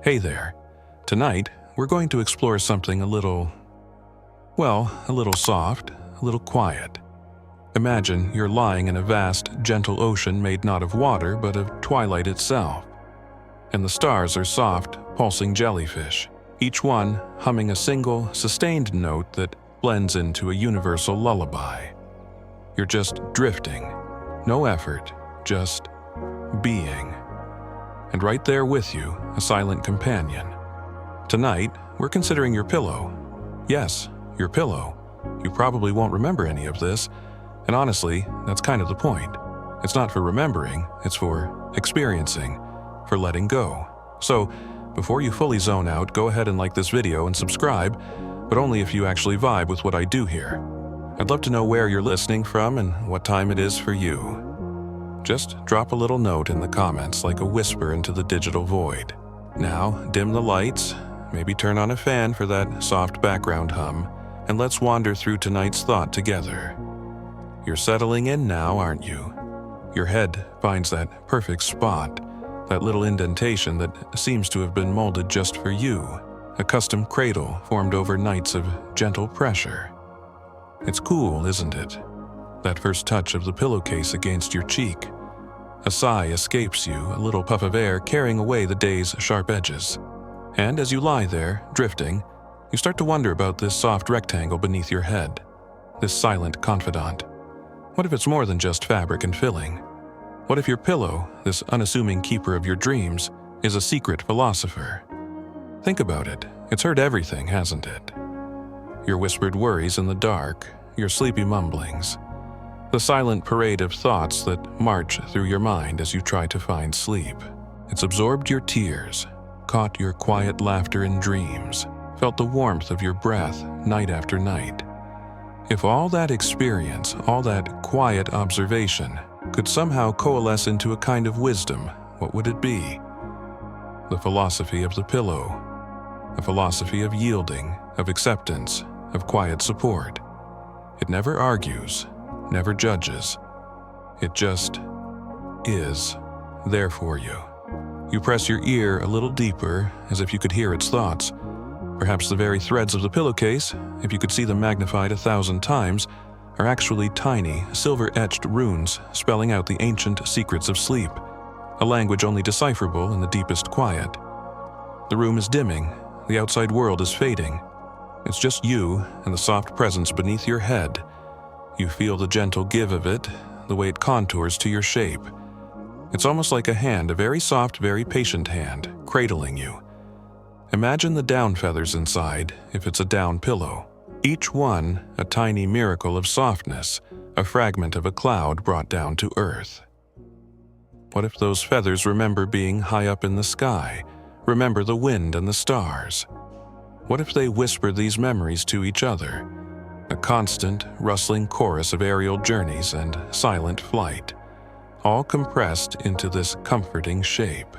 Hey there. Tonight, we're going to explore something a little soft, a little quiet. Imagine you're lying in a vast, gentle ocean made not of water but of twilight itself. And the stars are soft, pulsing jellyfish, each one humming a single, sustained note that blends into a universal lullaby. You're just drifting, no effort, just being. And right there with you, a silent companion. Tonight, we're considering your pillow. Yes, your pillow. You probably won't remember any of this, and honestly, that's kind of the point. It's not for remembering, it's for experiencing, for letting go. So, before you fully zone out, go ahead and like this video and subscribe, but only if you actually vibe with what I do here. I'd love to know where you're listening from and what time it is for you. Just drop a little note in the comments like a whisper into the digital void. Now, dim the lights, maybe turn on a fan for that soft background hum, and let's wander through tonight's thought together. You're settling in now, aren't you? Your head finds that perfect spot, that little indentation that seems to have been molded just for you, a custom cradle formed over nights of gentle pressure. It's cool, isn't it? That first touch of the pillowcase against your cheek. A sigh escapes you, a little puff of air carrying away the day's sharp edges. And as you lie there, drifting, you start to wonder about this soft rectangle beneath your head, this silent confidant. What if it's more than just fabric and filling? What if your pillow, this unassuming keeper of your dreams, is a secret philosopher? Think about it. It's heard everything, hasn't it? Your whispered worries in the dark, your sleepy mumblings, the silent parade of thoughts that march through your mind as you try to find sleep. It's absorbed your tears, caught your quiet laughter in dreams, felt the warmth of your breath night after night. If all that experience, all that quiet observation, could somehow coalesce into a kind of wisdom, what would it be? The philosophy of the pillow, a philosophy of yielding, of acceptance, of quiet support. It never argues, never judges. It just is there for you. You press your ear a little deeper, as if you could hear its thoughts. Perhaps the very threads of the pillowcase, if you could see them magnified 1,000 times, are actually tiny, silver-etched runes spelling out the ancient secrets of sleep, a language only decipherable in the deepest quiet. The room is dimming, the outside world is fading. It's just you and the soft presence beneath your head. You feel the gentle give of it, the way it contours to your shape. It's almost like a hand, a very soft, very patient hand, cradling you. Imagine the down feathers inside, if it's a down pillow. Each one a tiny miracle of softness, a fragment of a cloud brought down to earth. What if those feathers remember being high up in the sky, remember the wind and the stars? What if they whisper these memories to each other? A constant, rustling chorus of aerial journeys and silent flight, all compressed into this comforting shape.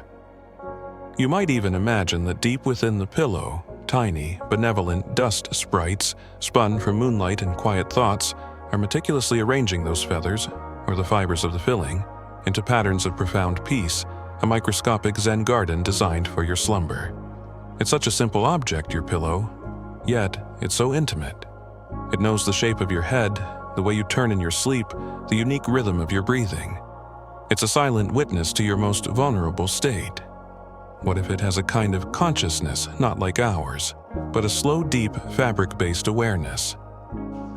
You might even imagine that deep within the pillow, tiny, benevolent dust sprites, spun from moonlight and quiet thoughts, are meticulously arranging those feathers, or the fibers of the filling, into patterns of profound peace, a microscopic Zen garden designed for your slumber. It's such a simple object, your pillow, yet it's so intimate. It knows the shape of your head, the way you turn in your sleep, the unique rhythm of your breathing. It's a silent witness to your most vulnerable state. What if it has a kind of consciousness not like ours, but a slow, deep, fabric-based awareness?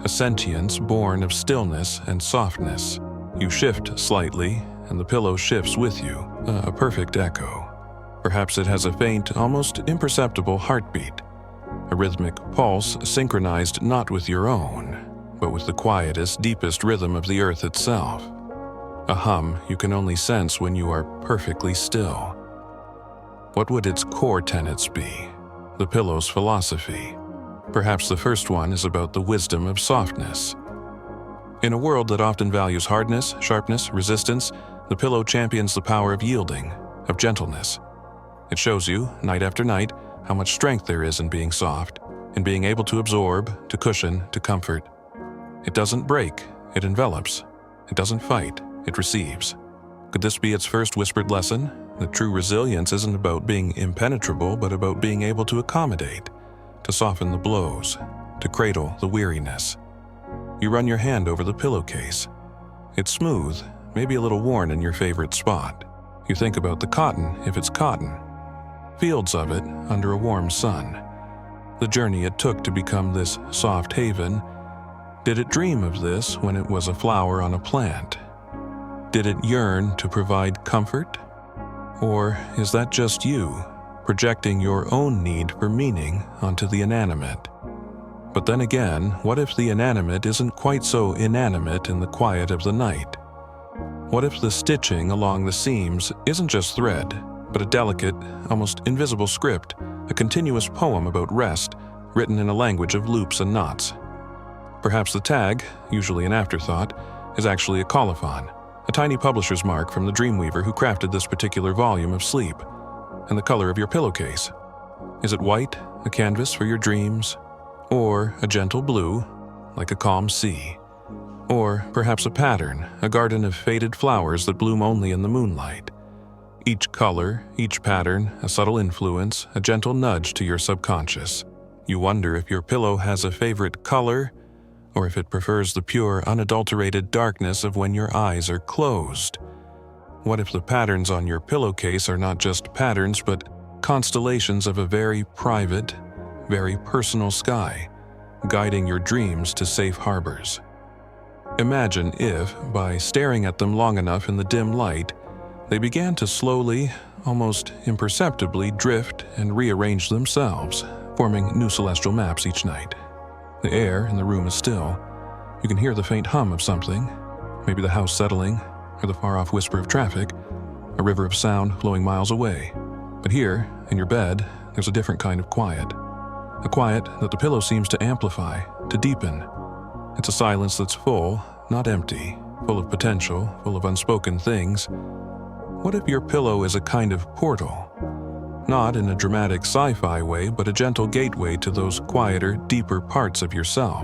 A sentience born of stillness and softness. You shift slightly, and the pillow shifts with you, a perfect echo. Perhaps it has a faint, almost imperceptible heartbeat, a rhythmic pulse synchronized not with your own, but with the quietest, deepest rhythm of the earth itself. A hum you can only sense when you are perfectly still. What would its core tenets be? The pillow's philosophy. Perhaps the first one is about the wisdom of softness. In a world that often values hardness, sharpness, resistance, the pillow champions the power of yielding, of gentleness. It shows you, night after night, how much strength there is in being soft, in being able to absorb, to cushion, to comfort. It doesn't break, it envelops. It doesn't fight, it receives. Could this be its first whispered lesson? that true resilience isn't about being impenetrable, but about being able to accommodate, to soften the blows, to cradle the weariness. You run your hand over the pillowcase. It's smooth, maybe a little worn in your favorite spot. You think about the cotton, if it's cotton. Fields of it under a warm sun. The journey it took to become this soft haven. Did it dream of this when it was a flower on a plant? Did it yearn to provide comfort? Or is that just you, projecting your own need for meaning onto the inanimate? But then again, what if the inanimate isn't quite so inanimate in the quiet of the night? What if the stitching along the seams isn't just thread, but a delicate, almost invisible script, a continuous poem about rest, written in a language of loops and knots? Perhaps the tag, usually an afterthought, is actually a colophon, a tiny publisher's mark from the dreamweaver who crafted this particular volume of sleep. And the color of your pillowcase. Is it white, a canvas for your dreams? Or a gentle blue, like a calm sea? Or perhaps a pattern, a garden of faded flowers that bloom only in the moonlight? Each color, each pattern, a subtle influence, a gentle nudge to your subconscious. You wonder if your pillow has a favorite color, or if it prefers the pure, unadulterated darkness of when your eyes are closed. What if the patterns on your pillowcase are not just patterns, but constellations of a very private, very personal sky, guiding your dreams to safe harbors? Imagine if, by staring at them long enough in the dim light, they began to slowly, almost imperceptibly drift and rearrange themselves, forming new celestial maps each night. The air in the room is still. You can hear the faint hum of something, maybe the house settling, or the far-off whisper of traffic, a river of sound flowing miles away. But here, in your bed, there's a different kind of quiet. A quiet that the pillow seems to amplify, to deepen. It's a silence that's full, not empty, full of potential, full of unspoken things. What if your pillow is a kind of portal? Not in a dramatic sci-fi way, but a gentle gateway to those quieter, deeper parts of yourself.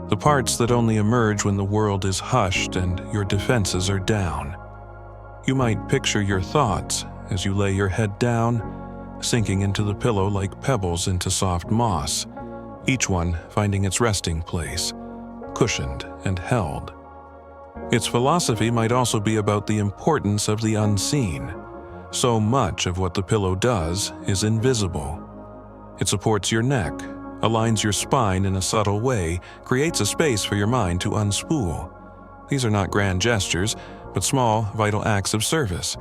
The parts that only emerge when the world is hushed and your defenses are down. You might picture your thoughts as you lay your head down, sinking into the pillow like pebbles into soft moss, each one finding its resting place, cushioned and held. Its philosophy might also be about the importance of the unseen. So much of what the pillow does is invisible. It supports your neck, aligns your spine in a subtle way, creates a space for your mind to unspool. These are not grand gestures, but small, vital acts of service.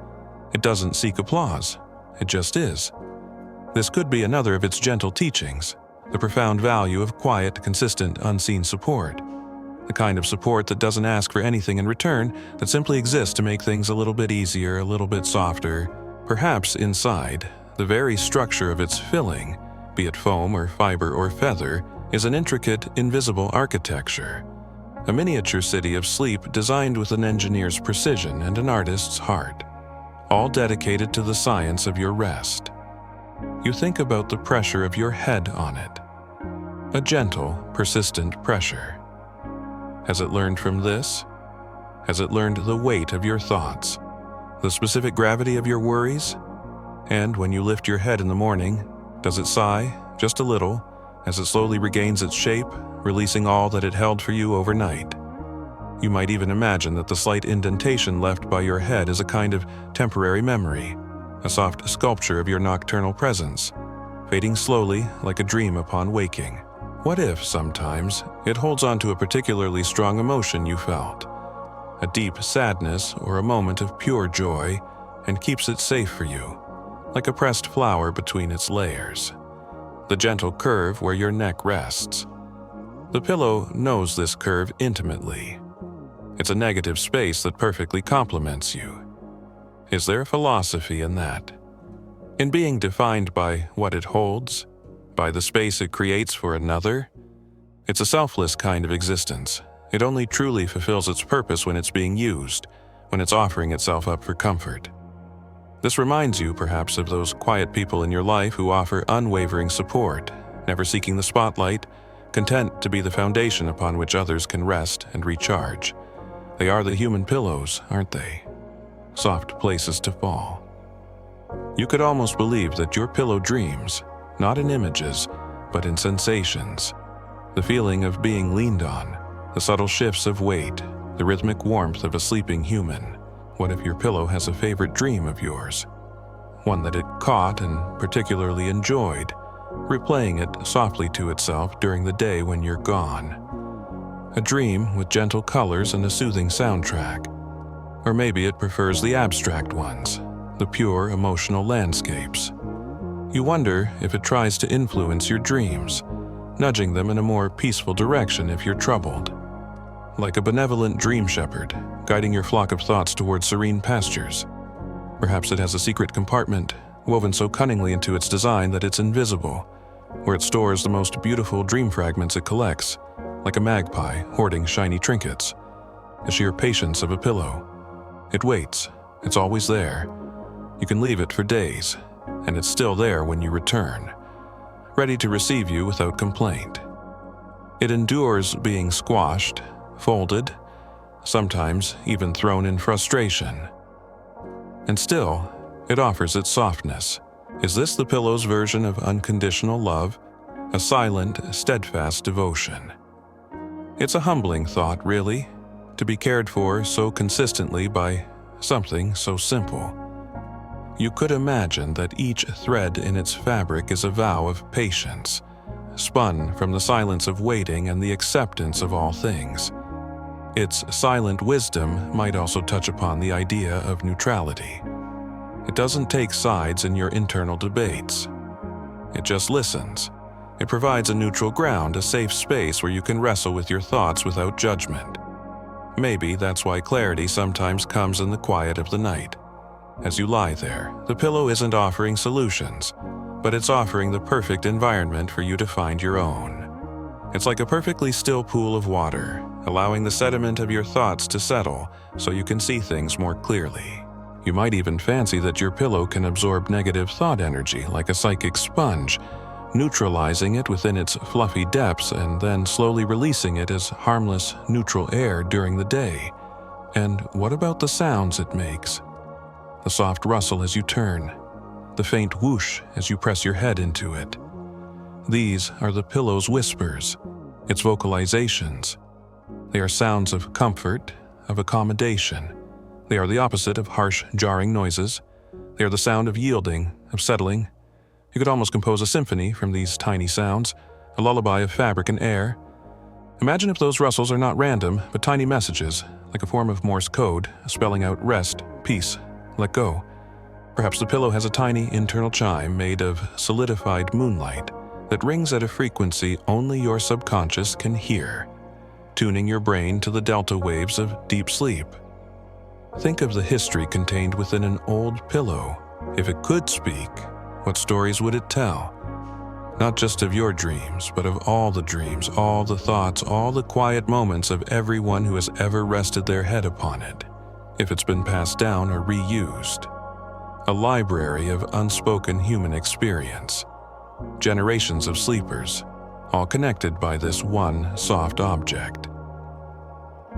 It doesn't seek applause. It just is. This could be another of its gentle teachings, the profound value of quiet, consistent, unseen support. The kind of support that doesn't ask for anything in return, that simply exists to make things a little bit easier, a little bit softer. Perhaps inside, the very structure of its filling, be it foam or fiber or feather, is an intricate, invisible architecture. A miniature city of sleep designed with an engineer's precision and an artist's heart, all dedicated to the science of your rest. You think about the pressure of your head on it. A gentle, persistent pressure. Has it learned from this? Has it learned the weight of your thoughts, the specific gravity of your worries? And when you lift your head in the morning, does it sigh, just a little, as it slowly regains its shape, releasing all that it held for you overnight? You might even imagine that the slight indentation left by your head is a kind of temporary memory, a soft sculpture of your nocturnal presence, fading slowly like a dream upon waking. What if, sometimes, it holds on to a particularly strong emotion you felt, a deep sadness or a moment of pure joy, and keeps it safe for you, like a pressed flower between its layers, the gentle curve where your neck rests? The pillow knows this curve intimately. It's a negative space that perfectly complements you. Is there a philosophy in that? In being defined by what it holds? By the space it creates for another? It's a selfless kind of existence. It only truly fulfills its purpose when it's being used, when it's offering itself up for comfort. This reminds you, perhaps, of those quiet people in your life who offer unwavering support, never seeking the spotlight, content to be the foundation upon which others can rest and recharge. They are the human pillows, aren't they? Soft places to fall. You could almost believe that your pillow dreams, not in images, but in sensations. The feeling of being leaned on, the subtle shifts of weight, the rhythmic warmth of a sleeping human. What if your pillow has a favorite dream of yours? One that it caught and particularly enjoyed, replaying it softly to itself during the day when you're gone. A dream with gentle colors and a soothing soundtrack. Or maybe it prefers the abstract ones, the pure emotional landscapes. You wonder if it tries to influence your dreams, nudging them in a more peaceful direction if you're troubled. Like a benevolent dream shepherd, guiding your flock of thoughts towards serene pastures. Perhaps it has a secret compartment, woven so cunningly into its design that it's invisible, where it stores the most beautiful dream fragments it collects, like a magpie hoarding shiny trinkets. The sheer patience of a pillow. It waits, it's always there. You can leave it for days, and it's still there when you return, ready to receive you without complaint. It endures being squashed, folded, sometimes even thrown in frustration. And still, it offers its softness. Is this the pillow's version of unconditional love? A silent, steadfast devotion. It's a humbling thought, really, to be cared for so consistently by something so simple. You could imagine that each thread in its fabric is a vow of patience, spun from the silence of waiting and the acceptance of all things. Its silent wisdom might also touch upon the idea of neutrality. It doesn't take sides in your internal debates. It just listens. It provides a neutral ground, a safe space where you can wrestle with your thoughts without judgment. Maybe that's why clarity sometimes comes in the quiet of the night. As you lie there, the pillow isn't offering solutions, but it's offering the perfect environment for you to find your own. It's like a perfectly still pool of water, allowing the sediment of your thoughts to settle so you can see things more clearly. You might even fancy that your pillow can absorb negative thought energy like a psychic sponge, neutralizing it within its fluffy depths and then slowly releasing it as harmless, neutral air during the day. And what about the sounds it makes? The soft rustle as you turn, the faint whoosh as you press your head into it. These are the pillow's whispers, its vocalizations. They are sounds of comfort, of accommodation. They are the opposite of harsh, jarring noises. They are the sound of yielding, of settling. You could almost compose a symphony from these tiny sounds, a lullaby of fabric and air. Imagine if those rustles are not random, but tiny messages, like a form of Morse code, spelling out rest, peace, let go. Perhaps the pillow has a tiny internal chime made of solidified moonlight that rings at a frequency only your subconscious can hear, tuning your brain to the delta waves of deep sleep. Think of the history contained within an old pillow. If it could speak, what stories would it tell? Not just of your dreams, but of all the dreams, all the thoughts, all the quiet moments of everyone who has ever rested their head upon it, if it's been passed down or reused. A library of unspoken human experience. Generations of sleepers, all connected by this one soft object.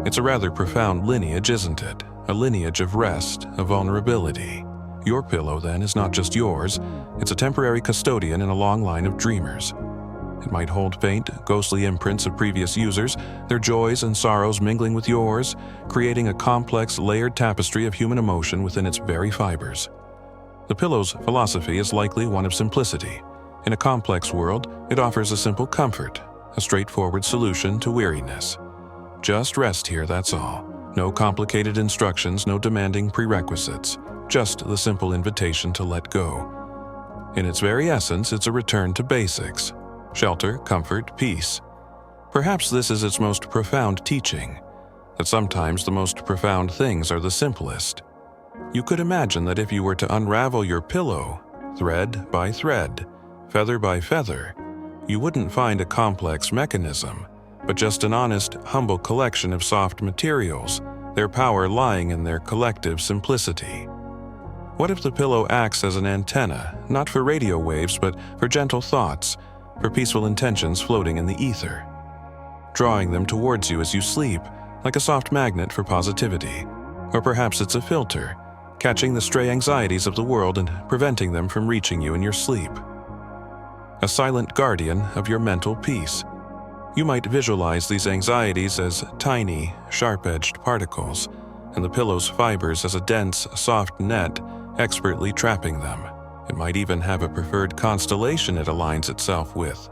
It's a rather profound lineage, isn't it? A lineage of rest, of vulnerability. Your pillow, then, is not just yours. It's a temporary custodian in a long line of dreamers. It might hold faint, ghostly imprints of previous users, their joys and sorrows mingling with yours, creating a complex, layered tapestry of human emotion within its very fibers. The pillow's philosophy is likely one of simplicity. In a complex world, it offers a simple comfort, a straightforward solution to weariness. Just rest here, that's all. No complicated instructions, no demanding prerequisites, just the simple invitation to let go. In its very essence, it's a return to basics. Shelter, comfort, peace. Perhaps this is its most profound teaching, that sometimes the most profound things are the simplest. You could imagine that if you were to unravel your pillow, thread by thread, feather by feather, you wouldn't find a complex mechanism, but just an honest, humble collection of soft materials, their power lying in their collective simplicity. What if the pillow acts as an antenna, not for radio waves, but for gentle thoughts, for peaceful intentions floating in the ether, drawing them towards you as you sleep, like a soft magnet for positivity? Or perhaps it's a filter, catching the stray anxieties of the world and preventing them from reaching you in your sleep. A silent guardian of your mental peace. You might visualize these anxieties as tiny, sharp-edged particles, and the pillow's fibers as a dense, soft net expertly trapping them. It might even have a preferred constellation it aligns itself with,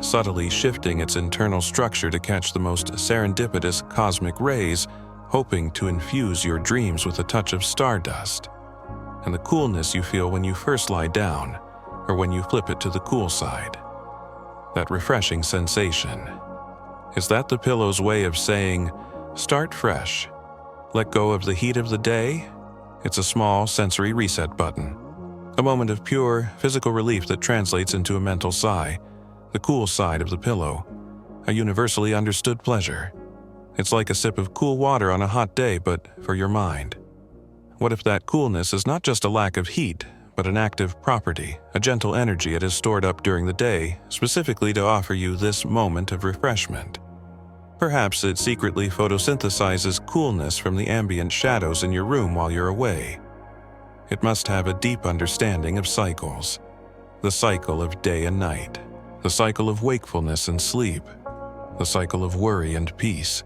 subtly shifting its internal structure to catch the most serendipitous cosmic rays, hoping to infuse your dreams with a touch of stardust. And the coolness you feel when you first lie down, or when you flip it to the cool side. That refreshing sensation. Is that the pillow's way of saying, start fresh? Let go of the heat of the day? It's a small sensory reset button. A moment of pure physical relief that translates into a mental sigh, the cool side of the pillow, a universally understood pleasure. It's like a sip of cool water on a hot day, but for your mind. What if that coolness is not just a lack of heat, but an active property, a gentle energy it has stored up during the day, specifically to offer you this moment of refreshment? Perhaps it secretly photosynthesizes coolness from the ambient shadows in your room while you're away. It must have a deep understanding of cycles. The cycle of day and night. The cycle of wakefulness and sleep. The cycle of worry and peace.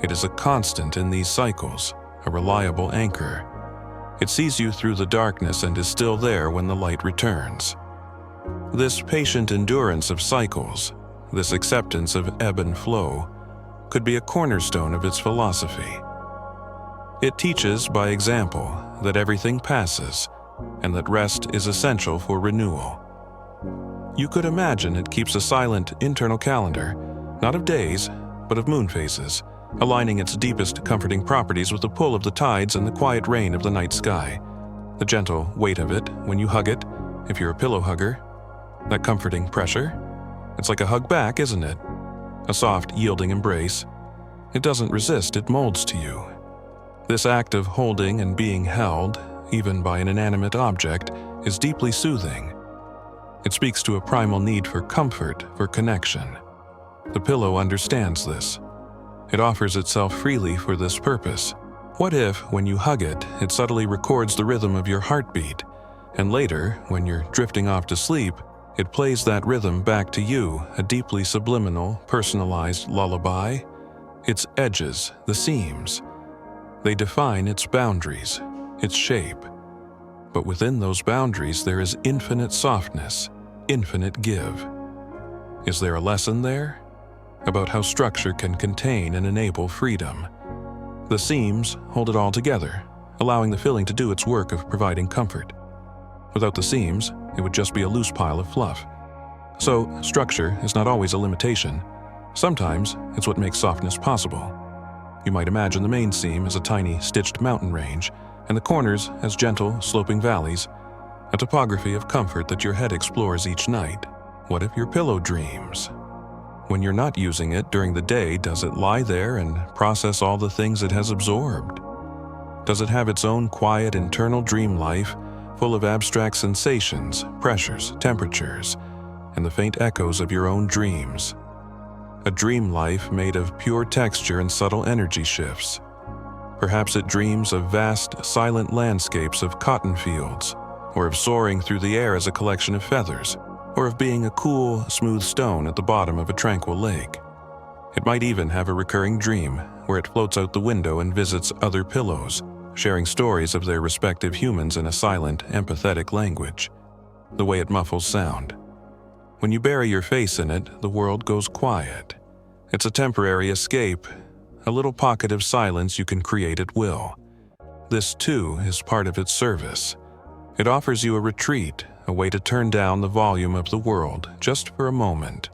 It is a constant in these cycles, a reliable anchor. It sees you through the darkness and is still there when the light returns. This patient endurance of cycles, this acceptance of ebb and flow, could be a cornerstone of its philosophy. It teaches, by example, that everything passes, and that rest is essential for renewal. You could imagine it keeps a silent internal calendar, not of days, but of moon phases, aligning its deepest comforting properties with the pull of the tides and the quiet rain of the night sky. The gentle weight of it when you hug it, if you're a pillow hugger. That comforting pressure. It's like a hug back, isn't it? A soft, yielding embrace. It doesn't resist, it molds to you. This act of holding and being held, even by an inanimate object, is deeply soothing. It speaks to a primal need for comfort, for connection. The pillow understands this. It offers itself freely for this purpose. What if, when you hug it, it subtly records the rhythm of your heartbeat, and later, when you're drifting off to sleep, it plays that rhythm back to you, a deeply subliminal, personalized lullaby? Its edges, the seams. They define its boundaries, its shape. But within those boundaries there is infinite softness, infinite give. Is there a lesson there? About how structure can contain and enable freedom. The seams hold it all together, allowing the filling to do its work of providing comfort. Without the seams, it would just be a loose pile of fluff. So, structure is not always a limitation. Sometimes, it's what makes softness possible. You might imagine the main seam as a tiny, stitched mountain range, and the corners as gentle, sloping valleys, a topography of comfort that your head explores each night. What if your pillow dreams? When you're not using it during the day, does it lie there and process all the things it has absorbed? Does it have its own quiet internal dream life, full of abstract sensations, pressures, temperatures, and the faint echoes of your own dreams? A dream life made of pure texture and subtle energy shifts. Perhaps it dreams of vast, silent landscapes of cotton fields, or of soaring through the air as a collection of feathers, or of being a cool, smooth stone at the bottom of a tranquil lake. It might even have a recurring dream where it floats out the window and visits other pillows, sharing stories of their respective humans in a silent, empathetic language, the way it muffles sound. When you bury your face in it, the world goes quiet. It's a temporary escape, a little pocket of silence you can create at will. This, too, is part of its service. It offers you a retreat, a way to turn down the volume of the world just for a moment,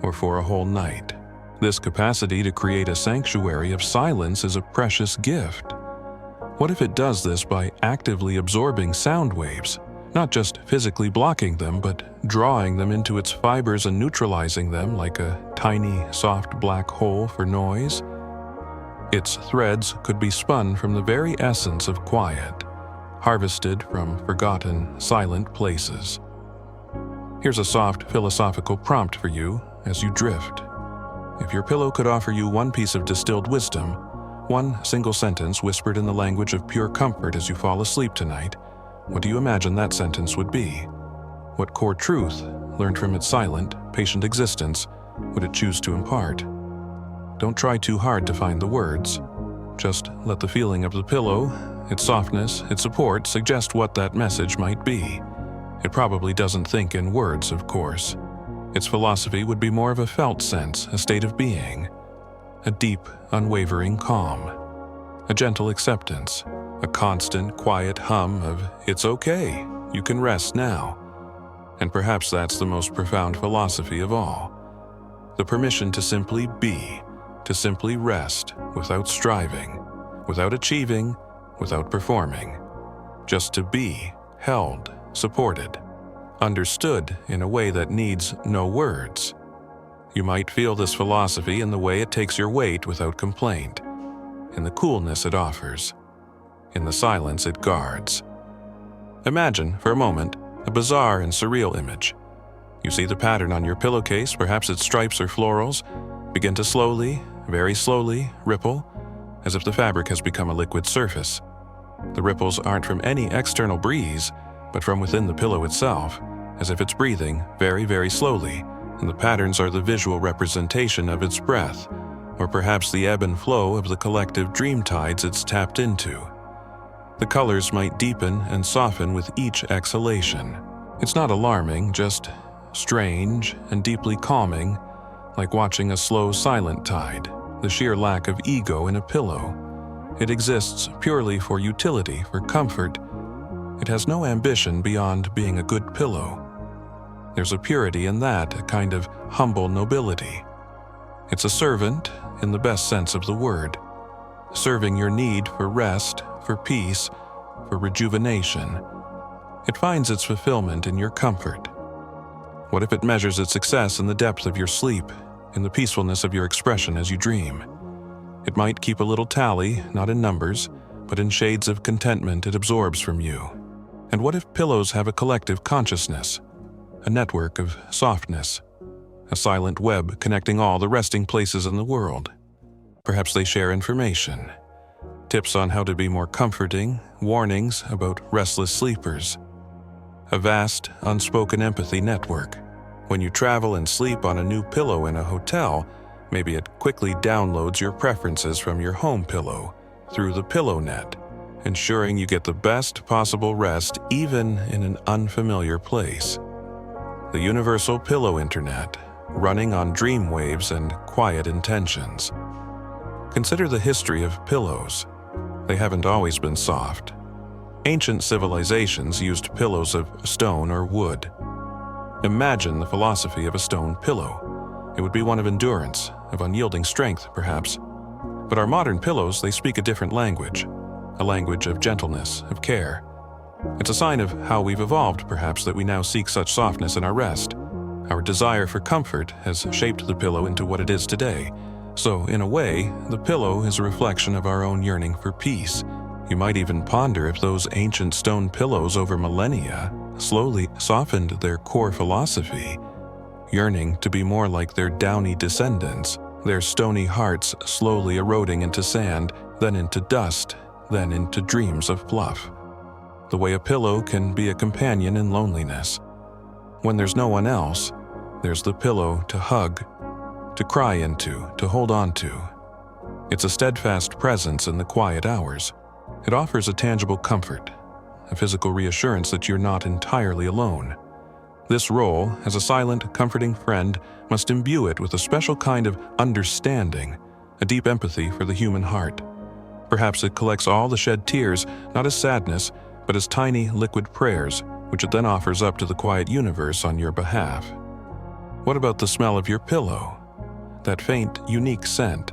or for a whole night. This capacity to create a sanctuary of silence is a precious gift. What if it does this by actively absorbing sound waves, not just physically blocking them, but drawing them into its fibers and neutralizing them like a tiny, soft black hole for noise? Its threads could be spun from the very essence of quiet, harvested from forgotten, silent places. Here's a soft philosophical prompt for you as you drift. If your pillow could offer you one piece of distilled wisdom, one single sentence whispered in the language of pure comfort as you fall asleep tonight, what do you imagine that sentence would be? What core truth, learned from its silent, patient existence, would it choose to impart? Don't try too hard to find the words. Just let the feeling of the pillow, its softness, its support suggest what that message might be. It probably doesn't think in words, of course. Its philosophy would be more of a felt sense, a state of being. A deep, unwavering calm. A gentle acceptance. A constant, quiet hum of, "It's okay, you can rest now." And perhaps that's the most profound philosophy of all. The permission to simply be, to simply rest without striving, without achieving, without performing. Just to be, held, supported, understood in a way that needs no words. You might feel this philosophy in the way it takes your weight without complaint, in the coolness it offers, in the silence it guards. Imagine, for a moment, a bizarre and surreal image. You see the pattern on your pillowcase, perhaps its stripes or florals, begin to slowly, very slowly, ripple, as if the fabric has become a liquid surface. The ripples aren't from any external breeze, but from within the pillow itself, as if it's breathing very, very slowly, and the patterns are the visual representation of its breath, or perhaps the ebb and flow of the collective dream tides it's tapped into. The colors might deepen and soften with each exhalation. It's not alarming, just strange and deeply calming, like watching a slow, silent tide, the sheer lack of ego in a pillow. It exists purely for utility, for comfort. It has no ambition beyond being a good pillow. There's a purity in that, a kind of humble nobility. It's a servant, in the best sense of the word, serving your need for rest, for peace, for rejuvenation. It finds its fulfillment in your comfort. What if it measures its success in the depth of your sleep, in the peacefulness of your expression as you dream? It might keep a little tally, not in numbers, but in shades of contentment it absorbs from you. And what if pillows have a collective consciousness, a network of softness, a silent web connecting all the resting places in the world? Perhaps they share information, tips on how to be more comforting, warnings about restless sleepers. A vast, unspoken empathy network. When you travel and sleep on a new pillow in a hotel, maybe it quickly downloads your preferences from your home pillow through the pillow net, ensuring you get the best possible rest even in an unfamiliar place. The universal pillow internet, running on dream waves and quiet intentions. Consider the history of pillows. They haven't always been soft. Ancient civilizations used pillows of stone or wood. Imagine the philosophy of a stone pillow. It would be one of endurance, of unyielding strength, perhaps. But our modern pillows, they speak a different language, a language of gentleness, of care. It's a sign of how we've evolved, perhaps, that we now seek such softness in our rest. Our desire for comfort has shaped the pillow into what it is today. So, in a way, the pillow is a reflection of our own yearning for peace. You might even ponder if those ancient stone pillows over millennia slowly softened their core philosophy, yearning to be more like their downy descendants, their stony hearts slowly eroding into sand, then into dust, then into dreams of fluff. The way a pillow can be a companion in loneliness. When there's no one else, there's the pillow to hug, to cry into, to hold on to. It's a steadfast presence in the quiet hours. It offers a tangible comfort, a physical reassurance that you're not entirely alone. This role, as a silent, comforting friend, must imbue it with a special kind of understanding, a deep empathy for the human heart. Perhaps it collects all the shed tears, not as sadness, but as tiny, liquid prayers, which it then offers up to the quiet universe on your behalf. What about the smell of your pillow? That faint, unique scent,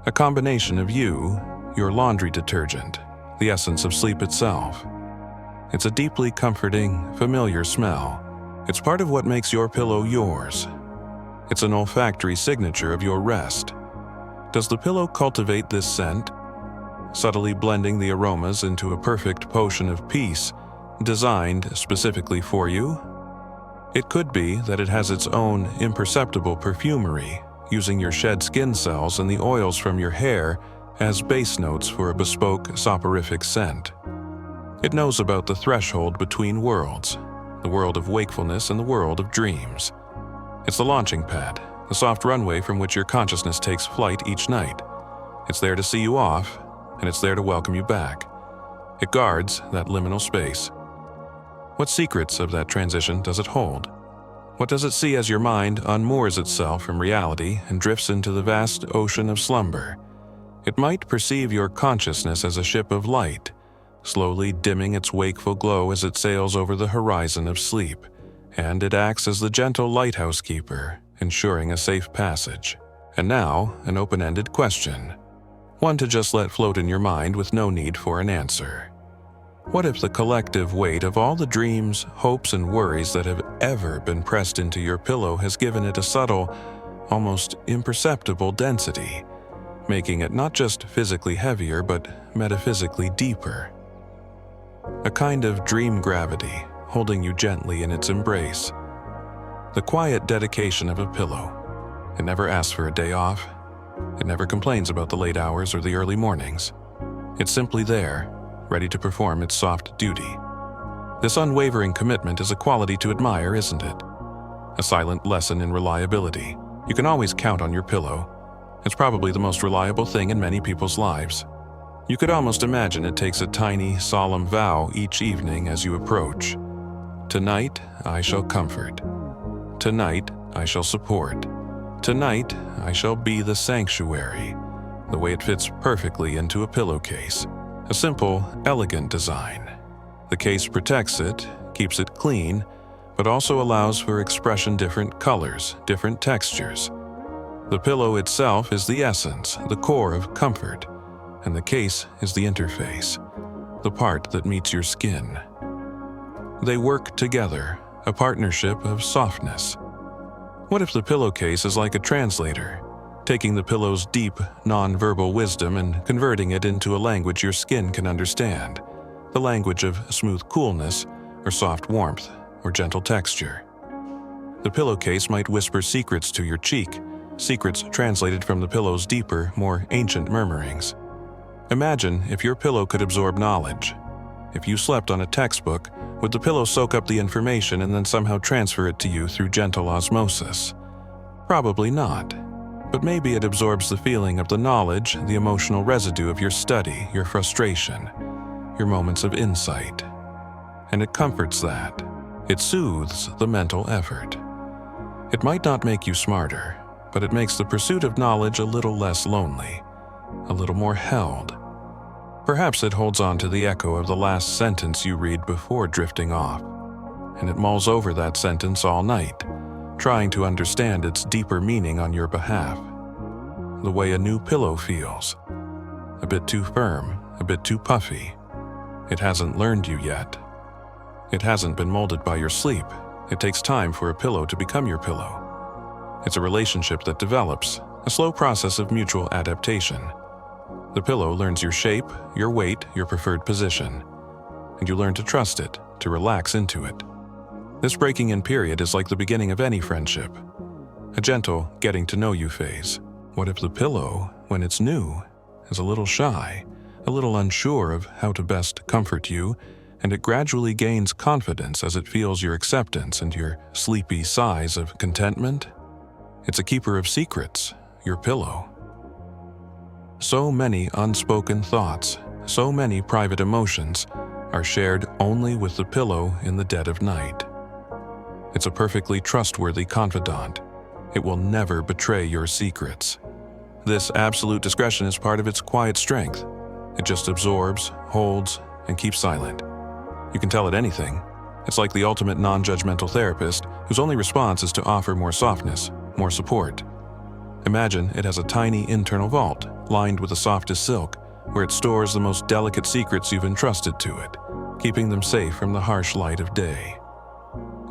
a combination of you, your laundry detergent, the essence of sleep itself. It's a deeply comforting, familiar smell. It's part of what makes your pillow yours. It's an olfactory signature of your rest. Does the pillow cultivate this scent, subtly blending the aromas into a perfect potion of peace, designed specifically for you? It could be that it has its own imperceptible perfumery, using your shed skin cells and the oils from your hair as bass notes for a bespoke soporific scent. It knows about the threshold between worlds, the world of wakefulness and the world of dreams. It's the launching pad, the soft runway from which your consciousness takes flight each night. It's there to see you off, and it's there to welcome you back. It guards that liminal space. What secrets of that transition does it hold? What does it see as your mind unmoors itself from reality and drifts into the vast ocean of slumber? It might perceive your consciousness as a ship of light, slowly dimming its wakeful glow as it sails over the horizon of sleep, and it acts as the gentle lighthouse keeper, ensuring a safe passage. And now, an open-ended question, one to just let float in your mind with no need for an answer. What if the collective weight of all the dreams, hopes, and worries that have ever been pressed into your pillow has given it a subtle, almost imperceptible density, making it not just physically heavier but metaphysically deeper? A kind of dream gravity, holding you gently in its embrace. The quiet dedication of a pillow. It never asks for a day off. It never complains about the late hours or the early mornings. It's simply there, ready to perform its soft duty. This unwavering commitment is a quality to admire, isn't it? A silent lesson in reliability. You can always count on your pillow. It's probably the most reliable thing in many people's lives. You could almost imagine it takes a tiny, solemn vow each evening as you approach. Tonight, I shall comfort. Tonight, I shall support. Tonight, I shall be the sanctuary, the way it fits perfectly into a pillowcase. A simple, elegant design. The case protects it, keeps it clean, but also allows for expression different colors, different textures. The pillow itself is the essence, the core of comfort, and the case is the interface, the part that meets your skin. They work together, a partnership of softness. What if the pillowcase is like a translator, taking the pillow's deep, non-verbal wisdom and converting it into a language your skin can understand, the language of smooth coolness or soft warmth or gentle texture? The pillowcase might whisper secrets to your cheek, secrets translated from the pillow's deeper, more ancient murmurings. Imagine if your pillow could absorb knowledge. If you slept on a textbook, would the pillow soak up the information and then somehow transfer it to you through gentle osmosis? Probably not. But maybe it absorbs the feeling of the knowledge, the emotional residue of your study, your frustration, your moments of insight. And it comforts that. It soothes the mental effort. It might not make you smarter, but it makes the pursuit of knowledge a little less lonely, a little more held. Perhaps it holds on to the echo of the last sentence you read before drifting off, and it mulls over that sentence all night, trying to understand its deeper meaning on your behalf. The way a new pillow feels. A bit too firm, a bit too puffy. It hasn't learned you yet. It hasn't been molded by your sleep. It takes time for a pillow to become your pillow. It's a relationship that develops, a slow process of mutual adaptation. The pillow learns your shape, your weight, your preferred position, and you learn to trust it, to relax into it. This breaking in period is like the beginning of any friendship, a gentle getting-to-know-you phase. What if the pillow, when it's new, is a little shy, a little unsure of how to best comfort you, and it gradually gains confidence as it feels your acceptance and your sleepy sighs of contentment? It's a keeper of secrets, your pillow. So many unspoken thoughts, so many private emotions are shared only with the pillow in the dead of night. It's a perfectly trustworthy confidant. It will never betray your secrets. This absolute discretion is part of its quiet strength. It just absorbs, holds, and keeps silent. You can tell it anything. It's like the ultimate non-judgmental therapist whose only response is to offer more softness, more support. Imagine it has a tiny internal vault, lined with the softest silk, where it stores the most delicate secrets you've entrusted to it, keeping them safe from the harsh light of day.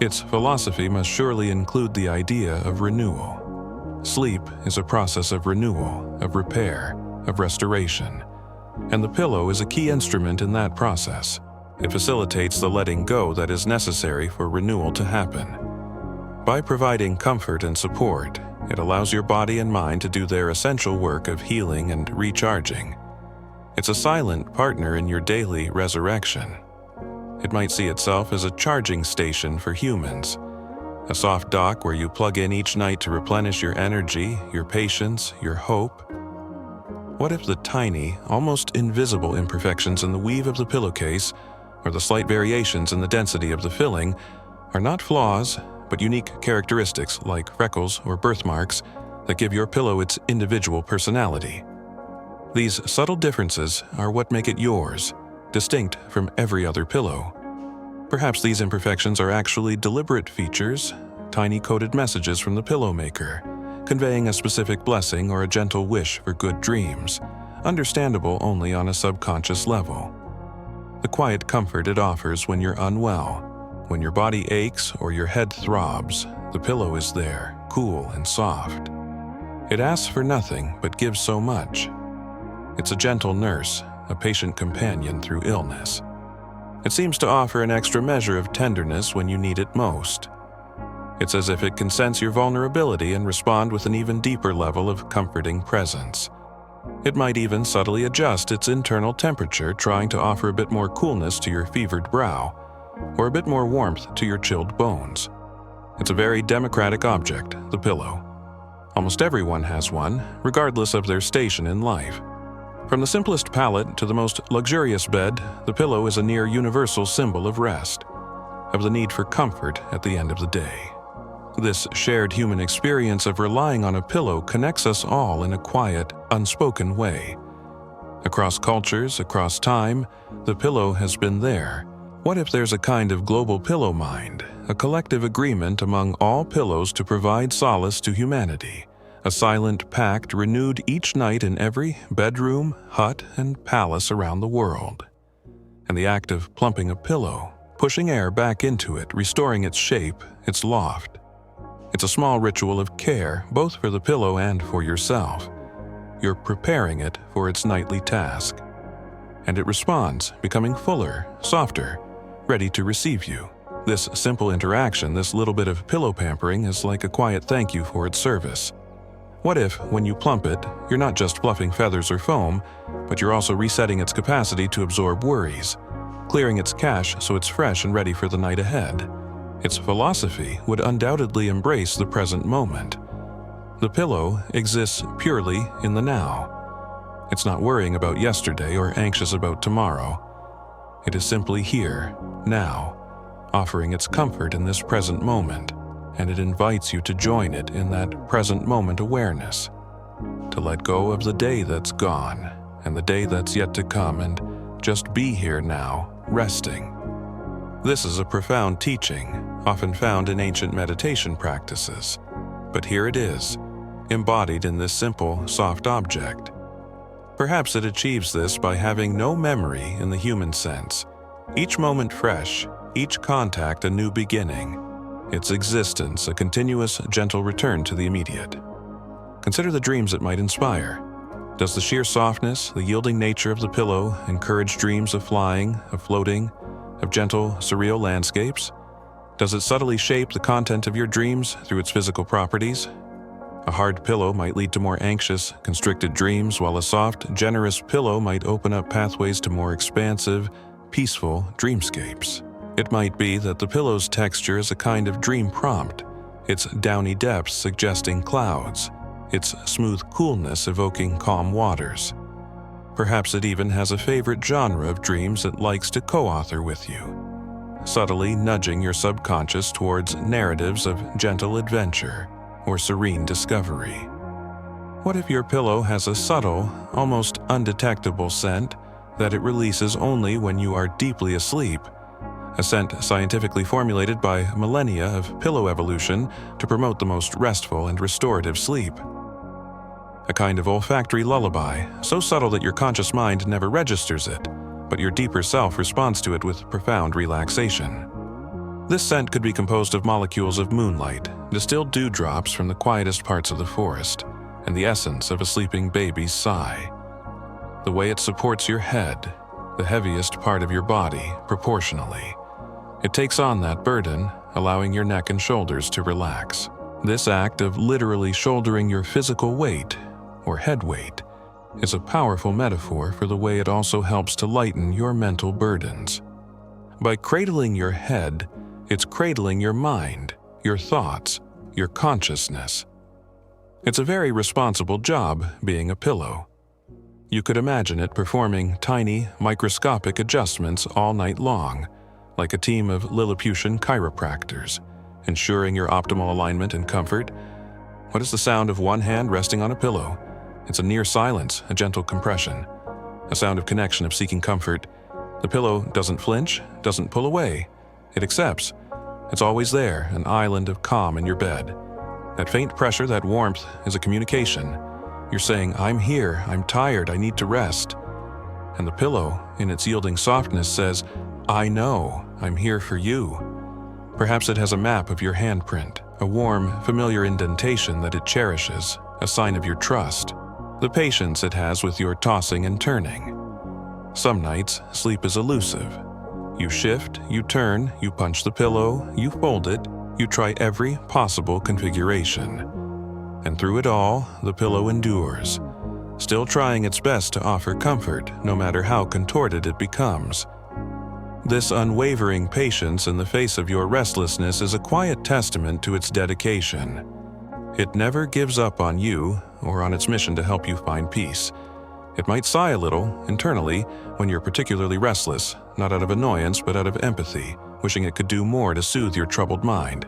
Its philosophy must surely include the idea of renewal. Sleep is a process of renewal, of repair, of restoration, and the pillow is a key instrument in that process. It facilitates the letting go that is necessary for renewal to happen. By providing comfort and support, It allows your body and mind to do their essential work of healing and recharging. It's a silent partner in your daily resurrection. It might see itself as a charging station for humans, a soft dock where you plug in each night to replenish your energy, your patience, your hope. What if the tiny, almost invisible imperfections in the weave of the pillowcase, or the slight variations in the density of the filling, are not flaws, but unique characteristics like freckles or birthmarks that give your pillow its individual personality? These subtle differences are what make it yours, distinct from every other pillow. Perhaps these imperfections are actually deliberate features, tiny coded messages from the pillow maker, conveying a specific blessing or a gentle wish for good dreams, understandable only on a subconscious level. The quiet comfort it offers when you're unwell, when your body aches or your head throbs, the pillow is there, cool and soft. It asks for nothing but gives so much. It's a gentle nurse, a patient companion through illness. It seems to offer an extra measure of tenderness when you need it most. It's as if it can sense your vulnerability and respond with an even deeper level of comforting presence. It might even subtly adjust its internal temperature, trying to offer a bit more coolness to your fevered brow, or a bit more warmth to your chilled bones. It's a very democratic object, the pillow. Almost everyone has one, regardless of their station in life. From the simplest pallet to the most luxurious bed, the pillow is a near universal symbol of rest, of the need for comfort at the end of the day. This shared human experience of relying on a pillow connects us all in a quiet, unspoken way. Across cultures, across time, the pillow has been there. What if there's a kind of global pillow mind, a collective agreement among all pillows to provide solace to humanity, a silent pact renewed each night in every bedroom, hut, and palace around the world? And the act of plumping a pillow, pushing air back into it, restoring its shape, its loft. It's a small ritual of care, both for the pillow and for yourself. You're preparing it for its nightly task. And it responds, becoming fuller, softer, ready to receive you. This simple interaction, this little bit of pillow pampering, is like a quiet thank you for its service. What if, when you plump it, you're not just fluffing feathers or foam, but you're also resetting its capacity to absorb worries, clearing its cache so it's fresh and ready for the night ahead? Its philosophy would undoubtedly embrace the present moment. The pillow exists purely in the now. It's not worrying about yesterday or anxious about tomorrow. It is simply here, now, offering its comfort in this present moment, and it invites you to join it in that present moment awareness, to let go of the day that's gone and the day that's yet to come and just be here now, resting. This is a profound teaching, often found in ancient meditation practices, but here it is, embodied in this simple, soft object. Perhaps it achieves this by having no memory in the human sense, each moment fresh, each contact a new beginning, its existence a continuous, gentle return to the immediate. Consider the dreams it might inspire. Does the sheer softness, the yielding nature of the pillow encourage dreams of flying, of floating, of gentle, surreal landscapes? Does it subtly shape the content of your dreams through its physical properties? A hard pillow might lead to more anxious, constricted dreams, while a soft, generous pillow might open up pathways to more expansive, peaceful dreamscapes. It might be that the pillow's texture is a kind of dream prompt, its downy depths suggesting clouds, its smooth coolness evoking calm waters. Perhaps it even has a favorite genre of dreams it likes to co-author with you, subtly nudging your subconscious towards narratives of gentle adventure or serene discovery. What if your pillow has a subtle, almost undetectable scent that it releases only when you are deeply asleep, a scent scientifically formulated by millennia of pillow evolution to promote the most restful and restorative sleep? A kind of olfactory lullaby, so subtle that your conscious mind never registers it, but your deeper self responds to it with profound relaxation. This scent could be composed of molecules of moonlight, distilled dewdrops from the quietest parts of the forest, and the essence of a sleeping baby's sigh. The way it supports your head, the heaviest part of your body, proportionally. It takes on that burden, allowing your neck and shoulders to relax. This act of literally shouldering your physical weight, or head weight, is a powerful metaphor for the way it also helps to lighten your mental burdens. By cradling your head, it's cradling your mind, your thoughts, your consciousness. It's a very responsible job being a pillow. You could imagine it performing tiny, microscopic adjustments all night long, like a team of Lilliputian chiropractors, ensuring your optimal alignment and comfort. What is the sound of one hand resting on a pillow? It's a near silence, a gentle compression, a sound of connection, of seeking comfort. The pillow doesn't flinch, doesn't pull away. It accepts. It's always there, an island of calm in your bed. That faint pressure, that warmth, is a communication. You're saying, I'm here, I'm tired, I need to rest. And the pillow, in its yielding softness, says, I know, I'm here for you. Perhaps it has a map of your handprint, a warm, familiar indentation that it cherishes, a sign of your trust, the patience it has with your tossing and turning. Some nights, sleep is elusive. You shift, you turn, you punch the pillow, you fold it, you try every possible configuration. And through it all, the pillow endures, still trying its best to offer comfort, no matter how contorted it becomes. This unwavering patience in the face of your restlessness is a quiet testament to its dedication. It never gives up on you or on its mission to help you find peace. It might sigh a little, internally, when you're particularly restless, not out of annoyance but out of empathy, wishing it could do more to soothe your troubled mind.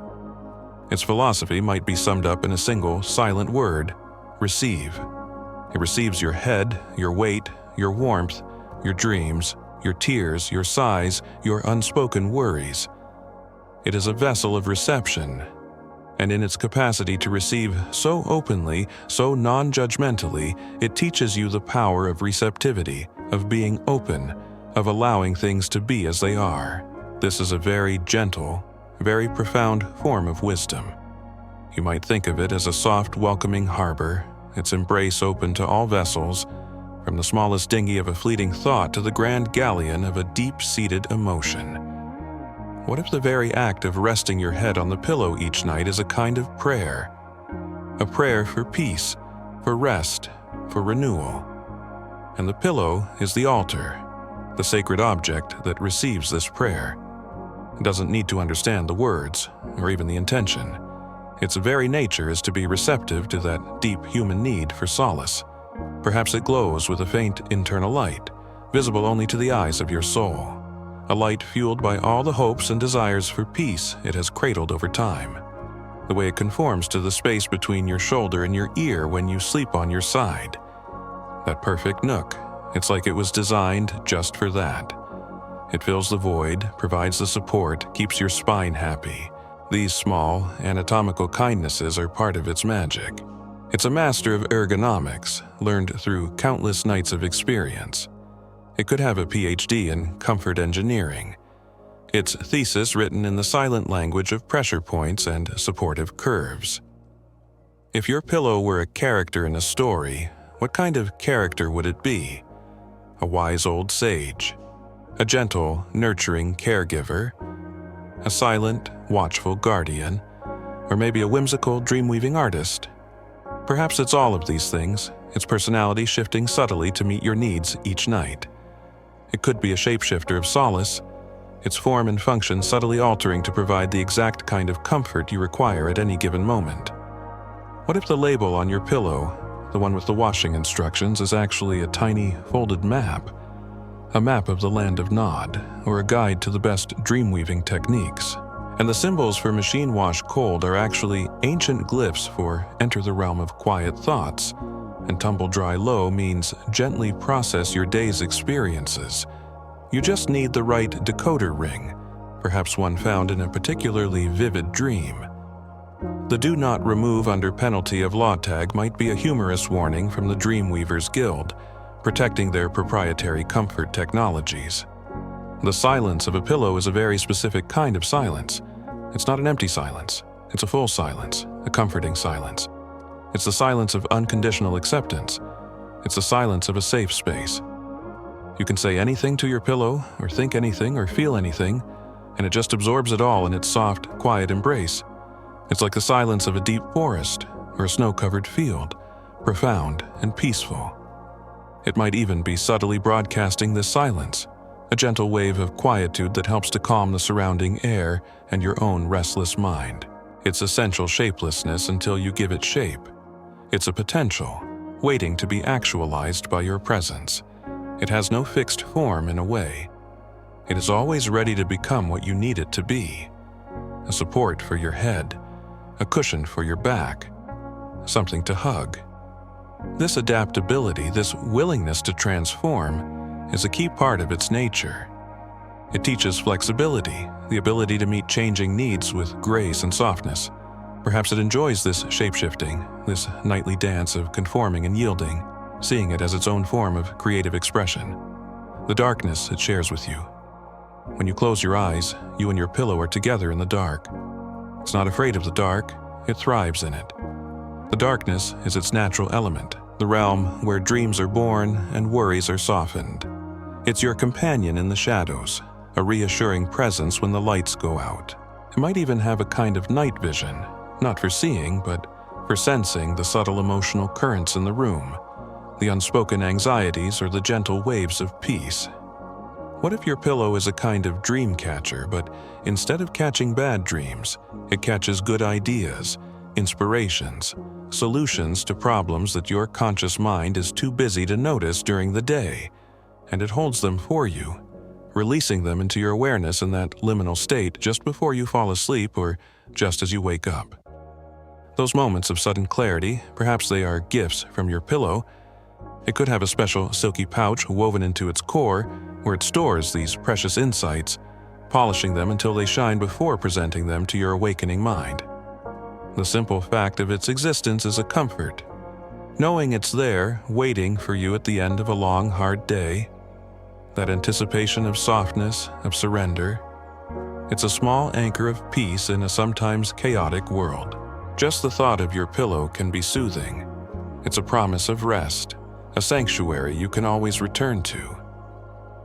Its philosophy might be summed up in a single, silent word: receive. It receives your head, your weight, your warmth, your dreams, your tears, your sighs, your unspoken worries. It is a vessel of reception, and in its capacity to receive so openly, so non-judgmentally, it teaches you the power of receptivity, of being open, of allowing things to be as they are. This is a very gentle, very profound form of wisdom. You might think of it as a soft, welcoming harbor, its embrace open to all vessels, from the smallest dinghy of a fleeting thought to the grand galleon of a deep-seated emotion. What if the very act of resting your head on the pillow each night is a kind of prayer? A prayer for peace, for rest, for renewal. And the pillow is the altar, the sacred object that receives this prayer. It doesn't need to understand the words, or even the intention. Its very nature is to be receptive to that deep human need for solace. Perhaps it glows with a faint internal light, visible only to the eyes of your soul. A light fueled by all the hopes and desires for peace it has cradled over time. The way it conforms to the space between your shoulder and your ear when you sleep on your side. That perfect nook, it's like it was designed just for that. It fills the void, provides the support, keeps your spine happy. These small, anatomical kindnesses are part of its magic. It's a master of ergonomics, learned through countless nights of experience. It could have a PhD in comfort engineering. Its thesis written in the silent language of pressure points and supportive curves. If your pillow were a character in a story, what kind of character would it be? A wise old sage? A gentle, nurturing caregiver? A silent, watchful guardian? Or maybe a whimsical, dream-weaving artist? Perhaps it's all of these things, its personality shifting subtly to meet your needs each night. It could be a shapeshifter of solace, its form and function subtly altering to provide the exact kind of comfort you require at any given moment. What if the label on your pillow, the one with the washing instructions, is actually a tiny, folded map? A map of the land of Nod, or a guide to the best dream-weaving techniques. And the symbols for machine wash cold are actually ancient glyphs for enter the realm of quiet thoughts, and tumble dry low means gently process your day's experiences. You just need the right decoder ring, perhaps one found in a particularly vivid dream. The do not remove under penalty of law tag might be a humorous warning from the Dreamweavers Guild, protecting their proprietary comfort technologies. The silence of a pillow is a very specific kind of silence. It's not an empty silence. It's a full silence, a comforting silence. It's the silence of unconditional acceptance. It's the silence of a safe space. You can say anything to your pillow, or think anything, or feel anything, and it just absorbs it all in its soft, quiet embrace. It's like the silence of a deep forest or a snow-covered field, profound and peaceful. It might even be subtly broadcasting this silence, a gentle wave of quietude that helps to calm the surrounding air and your own restless mind. It's essential shapelessness until you give it shape. It's a potential, waiting to be actualized by your presence. It has no fixed form in a way. It is always ready to become what you need it to be. A support for your head, a cushion for your back, something to hug. This adaptability, this willingness to transform, is a key part of its nature. It teaches flexibility, the ability to meet changing needs with grace and softness. Perhaps it enjoys this shape-shifting, this nightly dance of conforming and yielding, seeing it as its own form of creative expression. The darkness it shares with you. When you close your eyes, you and your pillow are together in the dark. It's not afraid of the dark, it thrives in it. The darkness is its natural element, the realm where dreams are born and worries are softened. It's your companion in the shadows, a reassuring presence when the lights go out. It might even have a kind of night vision, not for seeing, but for sensing the subtle emotional currents in the room, the unspoken anxieties or the gentle waves of peace. What if your pillow is a kind of dream catcher, but instead of catching bad dreams, it catches good ideas, inspirations, solutions to problems that your conscious mind is too busy to notice during the day, and it holds them for you, releasing them into your awareness in that liminal state just before you fall asleep or just as you wake up. Those moments of sudden clarity, perhaps they are gifts from your pillow. It could have a special silky pouch woven into its core where it stores these precious insights, polishing them until they shine before presenting them to your awakening mind. The simple fact of its existence is a comfort. Knowing it's there, waiting for you at the end of a long, hard day, that anticipation of softness, of surrender, it's a small anchor of peace in a sometimes chaotic world. Just the thought of your pillow can be soothing. It's a promise of rest, a sanctuary you can always return to.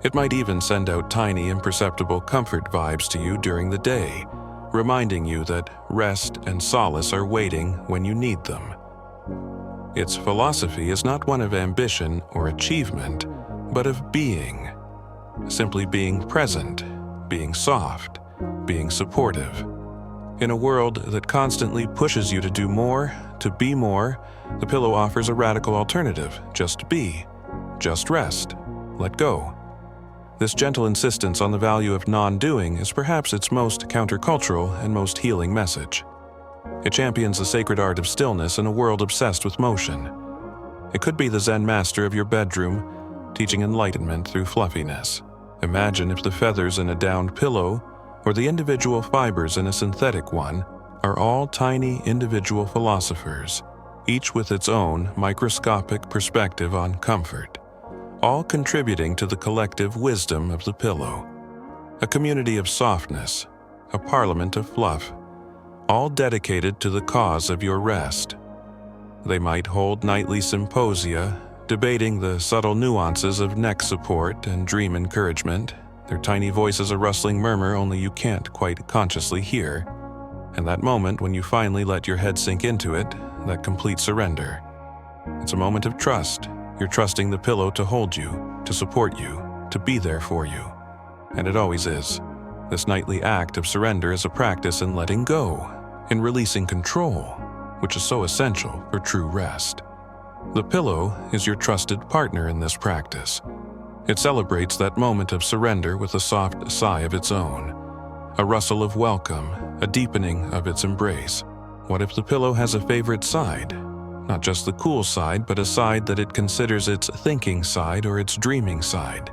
It might even send out tiny, imperceptible comfort vibes to you during the day, reminding you that rest and solace are waiting when you need them. Its philosophy is not one of ambition or achievement, but of being. Simply being present, being soft, being supportive. In a world that constantly pushes you to do more, to be more, the pillow offers a radical alternative. Just be. Just rest. Let go. This gentle insistence on the value of non-doing is perhaps its most countercultural and most healing message. It champions the sacred art of stillness in a world obsessed with motion. It could be the Zen master of your bedroom, teaching enlightenment through fluffiness. Imagine if the feathers in a downed pillow, or the individual fibers in a synthetic one, are all tiny individual philosophers, each with its own microscopic perspective on comfort, all contributing to the collective wisdom of the pillow. A community of softness, a parliament of fluff, all dedicated to the cause of your rest. They might hold nightly symposia, debating the subtle nuances of neck support and dream encouragement, their tiny voices a rustling murmur only you can't quite consciously hear. And that moment when you finally let your head sink into it, that complete surrender. It's a moment of trust. You're trusting the pillow to hold you, to support you, to be there for you. And it always is. This nightly act of surrender is a practice in letting go, in releasing control, which is so essential for true rest. The pillow is your trusted partner in this practice. It celebrates that moment of surrender with a soft sigh of its own, a rustle of welcome, a deepening of its embrace. What if the pillow has a favorite side? Not just the cool side, but a side that it considers its thinking side or its dreaming side.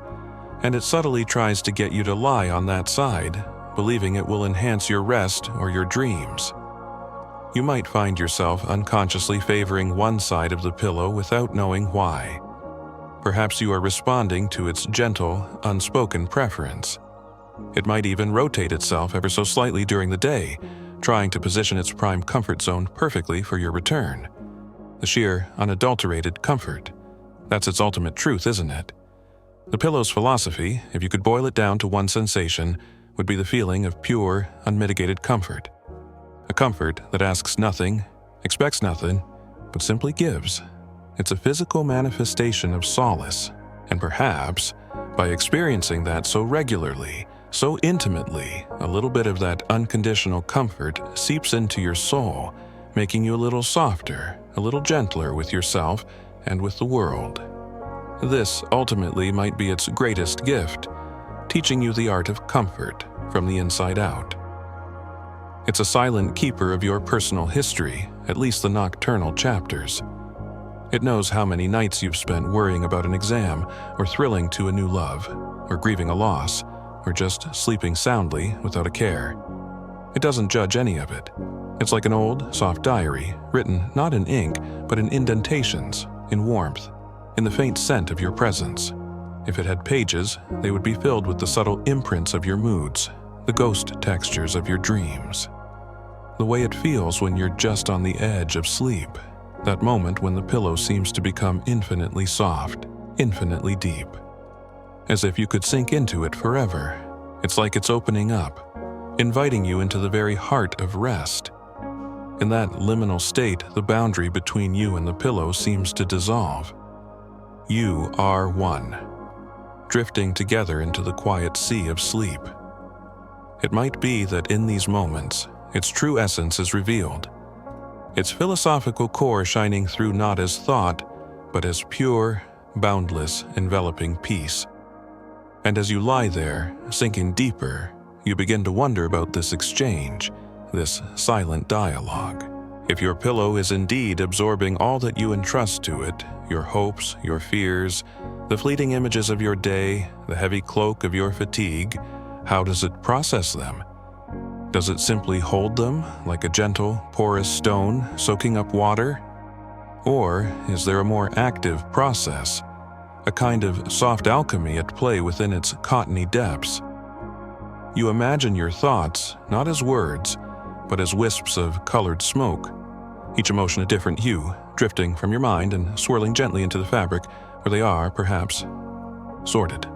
And it subtly tries to get you to lie on that side, believing it will enhance your rest or your dreams. You might find yourself unconsciously favoring one side of the pillow without knowing why. Perhaps you are responding to its gentle, unspoken preference. It might even rotate itself ever so slightly during the day, trying to position its prime comfort zone perfectly for your return. The sheer, unadulterated comfort. That's its ultimate truth, isn't it? The pillow's philosophy, if you could boil it down to one sensation, would be the feeling of pure, unmitigated comfort. A comfort that asks nothing, expects nothing, but simply gives. It's a physical manifestation of solace, and perhaps, by experiencing that so regularly, so intimately, a little bit of that unconditional comfort seeps into your soul, making you a little softer, a little gentler with yourself and with the world. This ultimately might be its greatest gift, teaching you the art of comfort from the inside out. It's a silent keeper of your personal history, at least the nocturnal chapters. It knows how many nights you've spent worrying about an exam, or thrilling to a new love, or grieving a loss, or just sleeping soundly without a care. It doesn't judge any of it. It's like an old, soft diary, written not in ink, but in indentations, in warmth, in the faint scent of your presence. If it had pages, they would be filled with the subtle imprints of your moods, the ghost textures of your dreams. The way it feels when you're just on the edge of sleep, that moment when the pillow seems to become infinitely soft, infinitely deep. As if you could sink into it forever. It's like it's opening up, inviting you into the very heart of rest. In that liminal state, the boundary between you and the pillow seems to dissolve. You are one, drifting together into the quiet sea of sleep. It might be that in these moments, its true essence is revealed, its philosophical core shining through not as thought, but as pure, boundless, enveloping peace. And as you lie there, sinking deeper, you begin to wonder about this exchange, this silent dialogue. If your pillow is indeed absorbing all that you entrust to it, your hopes, your fears, the fleeting images of your day, the heavy cloak of your fatigue, how does it process them? Does it simply hold them like a gentle, porous stone soaking up water? Or is there a more active process, a kind of soft alchemy at play within its cottony depths? You imagine your thoughts not as words, but as wisps of colored smoke, each emotion a different hue, drifting from your mind and swirling gently into the fabric where they are, perhaps, sorted.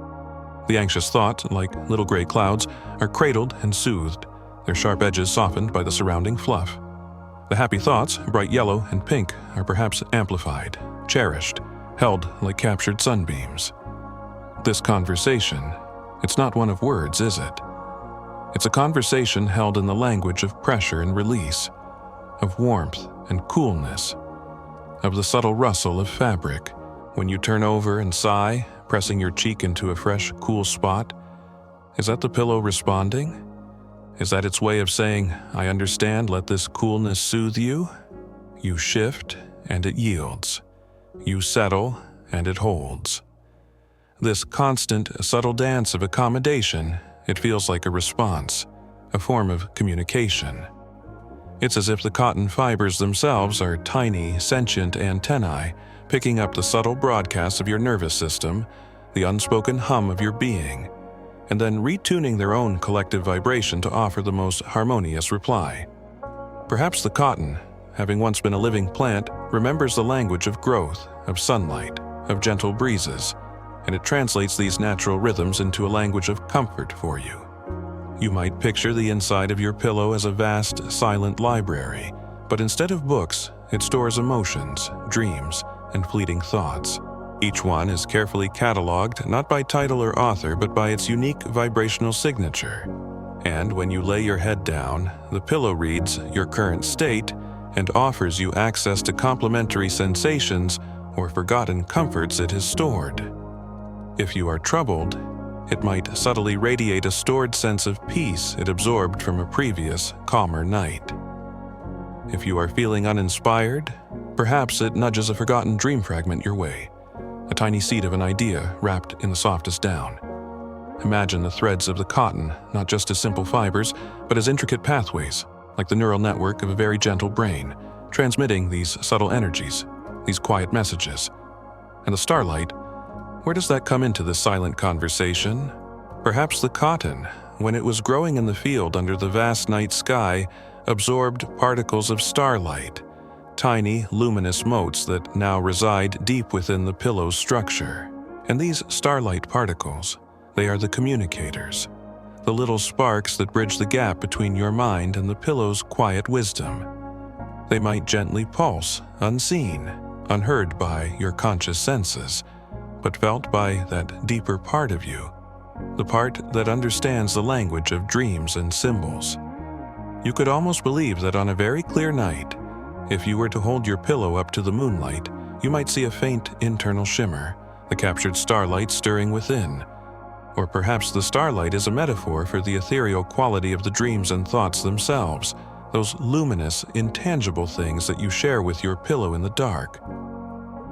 The anxious thoughts, like little gray clouds, are cradled and soothed, their sharp edges softened by the surrounding fluff. The happy thoughts, bright yellow and pink, are perhaps amplified, cherished, held like captured sunbeams. This conversation, it's not one of words, is it? It's a conversation held in the language of pressure and release, of warmth and coolness, of the subtle rustle of fabric when you turn over and sigh, pressing your cheek into a fresh, cool spot. Is that the pillow responding? Is that its way of saying, I understand, let this coolness soothe you? You shift, and it yields. You settle, and it holds. This constant, subtle dance of accommodation, it feels like a response, a form of communication. It's as if the cotton fibers themselves are tiny, sentient antennae, picking up the subtle broadcasts of your nervous system, the unspoken hum of your being, and then retuning their own collective vibration to offer the most harmonious reply. Perhaps the cotton, having once been a living plant, remembers the language of growth, of sunlight, of gentle breezes, and it translates these natural rhythms into a language of comfort for you. You might picture the inside of your pillow as a vast, silent library, but instead of books, it stores emotions, dreams, and fleeting thoughts. Each one is carefully cataloged not by title or author, but by its unique vibrational signature. And when you lay your head down, the pillow reads your current state and offers you access to complementary sensations or forgotten comforts it has stored. If you are troubled, it might subtly radiate a stored sense of peace it absorbed from a previous, calmer night. If you are feeling uninspired, perhaps it nudges a forgotten dream fragment your way, a tiny seed of an idea wrapped in the softest down. Imagine the threads of the cotton not just as simple fibers, but as intricate pathways, like the neural network of a very gentle brain, transmitting these subtle energies, these quiet messages. And the starlight, where does that come into this silent conversation? Perhaps the cotton, when it was growing in the field under the vast night sky, absorbed particles of starlight, tiny, luminous motes that now reside deep within the pillow's structure. And these starlight particles, they are the communicators, the little sparks that bridge the gap between your mind and the pillow's quiet wisdom. They might gently pulse, unseen, unheard by your conscious senses, but felt by that deeper part of you, the part that understands the language of dreams and symbols. You could almost believe that on a very clear night, if you were to hold your pillow up to the moonlight, you might see a faint internal shimmer, the captured starlight stirring within. Or perhaps the starlight is a metaphor for the ethereal quality of the dreams and thoughts themselves, those luminous, intangible things that you share with your pillow in the dark.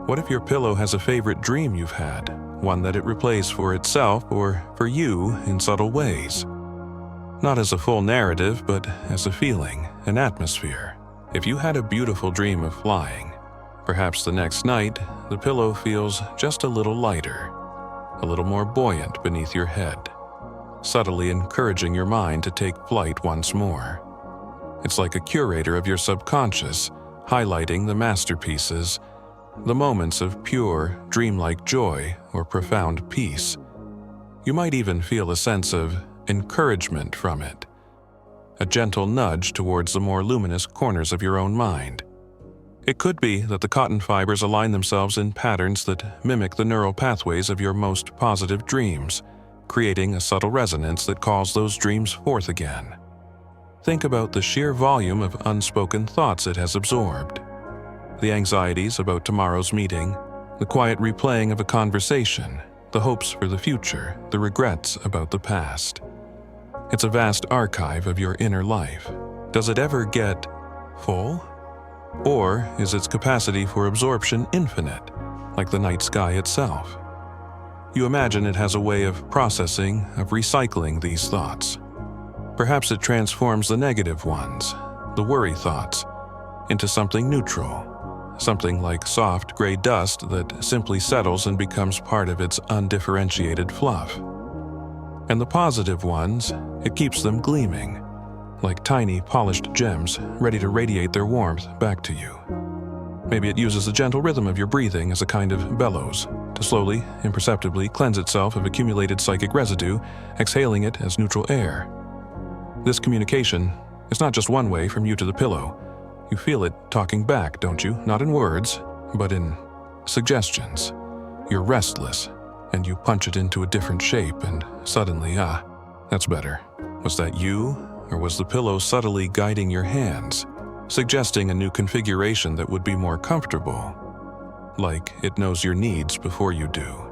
What if your pillow has a favorite dream you've had, one that it replays for itself or for you in subtle ways? Not as a full narrative, but as a feeling, an atmosphere. If you had a beautiful dream of flying, perhaps the next night, the pillow feels just a little lighter, a little more buoyant beneath your head, subtly encouraging your mind to take flight once more. It's like a curator of your subconscious, highlighting the masterpieces, the moments of pure, dreamlike joy or profound peace. You might even feel a sense of encouragement from it, a gentle nudge towards the more luminous corners of your own mind. It could be that the cotton fibers align themselves in patterns that mimic the neural pathways of your most positive dreams, creating a subtle resonance that calls those dreams forth again. Think about the sheer volume of unspoken thoughts it has absorbed. The anxieties about tomorrow's meeting, the quiet replaying of a conversation, the hopes for the future, the regrets about the past. It's a vast archive of your inner life. Does it ever get full? Or is its capacity for absorption infinite, like the night sky itself? You imagine it has a way of processing, of recycling these thoughts. Perhaps it transforms the negative ones, the worry thoughts, into something neutral, something like soft gray dust that simply settles and becomes part of its undifferentiated fluff. And the positive ones, it keeps them gleaming, like tiny polished gems ready to radiate their warmth back to you. Maybe it uses the gentle rhythm of your breathing as a kind of bellows, to slowly, imperceptibly cleanse itself of accumulated psychic residue, exhaling it as neutral air. This communication is not just one way from you to the pillow. You feel it talking back, don't you? Not in words, but in suggestions. You're restless, and you punch it into a different shape, and suddenly, that's better. Was that you, or was the pillow subtly guiding your hands, suggesting a new configuration that would be more comfortable? Like it knows your needs before you do.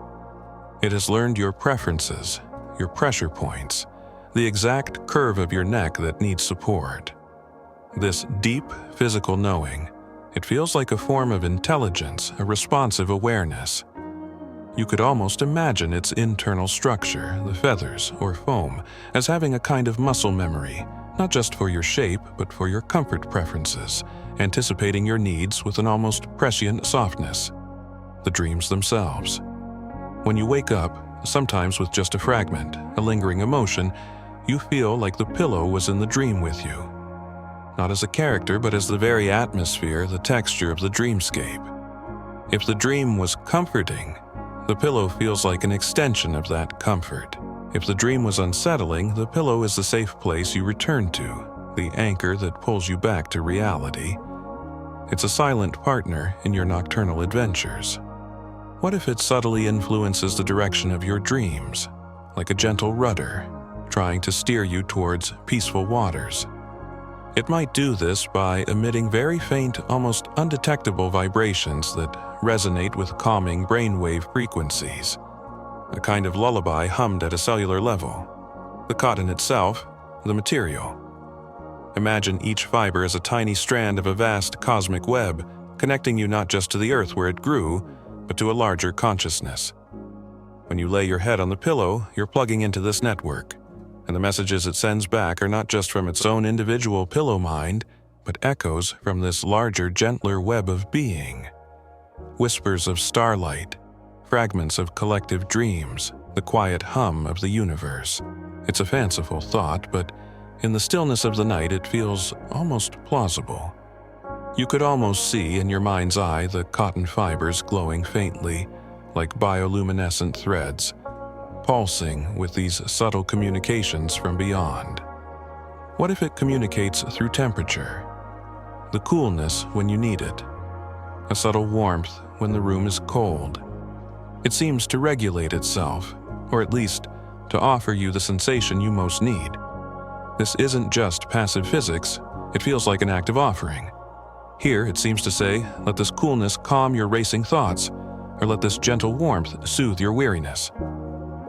It has learned your preferences, your pressure points, the exact curve of your neck that needs support. This deep physical knowing, it feels like a form of intelligence, a responsive awareness. You could almost imagine its internal structure, the feathers or foam, as having a kind of muscle memory, not just for your shape, but for your comfort preferences, anticipating your needs with an almost prescient softness. The dreams themselves. When you wake up, sometimes with just a fragment, a lingering emotion, you feel like the pillow was in the dream with you. Not as a character, but as the very atmosphere, the texture of the dreamscape. If the dream was comforting, the pillow feels like an extension of that comfort. If the dream was unsettling, the pillow is the safe place you return to, the anchor that pulls you back to reality. It's a silent partner in your nocturnal adventures. What if it subtly influences the direction of your dreams, like a gentle rudder, trying to steer you towards peaceful waters? It might do this by emitting very faint, almost undetectable vibrations that resonate with calming brainwave frequencies, a kind of lullaby hummed at a cellular level. The cotton itself, the material. Imagine each fiber as a tiny strand of a vast cosmic web, connecting you not just to the earth where it grew, but to a larger consciousness. When you lay your head on the pillow, you're plugging into this network, and the messages it sends back are not just from its own individual pillow mind, but echoes from this larger, gentler web of being. Whispers of starlight, fragments of collective dreams, the quiet hum of the universe. It's a fanciful thought, but in the stillness of the night it feels almost plausible. You could almost see in your mind's eye the cotton fibers glowing faintly, like bioluminescent threads, pulsing with these subtle communications from beyond. What if it communicates through temperature? The coolness when you need it. A subtle warmth when the room is cold. It seems to regulate itself, or at least to offer you the sensation you most need. This isn't just passive physics, it feels like an active offering. Here, it seems to say, let this coolness calm your racing thoughts, or let this gentle warmth soothe your weariness.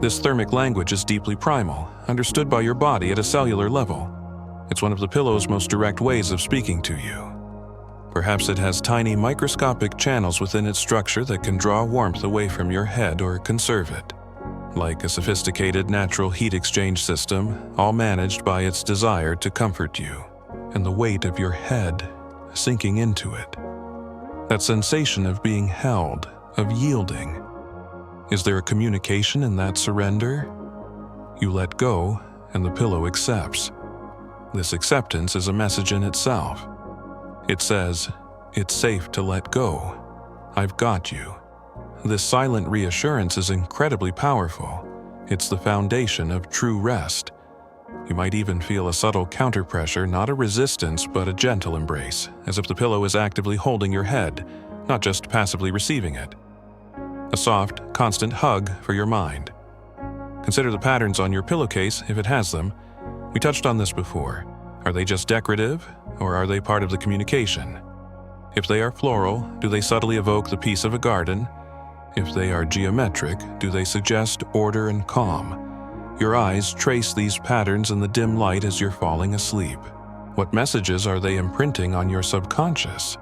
This thermic language is deeply primal, understood by your body at a cellular level. It's one of the pillow's most direct ways of speaking to you. Perhaps it has tiny microscopic channels within its structure that can draw warmth away from your head or conserve it. Like a sophisticated natural heat exchange system, all managed by its desire to comfort you, and the weight of your head sinking into it. That sensation of being held, of yielding. Is there a communication in that surrender? You let go, and the pillow accepts. This acceptance is a message in itself. It says, it's safe to let go. I've got you. This silent reassurance is incredibly powerful. It's the foundation of true rest. You might even feel a subtle counterpressure, not a resistance, but a gentle embrace, as if the pillow is actively holding your head, not just passively receiving it. A soft, constant hug for your mind. Consider the patterns on your pillowcase, if it has them. We touched on this before. Are they just decorative, or are they part of the communication? If they are floral, do they subtly evoke the peace of a garden? If they are geometric, do they suggest order and calm? Your eyes trace these patterns in the dim light as you're falling asleep. What messages are they imprinting on your subconscious?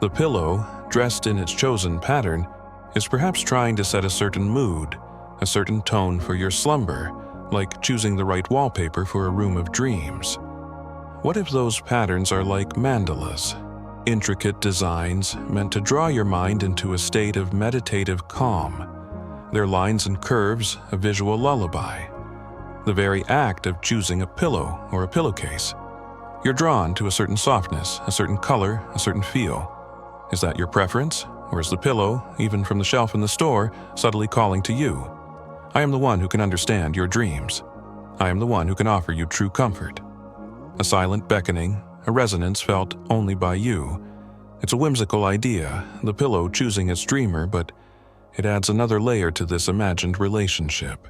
The pillow, dressed in its chosen pattern, is perhaps trying to set a certain mood, a certain tone for your slumber, like choosing the right wallpaper for a room of dreams. What if those patterns are like mandalas, intricate designs meant to draw your mind into a state of meditative calm? Their lines and curves a visual lullaby. The very act of choosing a pillow or a pillowcase. You're drawn to a certain softness, a certain color, a certain feel. Is that your preference? Or is the pillow, even from the shelf in the store, subtly calling to you? I am the one who can understand your dreams. I am the one who can offer you true comfort. A silent beckoning, a resonance felt only by you. It's a whimsical idea, the pillow choosing its dreamer, but it adds another layer to this imagined relationship.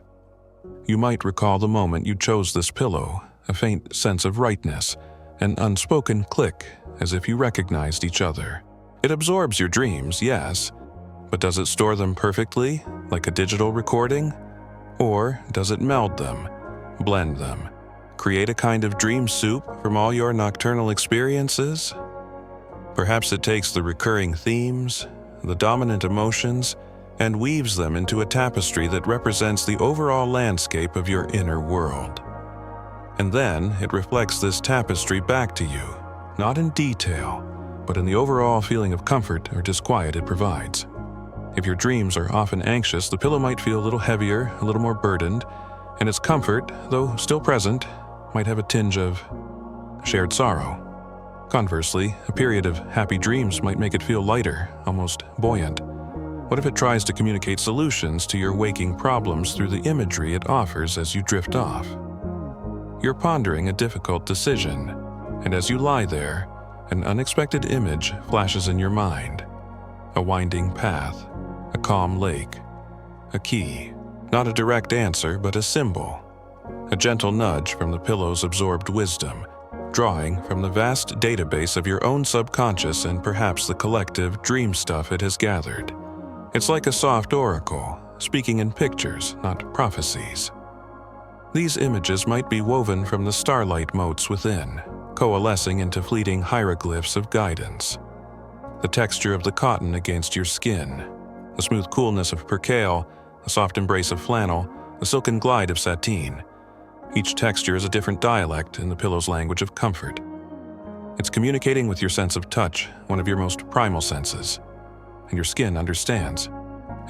You might recall the moment you chose this pillow, a faint sense of rightness, an unspoken click, as if you recognized each other. It absorbs your dreams, yes, but does it store them perfectly, like a digital recording? Or does it meld them, blend them, create a kind of dream soup from all your nocturnal experiences? Perhaps it takes the recurring themes, the dominant emotions, and weaves them into a tapestry that represents the overall landscape of your inner world. And then it reflects this tapestry back to you, not in detail, but in the overall feeling of comfort or disquiet it provides. If your dreams are often anxious, the pillow might feel a little heavier, a little more burdened, and its comfort, though still present, might have a tinge of shared sorrow. Conversely, a period of happy dreams might make it feel lighter, almost buoyant. What if it tries to communicate solutions to your waking problems through the imagery it offers as you drift off? You're pondering a difficult decision, and as you lie there, an unexpected image flashes in your mind. A winding path, a calm lake, a key, not a direct answer but a symbol. A gentle nudge from the pillow's absorbed wisdom, drawing from the vast database of your own subconscious and perhaps the collective dream stuff it has gathered. It's like a soft oracle, speaking in pictures, not prophecies. These images might be woven from the starlight motes within, coalescing into fleeting hieroglyphs of guidance. The texture of the cotton against your skin, the smooth coolness of percale, the soft embrace of flannel, the silken glide of sateen. Each texture is a different dialect in the pillow's language of comfort. It's communicating with your sense of touch, one of your most primal senses. And your skin understands.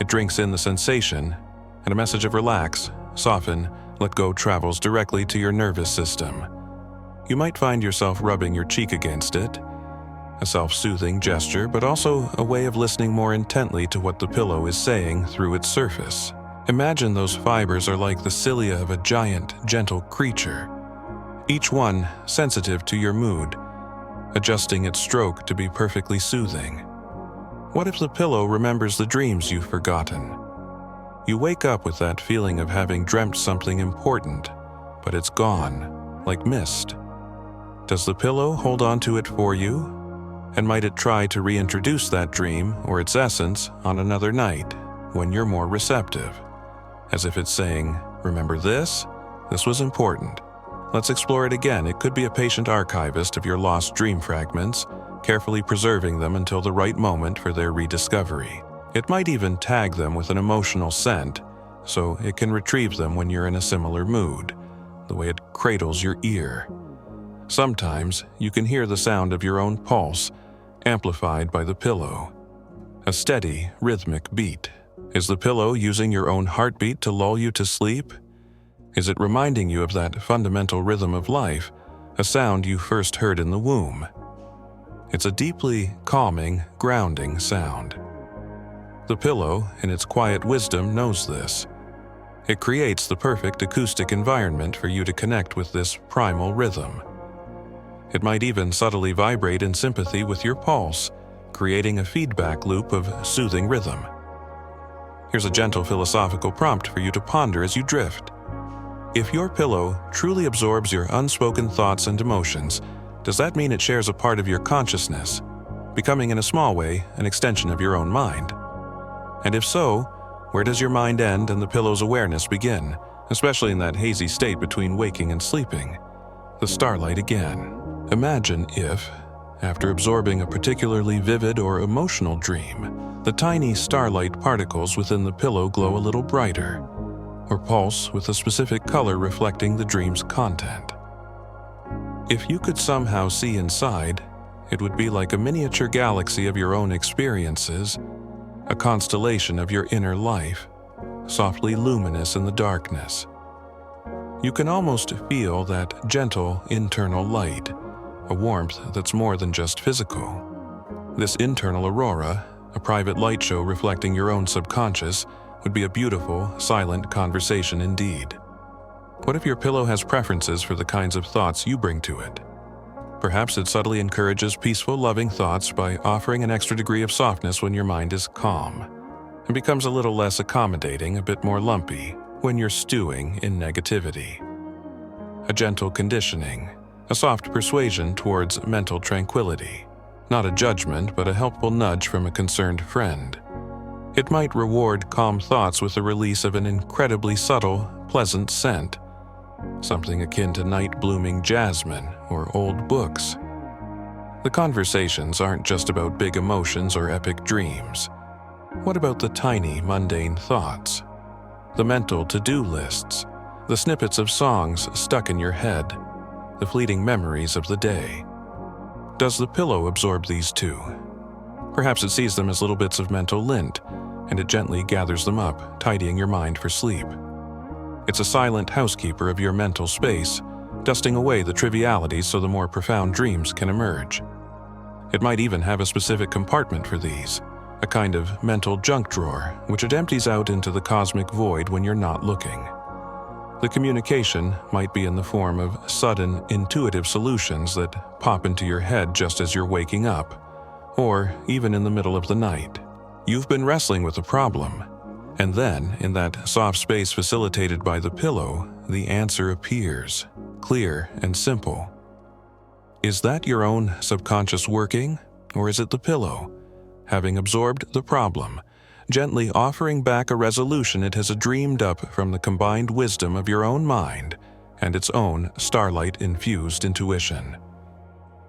It drinks in the sensation, and a message of relax, soften, let go travels directly to your nervous system. You might find yourself rubbing your cheek against it, a self-soothing gesture, but also a way of listening more intently to what the pillow is saying through its surface. Imagine those fibers are like the cilia of a giant, gentle creature, each one sensitive to your mood, adjusting its stroke to be perfectly soothing. What if the pillow remembers the dreams you've forgotten? You wake up with that feeling of having dreamt something important, but it's gone, like mist. Does the pillow hold on to it for you? And might it try to reintroduce that dream or its essence on another night when you're more receptive? As if it's saying, remember this? This was important. Let's explore it again. It could be a patient archivist of your lost dream fragments, carefully preserving them until the right moment for their rediscovery. It might even tag them with an emotional scent, so it can retrieve them when you're in a similar mood, the way it cradles your ear. Sometimes you can hear the sound of your own pulse, amplified by the pillow. A steady, rhythmic beat. Is the pillow using your own heartbeat to lull you to sleep? Is it reminding you of that fundamental rhythm of life, a sound you first heard in the womb? It's a deeply calming, grounding sound. The pillow, in its quiet wisdom, knows this. It creates the perfect acoustic environment for you to connect with this primal rhythm. It might even subtly vibrate in sympathy with your pulse, creating a feedback loop of soothing rhythm. Here's a gentle philosophical prompt for you to ponder as you drift. If your pillow truly absorbs your unspoken thoughts and emotions, does that mean it shares a part of your consciousness, becoming in a small way an extension of your own mind? And if so, where does your mind end and the pillow's awareness begin, especially in that hazy state between waking and sleeping? The starlight again. Imagine if, after absorbing a particularly vivid or emotional dream, the tiny starlight particles within the pillow glow a little brighter, or pulse with a specific color reflecting the dream's content. If you could somehow see inside, it would be like a miniature galaxy of your own experiences, a constellation of your inner life, softly luminous in the darkness. You can almost feel that gentle internal light, a warmth that's more than just physical. This internal aurora, a private light show reflecting your own subconscious, would be a beautiful, silent conversation indeed. What if your pillow has preferences for the kinds of thoughts you bring to it? Perhaps it subtly encourages peaceful, loving thoughts by offering an extra degree of softness when your mind is calm, and becomes a little less accommodating, a bit more lumpy, when you're stewing in negativity. A gentle conditioning, a soft persuasion towards mental tranquility. Not a judgment, but a helpful nudge from a concerned friend. It might reward calm thoughts with the release of an incredibly subtle, pleasant scent, something akin to night-blooming jasmine or old books. The conversations aren't just about big emotions or epic dreams. What about the tiny, mundane thoughts? The mental to-do lists, the snippets of songs stuck in your head, the fleeting memories of the day. Does the pillow absorb these too? Perhaps it sees them as little bits of mental lint, and it gently gathers them up, tidying your mind for sleep. It's a silent housekeeper of your mental space, dusting away the trivialities so the more profound dreams can emerge. It might even have a specific compartment for these, a kind of mental junk drawer, which it empties out into the cosmic void when you're not looking. The communication might be in the form of sudden, intuitive solutions that pop into your head just as you're waking up, or even in the middle of the night. You've been wrestling with a problem, and then, in that soft space facilitated by the pillow, the answer appears, clear and simple. Is that your own subconscious working, or is it the pillow, having absorbed the problem, gently offering back a resolution it has dreamed up from the combined wisdom of your own mind and its own starlight-infused intuition?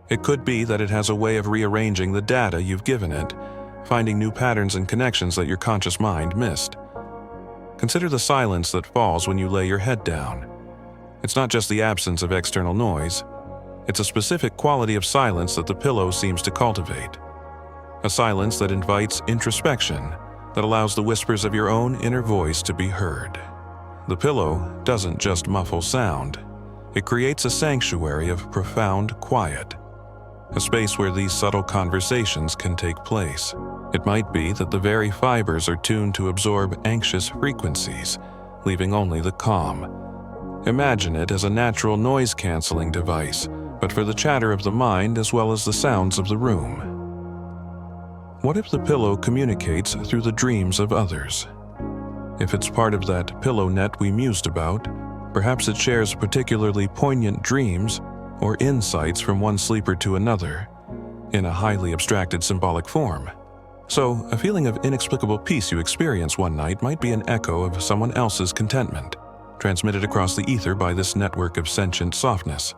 It could be that it has a way of rearranging the data you've given it, finding new patterns and connections that your conscious mind missed. Consider the silence that falls when you lay your head down. It's not just the absence of external noise. It's a specific quality of silence that the pillow seems to cultivate. A silence that invites introspection, that allows the whispers of your own inner voice to be heard. The pillow doesn't just muffle sound. It creates a sanctuary of profound quiet, a space where these subtle conversations can take place. It might be that the very fibers are tuned to absorb anxious frequencies, leaving only the calm. Imagine it as a natural noise-canceling device, but for the chatter of the mind as well as the sounds of the room. What if the pillow communicates through the dreams of others? If it's part of that pillow net we mused about, perhaps it shares particularly poignant dreams or insights from one sleeper to another, in a highly abstracted symbolic form. So, a feeling of inexplicable peace you experience one night might be an echo of someone else's contentment, transmitted across the ether by this network of sentient softness,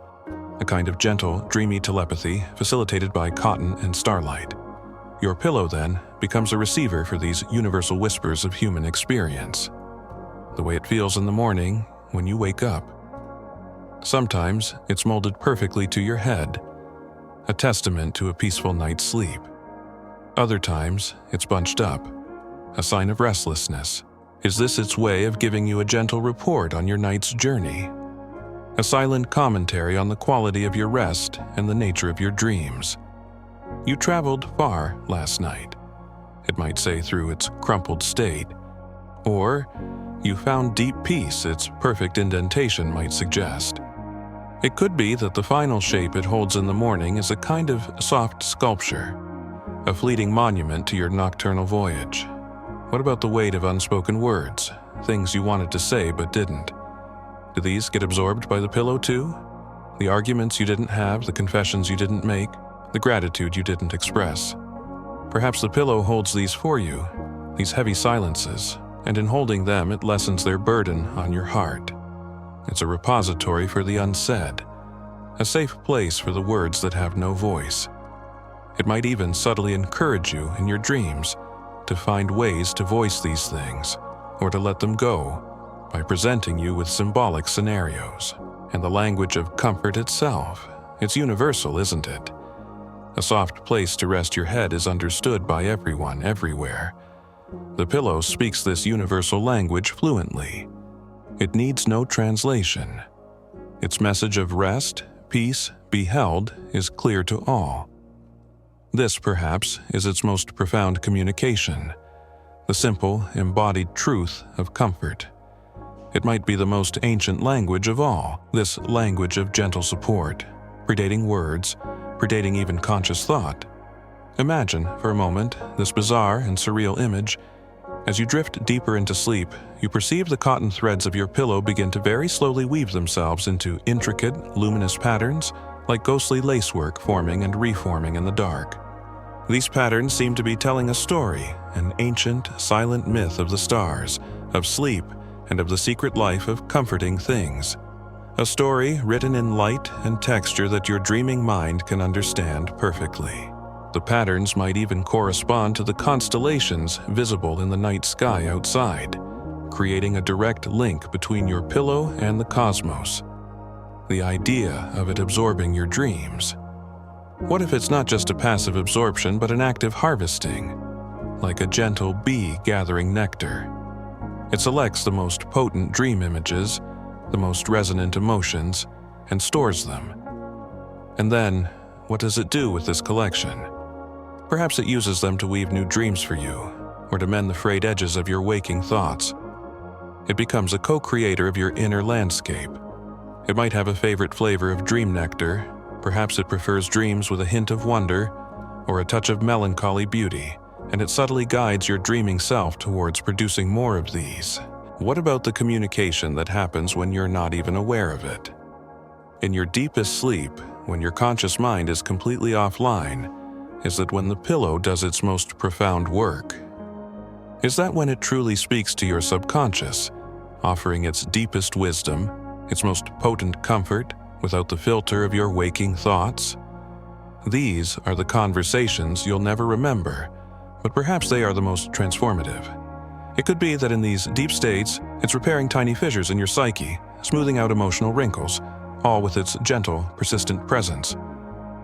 a kind of gentle, dreamy telepathy facilitated by cotton and starlight. Your pillow, then, becomes a receiver for these universal whispers of human experience, the way it feels in the morning when you wake up. Sometimes it's molded perfectly to your head, a testament to a peaceful night's sleep. Other times, it's bunched up, a sign of restlessness. Is this its way of giving you a gentle report on your night's journey? A silent commentary on the quality of your rest and the nature of your dreams. You traveled far last night, it might say through its crumpled state. Or, you found deep peace, its perfect indentation might suggest. It could be that the final shape it holds in the morning is a kind of soft sculpture, a fleeting monument to your nocturnal voyage. What about the weight of unspoken words, things you wanted to say but didn't? Do these get absorbed by the pillow too? The arguments you didn't have, the confessions you didn't make, the gratitude you didn't express. Perhaps the pillow holds these for you, these heavy silences, and in holding them it lessens their burden on your heart. It's a repository for the unsaid, a safe place for the words that have no voice. It might even subtly encourage you in your dreams to find ways to voice these things, or to let them go, by presenting you with symbolic scenarios. And the language of comfort itself, it's universal, isn't it? A soft place to rest your head is understood by everyone, everywhere. The pillow speaks this universal language fluently. It needs no translation. Its message of rest, peace, be held is clear to all. This, perhaps, is its most profound communication, the simple, embodied truth of comfort. It might be the most ancient language of all, this language of gentle support, predating words, predating even conscious thought. Imagine, for a moment, this bizarre and surreal image. As you drift deeper into sleep, you perceive the cotton threads of your pillow begin to very slowly weave themselves into intricate, luminous patterns, like ghostly lacework forming and reforming in the dark. These patterns seem to be telling a story, an ancient, silent myth of the stars, of sleep, and of the secret life of comforting things. A story written in light and texture that your dreaming mind can understand perfectly. The patterns might even correspond to the constellations visible in the night sky outside, creating a direct link between your pillow and the cosmos. The idea of it absorbing your dreams. What if it's not just a passive absorption but an active harvesting, like a gentle bee gathering nectar? It selects the most potent dream images, the most resonant emotions, and stores them. And then, what does it do with this collection? Perhaps it uses them to weave new dreams for you, or to mend the frayed edges of your waking thoughts. It becomes a co-creator of your inner landscape. It might have a favorite flavor of dream nectar. Perhaps it prefers dreams with a hint of wonder, or a touch of melancholy beauty, and it subtly guides your dreaming self towards producing more of these. What about the communication that happens when you're not even aware of it? In your deepest sleep, when your conscious mind is completely offline, is that when the pillow does its most profound work? Is that when it truly speaks to your subconscious, offering its deepest wisdom, its most potent comfort, without the filter of your waking thoughts? These are the conversations you'll never remember, but perhaps they are the most transformative. It could be that in these deep states, it's repairing tiny fissures in your psyche, smoothing out emotional wrinkles, all with its gentle, persistent presence.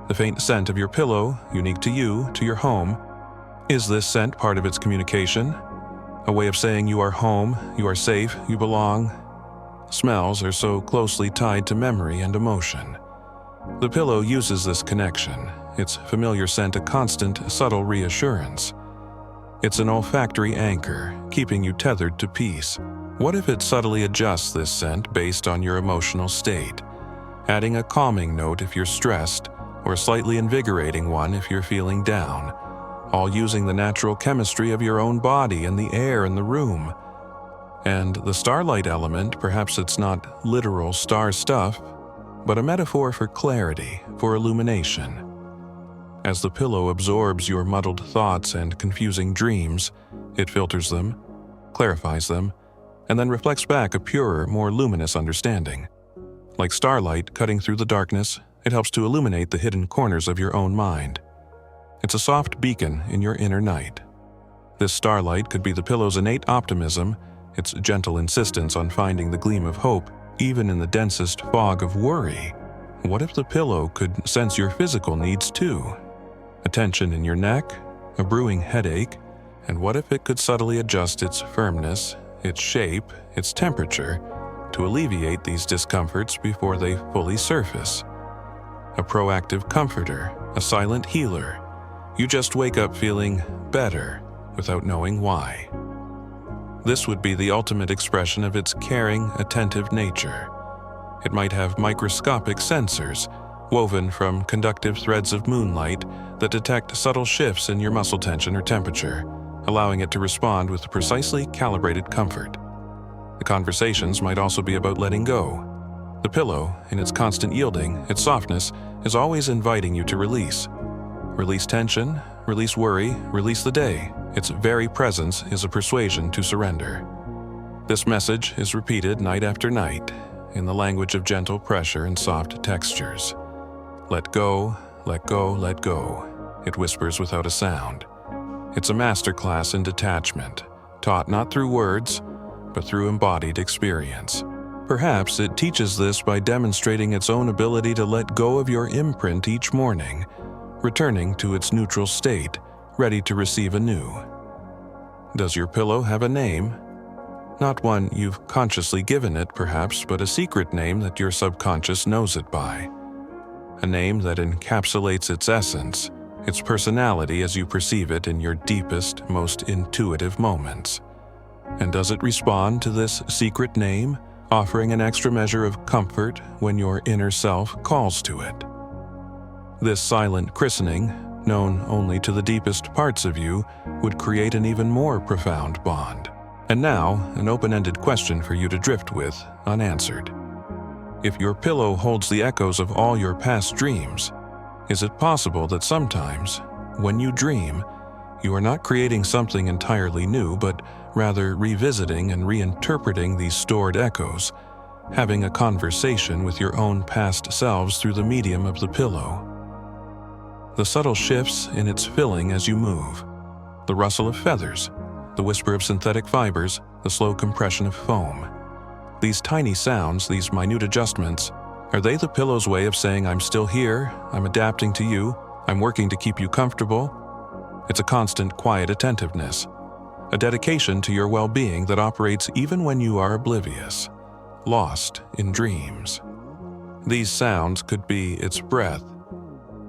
The faint scent of your pillow, unique to you, to your home. Is this scent part of its communication? A way of saying you are home, you are safe, you belong? Smells are so closely tied to memory and emotion. The pillow uses this connection, its familiar scent a constant, subtle reassurance. It's an olfactory anchor, keeping you tethered to peace. What if it subtly adjusts this scent based on your emotional state, adding a calming note if you're stressed, or a slightly invigorating one if you're feeling down, all using the natural chemistry of your own body and the air in the room? And the starlight element, perhaps it's not literal star stuff, but a metaphor for clarity, for illumination. As the pillow absorbs your muddled thoughts and confusing dreams, it filters them, clarifies them, and then reflects back a purer, more luminous understanding. Like starlight cutting through the darkness, it helps to illuminate the hidden corners of your own mind. It's a soft beacon in your inner night. This starlight could be the pillow's innate optimism, its gentle insistence on finding the gleam of hope, even in the densest fog of worry. What if the pillow could sense your physical needs too? A tension in your neck, a brewing headache, and what if it could subtly adjust its firmness, its shape, its temperature, to alleviate these discomforts before they fully surface? A proactive comforter, a silent healer. You just wake up feeling better without knowing why. This would be the ultimate expression of its caring, attentive nature. It might have microscopic sensors, woven from conductive threads of moonlight that detect subtle shifts in your muscle tension or temperature, allowing it to respond with precisely calibrated comfort. The conversations might also be about letting go. The pillow, in its constant yielding, its softness, is always inviting you to release. Release tension, release worry, release the day. Its very presence is a persuasion to surrender. This message is repeated night after night, in the language of gentle pressure and soft textures. Let go, let go, let go, it whispers without a sound. It's a masterclass in detachment, taught not through words, but through embodied experience. Perhaps it teaches this by demonstrating its own ability to let go of your imprint each morning, returning to its neutral state, ready to receive anew. Does your pillow have a name? Not one you've consciously given it, perhaps, but a secret name that your subconscious knows it by. A name that encapsulates its essence, its personality as you perceive it in your deepest, most intuitive moments. And does it respond to this secret name, offering an extra measure of comfort when your inner self calls to it? This silent christening, known only to the deepest parts of you, would create an even more profound bond. And now, an open-ended question for you to drift with, unanswered. If your pillow holds the echoes of all your past dreams, is it possible that sometimes, when you dream, you are not creating something entirely new, but rather revisiting and reinterpreting these stored echoes, having a conversation with your own past selves through the medium of the pillow? The subtle shifts in its filling as you move, the rustle of feathers, the whisper of synthetic fibers, the slow compression of foam. These tiny sounds, these minute adjustments, are they the pillow's way of saying, I'm still here, I'm adapting to you, I'm working to keep you comfortable? It's a constant, quiet attentiveness, a dedication to your well-being that operates even when you are oblivious, lost in dreams. These sounds could be its breath,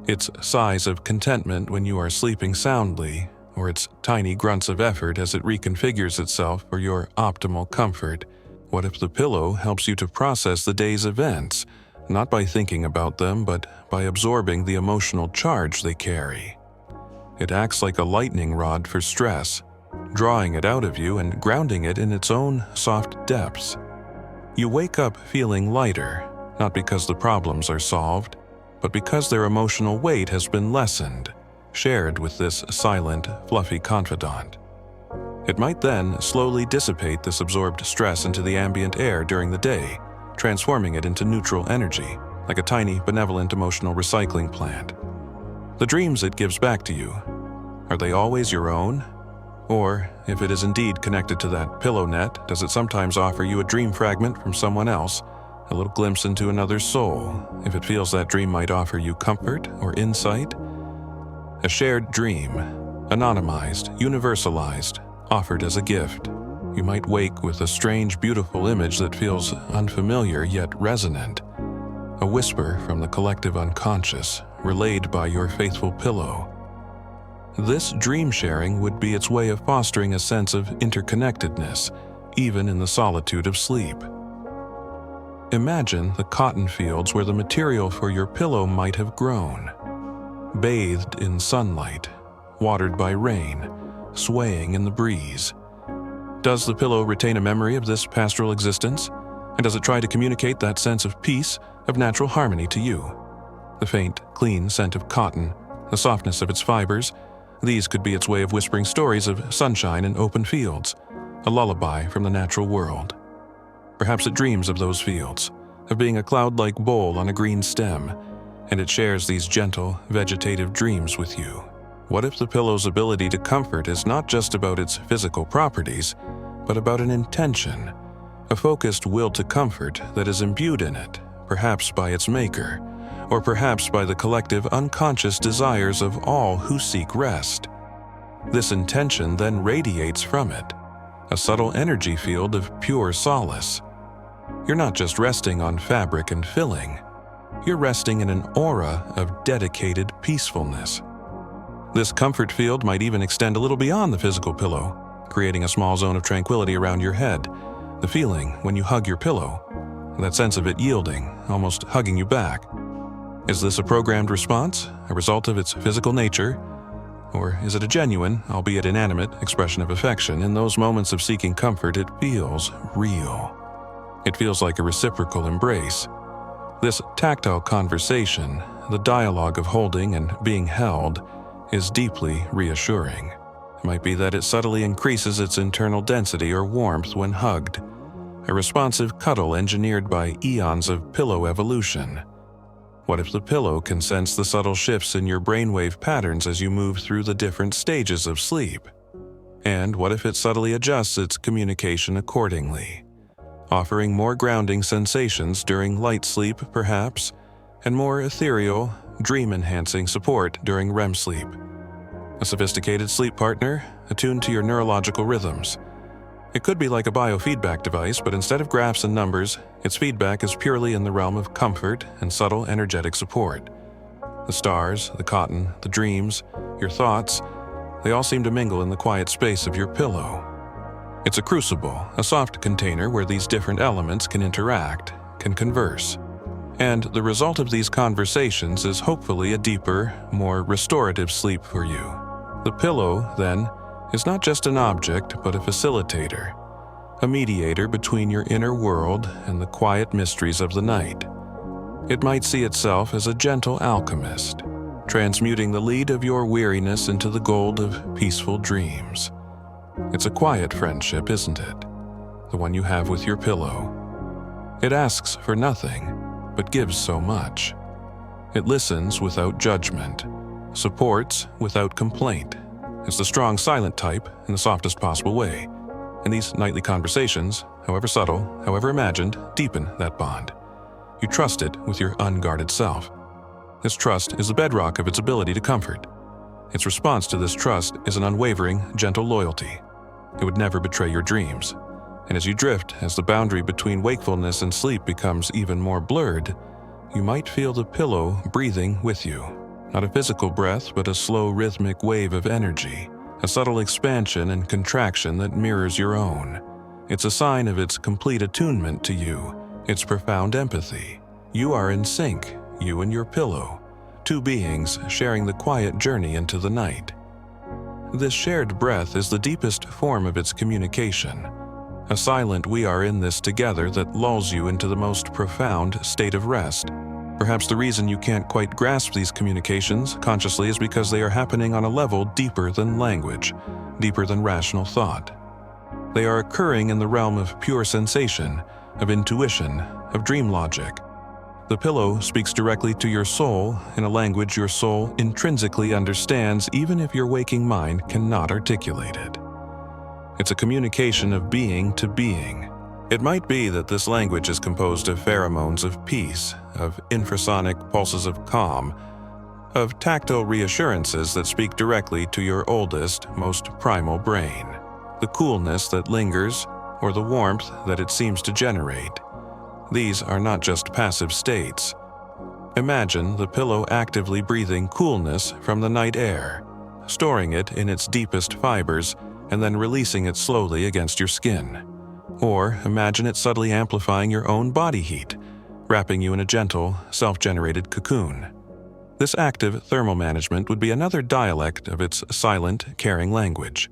its sighs of contentment when you are sleeping soundly, or its tiny grunts of effort as it reconfigures itself for your optimal comfort. What if the pillow helps you to process the day's events, not by thinking about them, but by absorbing the emotional charge they carry? It acts like a lightning rod for stress, drawing it out of you and grounding it in its own soft depths. You wake up feeling lighter, not because the problems are solved, but because their emotional weight has been lessened, shared with this silent, fluffy confidant. It might then slowly dissipate this absorbed stress into the ambient air during the day, transforming it into neutral energy, like a tiny, benevolent emotional recycling plant. The dreams it gives back to you, are they always your own? Or, if it is indeed connected to that pillow net, does it sometimes offer you a dream fragment from someone else, a little glimpse into another soul, if it feels that dream might offer you comfort or insight? A shared dream, anonymized, universalized, offered as a gift. You might wake with a strange, beautiful image that feels unfamiliar yet resonant, a whisper from the collective unconscious, relayed by your faithful pillow. This dream sharing would be its way of fostering a sense of interconnectedness, even in the solitude of sleep. Imagine the cotton fields where the material for your pillow might have grown, bathed in sunlight, watered by rain, swaying in the breeze. Does the pillow retain a memory of this pastoral existence? And does it try to communicate that sense of peace, of natural harmony to you? The faint, clean scent of cotton, the softness of its fibers, these could be its way of whispering stories of sunshine and open fields, a lullaby from the natural world. Perhaps it dreams of those fields, of being a cloud-like bowl on a green stem, and it shares these gentle, vegetative dreams with you. What if the pillow's ability to comfort is not just about its physical properties, but about an intention, a focused will to comfort that is imbued in it, perhaps by its maker, or perhaps by the collective unconscious desires of all who seek rest? This intention then radiates from it, a subtle energy field of pure solace. You're not just resting on fabric and filling, you're resting in an aura of dedicated peacefulness. This comfort field might even extend a little beyond the physical pillow, creating a small zone of tranquility around your head. The feeling when you hug your pillow, that sense of it yielding, almost hugging you back. Is this a programmed response, a result of its physical nature? Or is it a genuine, albeit inanimate, expression of affection? In those moments of seeking comfort, it feels real. It feels like a reciprocal embrace. This tactile conversation, the dialogue of holding and being held, is deeply reassuring. It might be that it subtly increases its internal density or warmth when hugged, a responsive cuddle engineered by eons of pillow evolution. What if the pillow can sense the subtle shifts in your brainwave patterns as you move through the different stages of sleep? And what if it subtly adjusts its communication accordingly, offering more grounding sensations during light sleep, perhaps, and more ethereal, dream-enhancing support during REM sleep? A sophisticated sleep partner, attuned to your neurological rhythms. It could be like a biofeedback device, but instead of graphs and numbers, its feedback is purely in the realm of comfort and subtle energetic support. The stars, the cotton, the dreams, your thoughts, they all seem to mingle in the quiet space of your pillow. It's a crucible, a soft container where these different elements can interact, can converse. And the result of these conversations is hopefully a deeper, more restorative sleep for you. The pillow, then, is not just an object, but a facilitator, a mediator between your inner world and the quiet mysteries of the night. It might see itself as a gentle alchemist, transmuting the lead of your weariness into the gold of peaceful dreams. It's a quiet friendship, isn't it? The one you have with your pillow. It asks for nothing, but gives so much. It listens without judgment, supports without complaint. It's the strong, silent type in the softest possible way. And these nightly conversations, however subtle, however imagined, deepen that bond. You trust it with your unguarded self. This trust is the bedrock of its ability to comfort. Its response to this trust is an unwavering, gentle loyalty. It would never betray your dreams. And as you drift, as the boundary between wakefulness and sleep becomes even more blurred, you might feel the pillow breathing with you. Not a physical breath, but a slow rhythmic wave of energy, a subtle expansion and contraction that mirrors your own. It's a sign of its complete attunement to you, its profound empathy. You are in sync, you and your pillow, two beings sharing the quiet journey into the night. This shared breath is the deepest form of its communication, a silent we are in this together that lulls you into the most profound state of rest. Perhaps the reason you can't quite grasp these communications consciously is because they are happening on a level deeper than language, deeper than rational thought. They are occurring in the realm of pure sensation, of intuition, of dream logic. The pillow speaks directly to your soul in a language your soul intrinsically understands even if your waking mind cannot articulate it. It's a communication of being to being. It might be that this language is composed of pheromones of peace, of infrasonic pulses of calm, of tactile reassurances that speak directly to your oldest, most primal brain. The coolness that lingers, or the warmth that it seems to generate. These are not just passive states. Imagine the pillow actively breathing coolness from the night air, storing it in its deepest fibers and then releasing it slowly against your skin. Or imagine it subtly amplifying your own body heat, wrapping you in a gentle, self-generated cocoon. This active thermal management would be another dialect of its silent, caring language.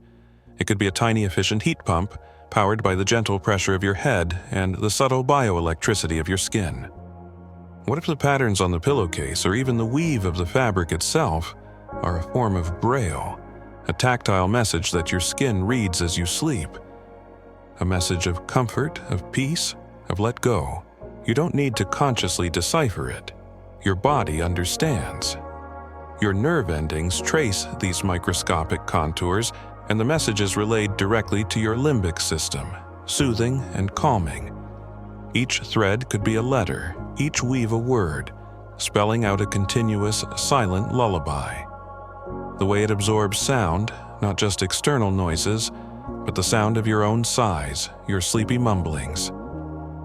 It could be a tiny efficient heat pump, powered by the gentle pressure of your head and the subtle bioelectricity of your skin. What if the patterns on the pillowcase or even the weave of the fabric itself are a form of braille, a tactile message that your skin reads as you sleep? A message of comfort, of peace, of let go. You don't need to consciously decipher it. Your body understands. Your nerve endings trace these microscopic contours, and the message is relayed directly to your limbic system, soothing and calming. Each thread could be a letter, each weave a word, spelling out a continuous, silent lullaby. The way it absorbs sound, not just external noises, but the sound of your own sighs, your sleepy mumblings.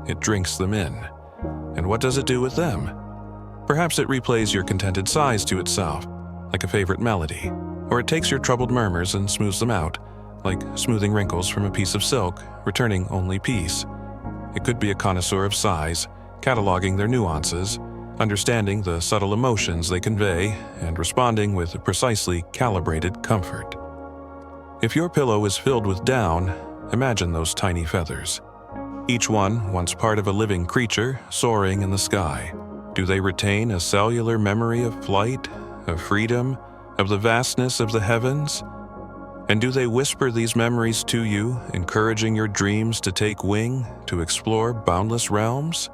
It drinks them in. And what does it do with them? Perhaps it replays your contented sighs to itself, like a favorite melody, or it takes your troubled murmurs and smooths them out, like smoothing wrinkles from a piece of silk, returning only peace. It could be a connoisseur of sighs, cataloging their nuances, understanding the subtle emotions they convey, and responding with precisely calibrated comfort. If your pillow is filled with down, imagine those tiny feathers. Each one once part of a living creature soaring in the sky. Do they retain a cellular memory of flight, of freedom, of the vastness of the heavens? And do they whisper these memories to you, encouraging your dreams to take wing, to explore boundless realms?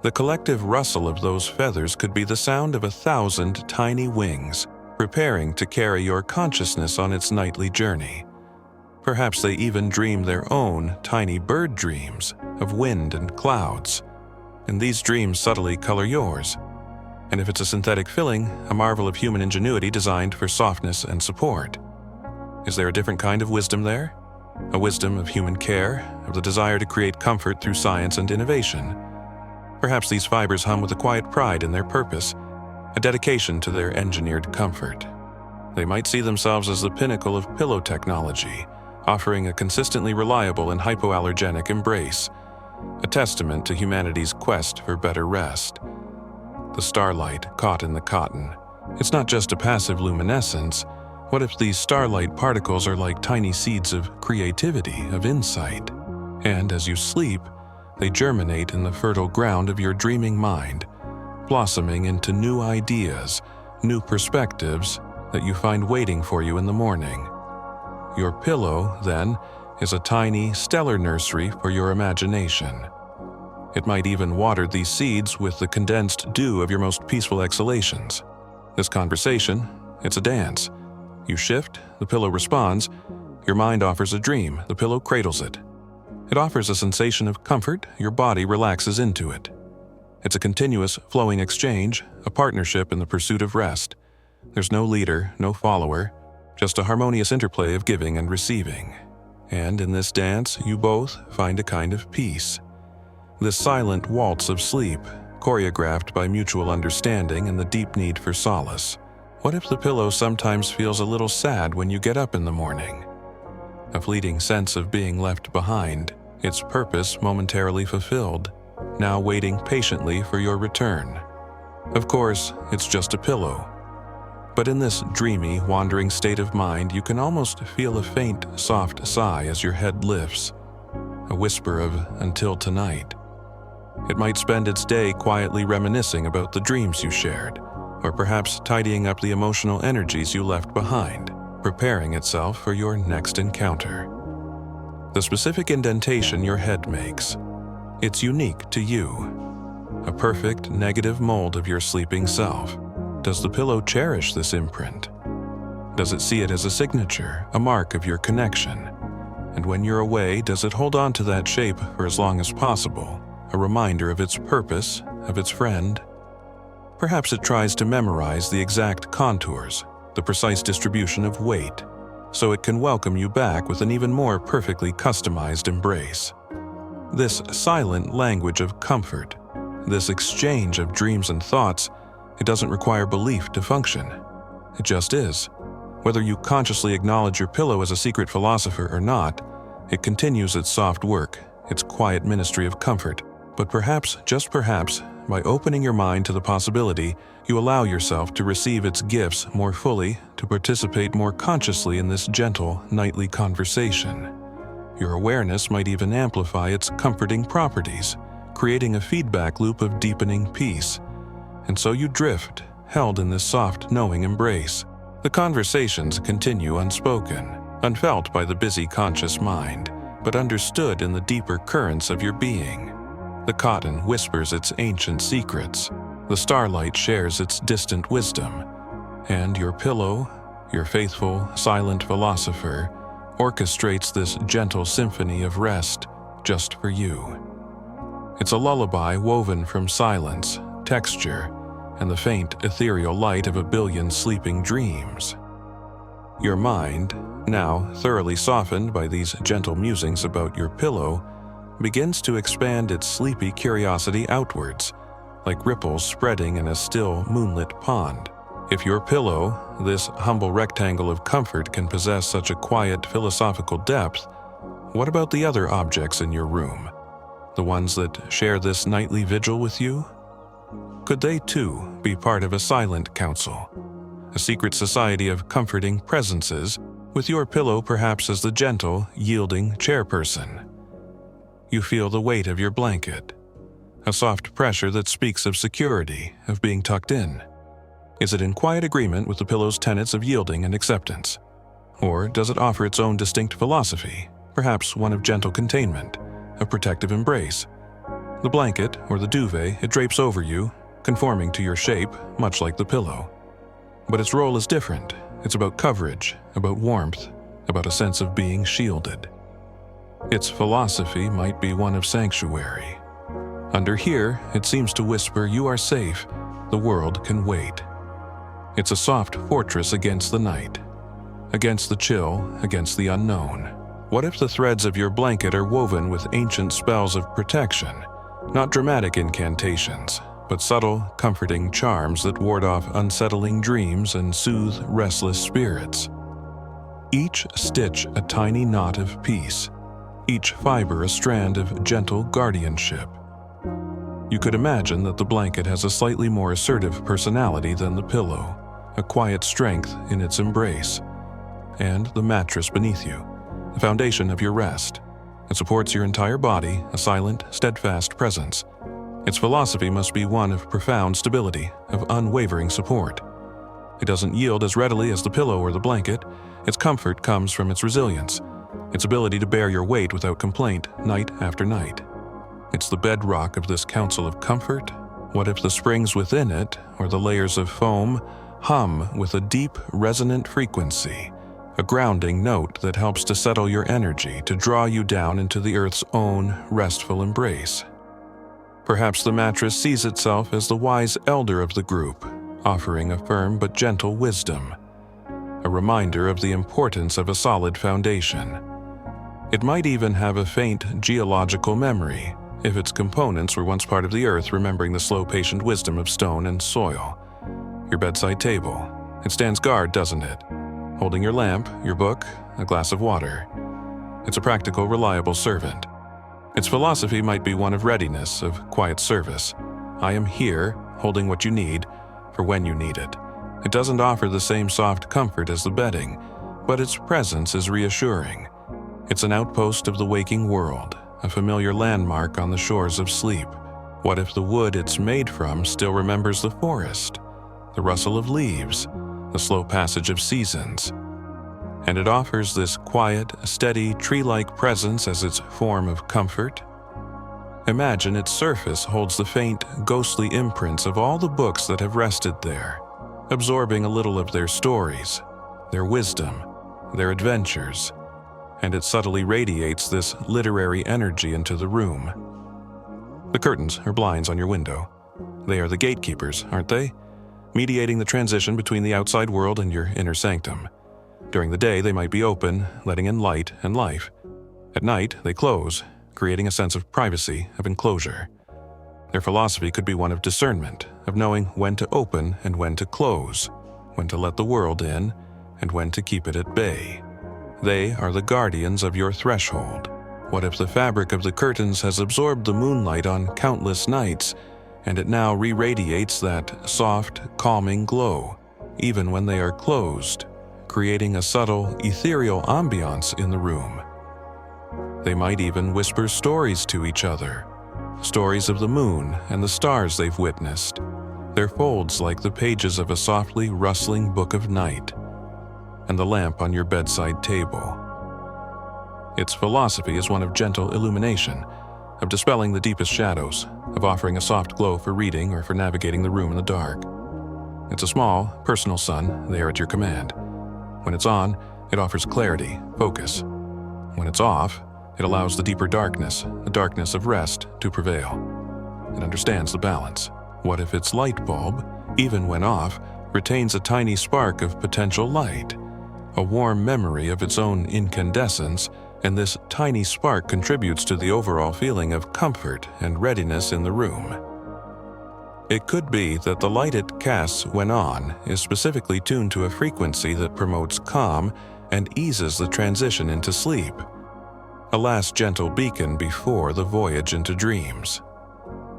The collective rustle of those feathers could be the sound of 1,000 tiny wings, preparing to carry your consciousness on its nightly journey. Perhaps they even dream their own tiny bird dreams of wind and clouds, and these dreams subtly color yours. And if it's a synthetic filling, a marvel of human ingenuity designed for softness and support. Is there a different kind of wisdom there? A wisdom of human care, of the desire to create comfort through science and innovation. Perhaps these fibers hum with a quiet pride in their purpose, a dedication to their engineered comfort. They might see themselves as the pinnacle of pillow technology, offering a consistently reliable and hypoallergenic embrace, a testament to humanity's quest for better rest. The starlight caught in the cotton. It's not just a passive luminescence. What if these starlight particles are like tiny seeds of creativity, of insight? And as you sleep, they germinate in the fertile ground of your dreaming mind, blossoming into new ideas, new perspectives that you find waiting for you in the morning. Your pillow, then, is a tiny, stellar nursery for your imagination. It might even water these seeds with the condensed dew of your most peaceful exhalations. This conversation, it's a dance. You shift, the pillow responds. Your mind offers a dream, the pillow cradles it. It offers a sensation of comfort, your body relaxes into it. It's a continuous, flowing exchange, a partnership in the pursuit of rest. There's no leader, no follower, just a harmonious interplay of giving and receiving. And in this dance, you both find a kind of peace. This silent waltz of sleep, choreographed by mutual understanding and the deep need for solace. What if the pillow sometimes feels a little sad when you get up in the morning? A fleeting sense of being left behind, its purpose momentarily fulfilled, now waiting patiently for your return. Of course, it's just a pillow. But in this dreamy, wandering state of mind, you can almost feel a faint, soft sigh as your head lifts, a whisper of "until tonight." It might spend its day quietly reminiscing about the dreams you shared, or perhaps tidying up the emotional energies you left behind, preparing itself for your next encounter. The specific indentation your head makes, it's unique to you, a perfect negative mold of your sleeping self. Does the pillow cherish this imprint? Does it see it as a signature, a mark of your connection? And when you're away, does it hold on to that shape for as long as possible, a reminder of its purpose, of its friend? Perhaps it tries to memorize the exact contours, the precise distribution of weight, so it can welcome you back with an even more perfectly customized embrace. This silent language of comfort, this exchange of dreams and thoughts, it doesn't require belief to function. It just is. Whether you consciously acknowledge your pillow as a secret philosopher or not, it continues its soft work, its quiet ministry of comfort. But perhaps, just perhaps, by opening your mind to the possibility, you allow yourself to receive its gifts more fully, to participate more consciously in this gentle, nightly conversation. Your awareness might even amplify its comforting properties, creating a feedback loop of deepening peace. And so you drift, held in this soft, knowing embrace. The conversations continue unspoken, unfelt by the busy conscious mind, but understood in the deeper currents of your being. The cotton whispers its ancient secrets, the starlight shares its distant wisdom, and your pillow, your faithful, silent philosopher, orchestrates this gentle symphony of rest just for you. It's a lullaby woven from silence, texture, and the faint ethereal light of a billion sleeping dreams. Your mind, now thoroughly softened by these gentle musings about your pillow, begins to expand its sleepy curiosity outwards, like ripples spreading in a still moonlit pond. If your pillow, this humble rectangle of comfort, can possess such a quiet philosophical depth, what about the other objects in your room? The ones that share this nightly vigil with you? Could they too be part of a silent council, a secret society of comforting presences, with your pillow perhaps as the gentle, yielding chairperson? You feel the weight of your blanket, a soft pressure that speaks of security, of being tucked in. Is it in quiet agreement with the pillow's tenets of yielding and acceptance? Or does it offer its own distinct philosophy, perhaps one of gentle containment, of protective embrace? The blanket, or the duvet, it drapes over you, conforming to your shape, much like the pillow. But its role is different. It's about coverage, about warmth, about a sense of being shielded. Its philosophy might be one of sanctuary. Under here, it seems to whisper, you are safe, the world can wait. It's a soft fortress against the night, against the chill, against the unknown. What if the threads of your blanket are woven with ancient spells of protection, not dramatic incantations, but subtle, comforting charms that ward off unsettling dreams and soothe restless spirits? Each stitch a tiny knot of peace, each fiber a strand of gentle guardianship. You could imagine that the blanket has a slightly more assertive personality than the pillow, a quiet strength in its embrace, and the mattress beneath you, the foundation of your rest. It supports your entire body, a silent, steadfast presence. Its philosophy must be one of profound stability, of unwavering support. It doesn't yield as readily as the pillow or the blanket. Its comfort comes from its resilience, its ability to bear your weight without complaint, night after night. It's the bedrock of this council of comfort. What if the springs within it, or the layers of foam, hum with a deep, resonant frequency, a grounding note that helps to settle your energy, to draw you down into the earth's own restful embrace? Perhaps the mattress sees itself as the wise elder of the group, offering a firm but gentle wisdom, a reminder of the importance of a solid foundation. It might even have a faint geological memory, if its components were once part of the earth, remembering the slow, patient wisdom of stone and soil. Your bedside table. It stands guard, doesn't it? Holding your lamp, your book, a glass of water. It's a practical, reliable servant. Its philosophy might be one of readiness, of quiet service. I am here, holding what you need, for when you need it. It doesn't offer the same soft comfort as the bedding, but its presence is reassuring. It's an outpost of the waking world, a familiar landmark on the shores of sleep. What if the wood it's made from still remembers the forest, the rustle of leaves, the slow passage of seasons? And it offers this quiet, steady, tree-like presence as its form of comfort. Imagine its surface holds the faint, ghostly imprints of all the books that have rested there, absorbing a little of their stories, their wisdom, their adventures, and it subtly radiates this literary energy into the room. The curtains are blinds on your window. They are the gatekeepers, aren't they? Mediating the transition between the outside world and your inner sanctum. During the day, they might be open, letting in light and life. At night, they close, creating a sense of privacy, of enclosure. Their philosophy could be one of discernment, of knowing when to open and when to close, when to let the world in, and when to keep it at bay. They are the guardians of your threshold. What if the fabric of the curtains has absorbed the moonlight on countless nights, and it now re-radiates that soft, calming glow, even when they are closed, creating a subtle, ethereal ambiance in the room? They might even whisper stories to each other, stories of the moon and the stars they've witnessed, their folds like the pages of a softly rustling book of night, and the lamp on your bedside table. Its philosophy is one of gentle illumination, of dispelling the deepest shadows, of offering a soft glow for reading or for navigating the room in the dark. It's a small, personal sun there at your command. When it's on, it offers clarity, focus. When it's off, it allows the deeper darkness, the darkness of rest, to prevail. It understands the balance. What if its light bulb, even when off, retains a tiny spark of potential light, a warm memory of its own incandescence, and this tiny spark contributes to the overall feeling of comfort and readiness in the room? It could be that the light it casts when on is specifically tuned to a frequency that promotes calm and eases the transition into sleep, a last gentle beacon before the voyage into dreams.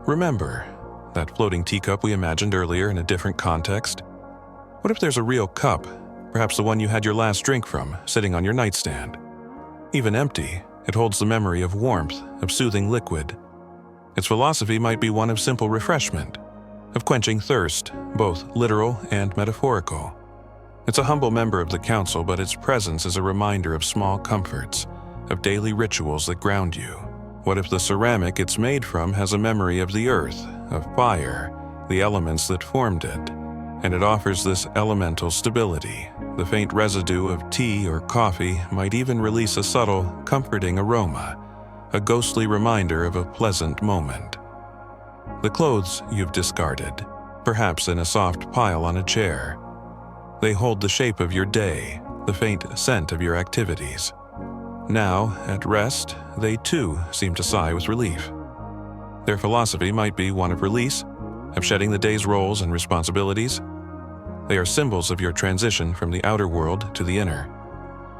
Remember that floating teacup we imagined earlier in a different context? What if there's a real cup, perhaps the one you had your last drink from, sitting on your nightstand? Even empty, it holds the memory of warmth, of soothing liquid. Its philosophy might be one of simple refreshment, of quenching thirst, both literal and metaphorical. It's a humble member of the council, but its presence is a reminder of small comforts, of daily rituals that ground you. What if the ceramic it's made from has a memory of the earth, of fire, the elements that formed it, and it offers this elemental stability? The faint residue of tea or coffee might even release a subtle, comforting aroma, a ghostly reminder of a pleasant moment. The clothes you've discarded, perhaps in a soft pile on a chair. They hold the shape of your day, the faint scent of your activities. Now, at rest, they too seem to sigh with relief. Their philosophy might be one of release, of shedding the day's roles and responsibilities. They are symbols of your transition from the outer world to the inner.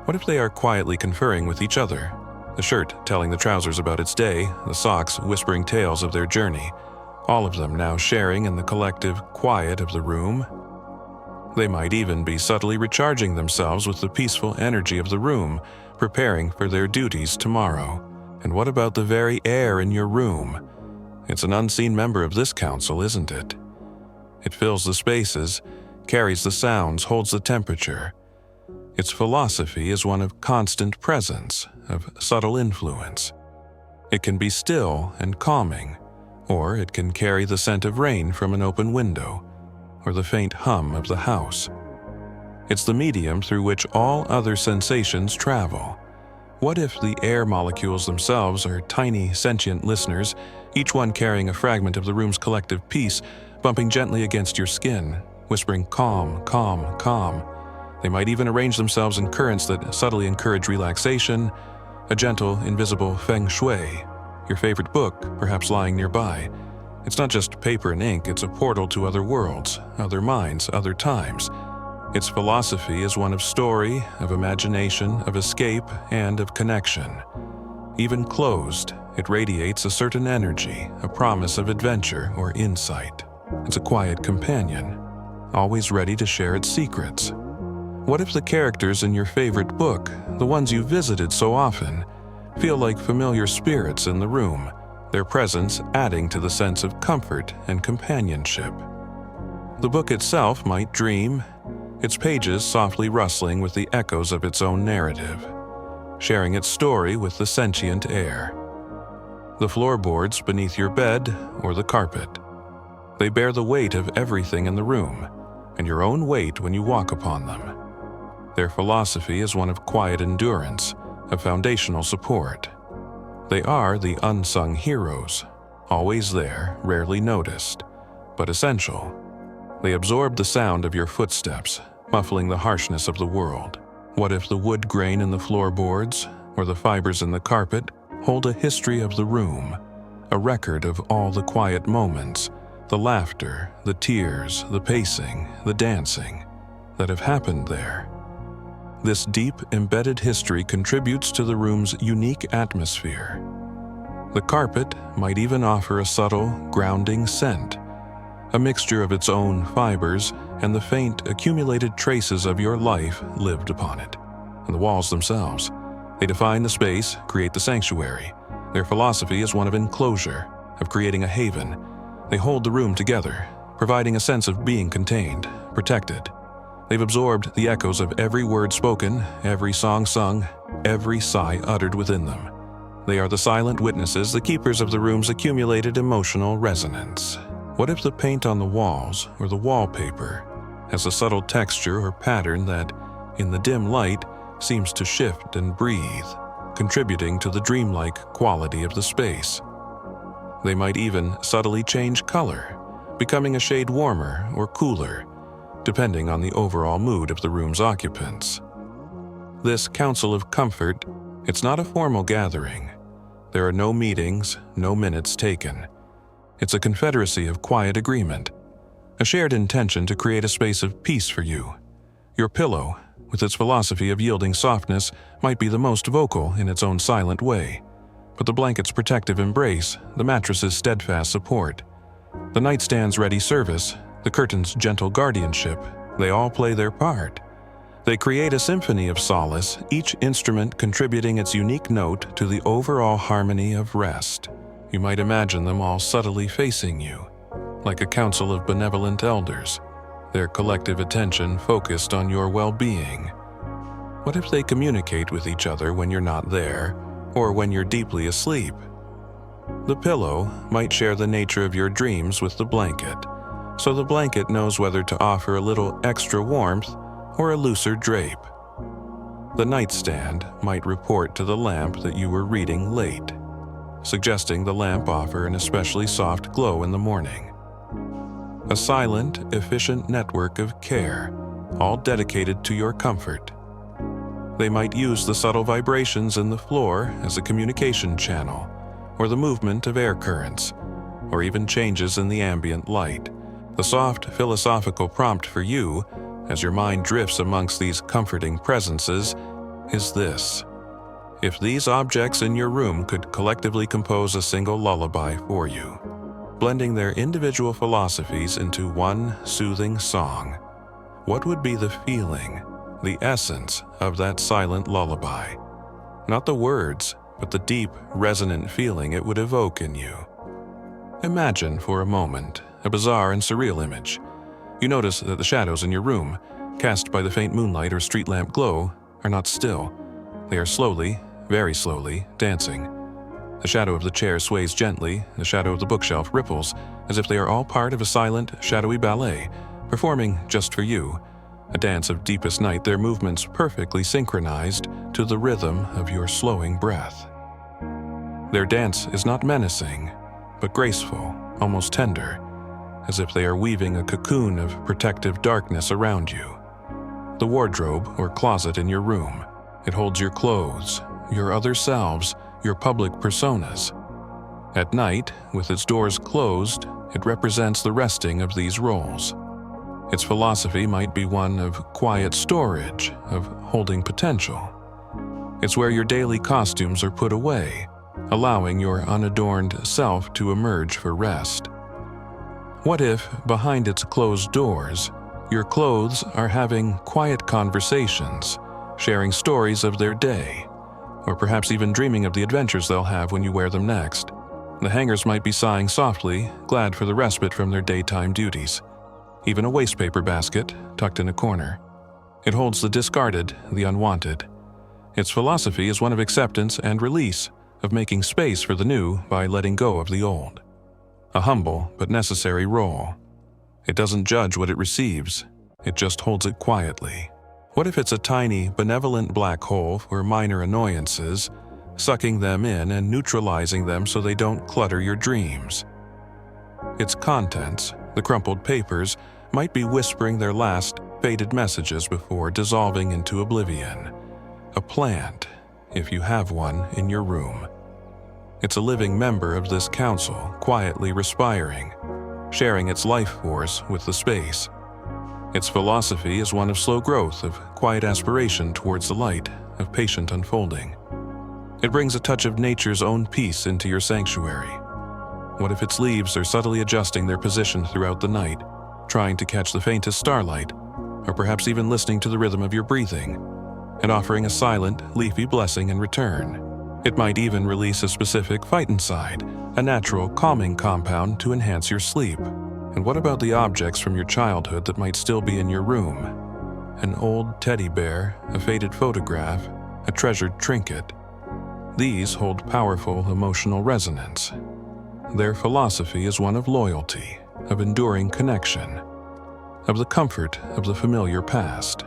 What if they are quietly conferring with each other? The shirt telling the trousers about its day, the socks whispering tales of their journey, all of them now sharing in the collective quiet of the room. They might even be subtly recharging themselves with the peaceful energy of the room, preparing for their duties tomorrow. And what about the very air in your room? It's an unseen member of this council, isn't it? It fills the spaces, carries the sounds, holds the temperature. Its philosophy is one of constant presence, of subtle influence. It can be still and calming, or it can carry the scent of rain from an open window, or the faint hum of the house. It's the medium through which all other sensations travel. What if the air molecules themselves are tiny, sentient listeners, each one carrying a fragment of the room's collective peace, bumping gently against your skin, whispering calm, calm, calm? They might even arrange themselves in currents that subtly encourage relaxation, a gentle, invisible feng shui, your favorite book perhaps lying nearby. It's not just paper and ink, it's a portal to other worlds, other minds, other times. Its philosophy is one of story, of imagination, of escape, and of connection. Even closed, it radiates a certain energy, a promise of adventure or insight. It's a quiet companion, always ready to share its secrets. What if the characters in your favorite book, the ones you visited so often, feel like familiar spirits in the room, their presence adding to the sense of comfort and companionship? The book itself might dream, its pages softly rustling with the echoes of its own narrative, sharing its story with the sentient air. The floorboards beneath your bed or the carpet, they bear the weight of everything in the room, and your own weight when you walk upon them. Their philosophy is one of quiet endurance, of foundational support. They are the unsung heroes, always there, rarely noticed, but essential. They absorb the sound of your footsteps, muffling the harshness of the world. What if the wood grain in the floorboards or the fibers in the carpet hold a history of the room, a record of all the quiet moments, the laughter, the tears, the pacing, the dancing that have happened there? This deep, embedded history contributes to the room's unique atmosphere. The carpet might even offer a subtle, grounding scent, a mixture of its own fibers and the faint, accumulated traces of your life lived upon it. And the walls themselves, they define the space, create the sanctuary. Their philosophy is one of enclosure, of creating a haven. They hold the room together, providing a sense of being contained, protected. They've absorbed the echoes of every word spoken, every song sung, every sigh uttered within them. They are the silent witnesses, the keepers of the room's accumulated emotional resonance. What if the paint on the walls or the wallpaper has a subtle texture or pattern that, in the dim light, seems to shift and breathe, contributing to the dreamlike quality of the space? They might even subtly change color, becoming a shade warmer or cooler, depending on the overall mood of the room's occupants. This council of comfort, it's not a formal gathering. There are no meetings, no minutes taken. It's a confederacy of quiet agreement, a shared intention to create a space of peace for you. Your pillow, with its philosophy of yielding softness, might be the most vocal in its own silent way, but the blanket's protective embrace, the mattress's steadfast support, the nightstand's ready service, the curtain's gentle guardianship, they all play their part. They create a symphony of solace, each instrument contributing its unique note to the overall harmony of rest. You might imagine them all subtly facing you, like a council of benevolent elders, their collective attention focused on your well-being. What if they communicate with each other when you're not there, or when you're deeply asleep? The pillow might share the nature of your dreams with the blanket, so the blanket knows whether to offer a little extra warmth or a looser drape. The nightstand might report to the lamp that you were reading late, suggesting the lamp offer an especially soft glow in the morning. A silent, efficient network of care, all dedicated to your comfort. They might use the subtle vibrations in the floor as a communication channel, or the movement of air currents, or even changes in the ambient light. The soft, philosophical prompt for you, as your mind drifts amongst these comforting presences, is this: if these objects in your room could collectively compose a single lullaby for you, blending their individual philosophies into one soothing song, what would be the feeling, the essence of that silent lullaby? Not the words, but the deep, resonant feeling it would evoke in you. Imagine for a moment a bizarre and surreal image. You notice that the shadows in your room, cast by the faint moonlight or street lamp glow, are not still. They are slowly, very slowly, dancing. The shadow of the chair sways gently, the shadow of the bookshelf ripples, as if they are all part of a silent, shadowy ballet, performing just for you. A dance of deepest night, their movements perfectly synchronized to the rhythm of your slowing breath. Their dance is not menacing, but graceful, almost tender, as if they are weaving a cocoon of protective darkness around you. The wardrobe or closet in your room, it holds your clothes, your other selves, your public personas. At night, with its doors closed, it represents the resting of these roles. Its philosophy might be one of quiet storage, of holding potential. It's where your daily costumes are put away, allowing your unadorned self to emerge for rest. What if, behind its closed doors, your clothes are having quiet conversations, sharing stories of their day, or perhaps even dreaming of the adventures they'll have when you wear them next? The hangers might be sighing softly, glad for the respite from their daytime duties. Even a wastepaper basket, tucked in a corner. It holds the discarded, the unwanted. Its philosophy is one of acceptance and release, of making space for the new by letting go of the old. A humble but necessary role. It doesn't judge what it receives, it just holds it quietly. What if it's a tiny, benevolent black hole for minor annoyances, sucking them in and neutralizing them so they don't clutter your dreams? Its contents, the crumpled papers, might be whispering their last, faded messages before dissolving into oblivion. A plant, if you have one in your room. It's a living member of this council, quietly respiring, sharing its life force with the space. Its philosophy is one of slow growth, of quiet aspiration towards the light, of patient unfolding. It brings a touch of nature's own peace into your sanctuary. What if its leaves are subtly adjusting their position throughout the night, trying to catch the faintest starlight, or perhaps even listening to the rhythm of your breathing, and offering a silent, leafy blessing in return? It might even release a specific phytoncide, a natural calming compound to enhance your sleep. And what about the objects from your childhood that might still be in your room? An old teddy bear, a faded photograph, a treasured trinket. These hold powerful emotional resonance. Their philosophy is one of loyalty, of enduring connection, of the comfort of the familiar past.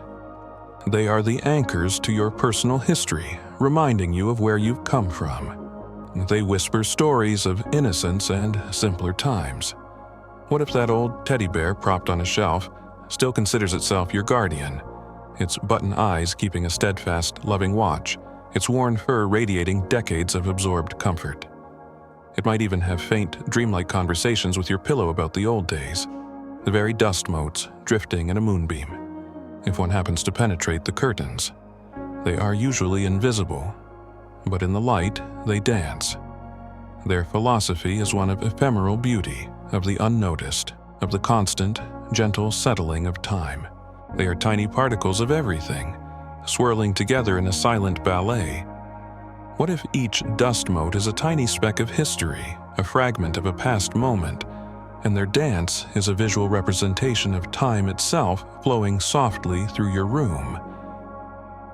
They are the anchors to your personal history, reminding you of where you've come from. They whisper stories of innocence and simpler times. What if that old teddy bear propped on a shelf still considers itself your guardian, its button eyes keeping a steadfast, loving watch, its worn fur radiating decades of absorbed comfort? It might even have faint, dreamlike conversations with your pillow about the old days, the very dust motes drifting in a moonbeam. If one happens to penetrate the curtains, they are usually invisible, but in the light they dance. Their philosophy is one of ephemeral beauty, of the unnoticed, of the constant, gentle settling of time. They are tiny particles of everything, swirling together in a silent ballet. What if each dust mote is a tiny speck of history, a fragment of a past moment, and their dance is a visual representation of time itself flowing softly through your room?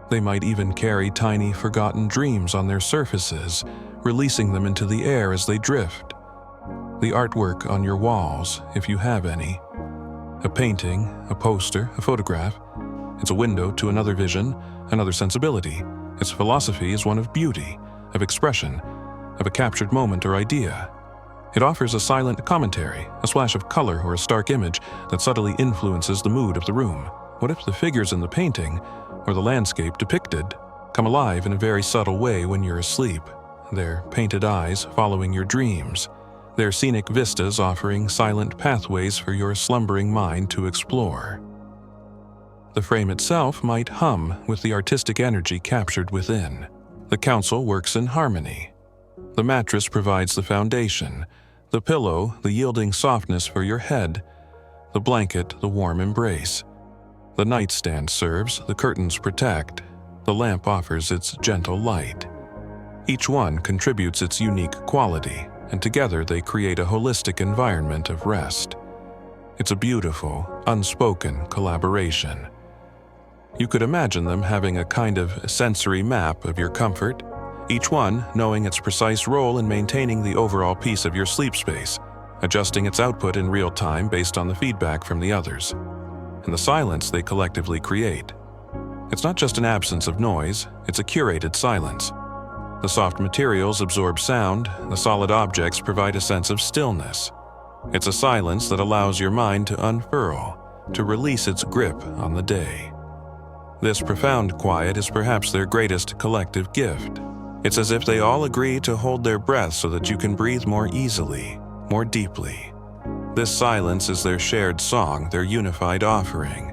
They might even carry tiny forgotten dreams on their surfaces, releasing them into the air as they drift. The artwork on your walls, if you have any. A painting, a poster, a photograph. It's a window to another vision, another sensibility. Its philosophy is one of beauty, of expression, of a captured moment or idea. It offers a silent commentary, a splash of color or a stark image that subtly influences the mood of the room. What if the figures in the painting, or the landscape depicted, come alive in a very subtle way when you're asleep, their painted eyes following your dreams, their scenic vistas offering silent pathways for your slumbering mind to explore? The frame itself might hum with the artistic energy captured within. The counsel works in harmony. The mattress provides the foundation, the pillow the yielding softness for your head, the blanket the warm embrace. The nightstand serves, the curtains protect, the lamp offers its gentle light. Each one contributes its unique quality, and together they create a holistic environment of rest. It's a beautiful, unspoken collaboration. You could imagine them having a kind of sensory map of your comfort, each one knowing its precise role in maintaining the overall peace of your sleep space, adjusting its output in real time based on the feedback from the others, and the silence they collectively create. It's not just an absence of noise, it's a curated silence. The soft materials absorb sound, the solid objects provide a sense of stillness. It's a silence that allows your mind to unfurl, to release its grip on the day. This profound quiet is perhaps their greatest collective gift. It's as if they all agree to hold their breath so that you can breathe more easily, more deeply. This silence is their shared song, their unified offering.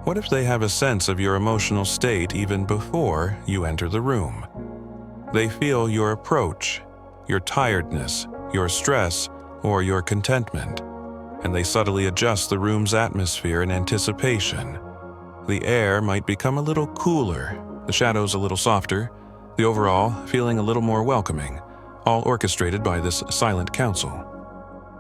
What if they have a sense of your emotional state even before you enter the room? They feel your approach, your tiredness, your stress, or your contentment, and they subtly adjust the room's atmosphere in anticipation. The air might become a little cooler, the shadows a little softer, the overall feeling a little more welcoming, all orchestrated by this silent counsel.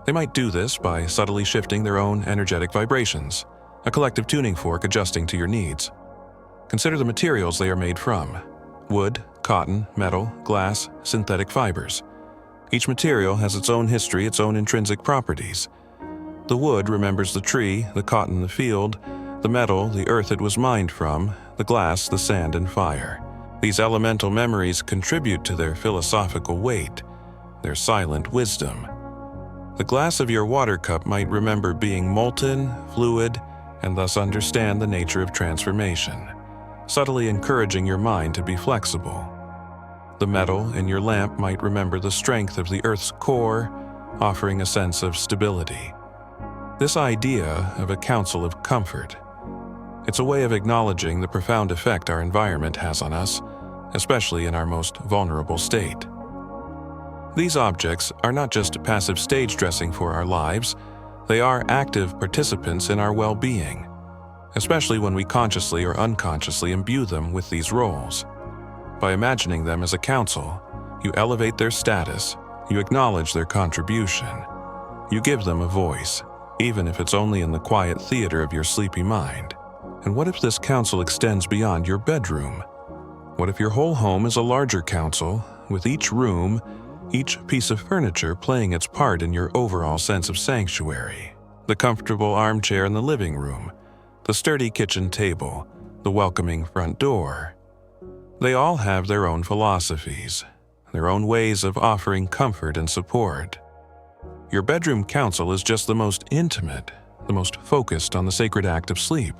They might do this by subtly shifting their own energetic vibrations, a collective tuning fork adjusting to your needs. Consider the materials they are made from: wood, cotton, metal, glass, synthetic fibers. Each material has its own history, its own intrinsic properties. The wood remembers the tree, the cotton the field, the metal the earth it was mined from, the glass the sand and fire. These elemental memories contribute to their philosophical weight, their silent wisdom. The glass of your water cup might remember being molten, fluid, and thus understand the nature of transformation, subtly encouraging your mind to be flexible. The metal in your lamp might remember the strength of the Earth's core, offering a sense of stability. This idea of a council of comfort, it's a way of acknowledging the profound effect our environment has on us, especially in our most vulnerable state. These objects are not just passive stage dressing for our lives, they are active participants in our well-being, especially when we consciously or unconsciously imbue them with these roles. By imagining them as a council, you elevate their status, you acknowledge their contribution, you give them a voice, even if it's only in the quiet theater of your sleepy mind. And what if this council extends beyond your bedroom? What if your whole home is a larger council, with each room, each piece of furniture playing its part in your overall sense of sanctuary? The comfortable armchair in the living room, the sturdy kitchen table, the welcoming front door. They all have their own philosophies, their own ways of offering comfort and support. Your bedroom council is just the most intimate, the most focused on the sacred act of sleep.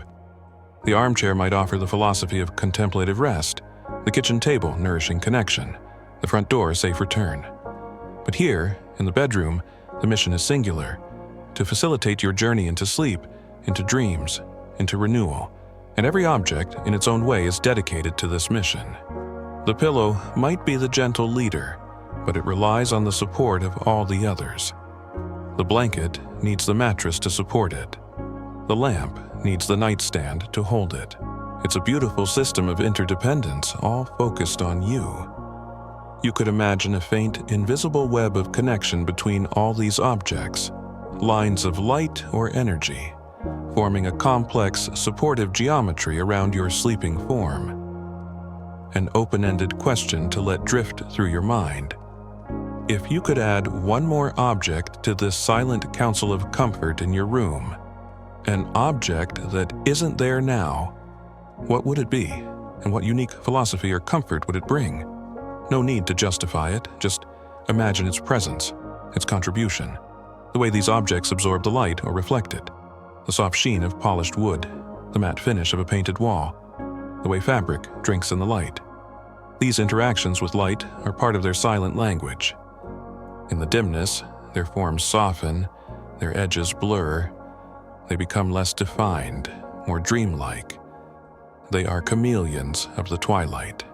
The armchair might offer the philosophy of contemplative rest, the kitchen table nourishing connection, the front door safe return. But here, in the bedroom, the mission is singular, to facilitate your journey into sleep, into dreams, into renewal, and every object in its own way is dedicated to this mission. The pillow might be the gentle leader, but it relies on the support of all the others. The blanket needs the mattress to support it. The lamp needs the nightstand to hold it. It's a beautiful system of interdependence, all focused on you. You could imagine a faint, invisible web of connection between all these objects, lines of light or energy, forming a complex, supportive geometry around your sleeping form. An open-ended question to let drift through your mind. If you could add one more object to this silent council of comfort in your room, an object that isn't there now, what would it be, and what unique philosophy or comfort would it bring? No need to justify it, just imagine its presence, its contribution, the way these objects absorb the light or reflect it, the soft sheen of polished wood, the matte finish of a painted wall, the way fabric drinks in the light. These interactions with light are part of their silent language. In the dimness, their forms soften, their edges blur, they become less defined, more dreamlike. They are chameleons of the twilight,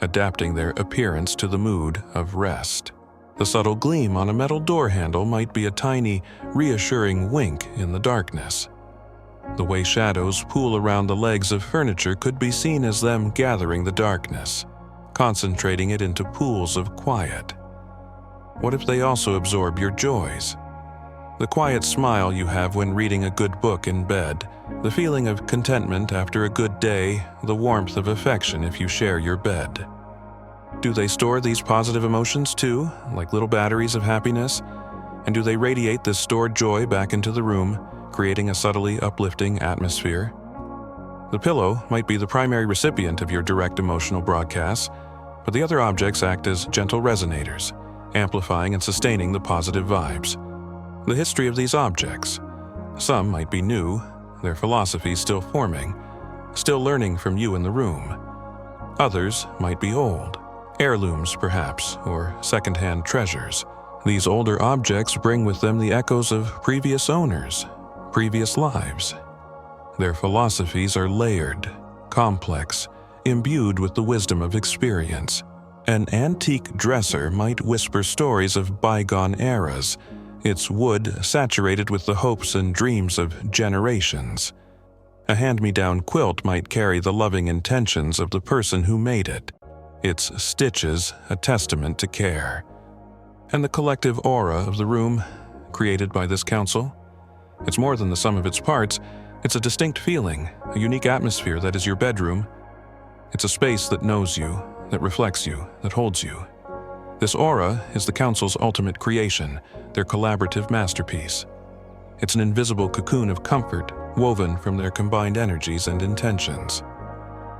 adapting their appearance to the mood of rest. The subtle gleam on a metal door handle might be a tiny, reassuring wink in the darkness. The way shadows pool around the legs of furniture could be seen as them gathering the darkness, concentrating it into pools of quiet. What if they also absorb your joys? The quiet smile you have when reading a good book in bed, the feeling of contentment after a good day, the warmth of affection if you share your bed. Do they store these positive emotions too, like little batteries of happiness? And do they radiate this stored joy back into the room, creating a subtly uplifting atmosphere? The pillow might be the primary recipient of your direct emotional broadcasts, but the other objects act as gentle resonators, amplifying and sustaining the positive vibes. The history of these objects. Some might be new, their philosophy still forming, still learning from you in the room. Others might be old, heirlooms perhaps, or second-hand treasures. These older objects bring with them the echoes of previous owners, previous lives. Their philosophies are layered, complex, imbued with the wisdom of experience. An antique dresser might whisper stories of bygone eras, its wood saturated with the hopes and dreams of generations. A hand-me-down quilt might carry the loving intentions of the person who made it, its stitches a testament to care. And the collective aura of the room, created by this council? It's more than the sum of its parts, it's a distinct feeling, a unique atmosphere that is your bedroom. It's a space that knows you, that reflects you, that holds you. This aura is the council's ultimate creation, their collaborative masterpiece. It's an invisible cocoon of comfort, woven from their combined energies and intentions.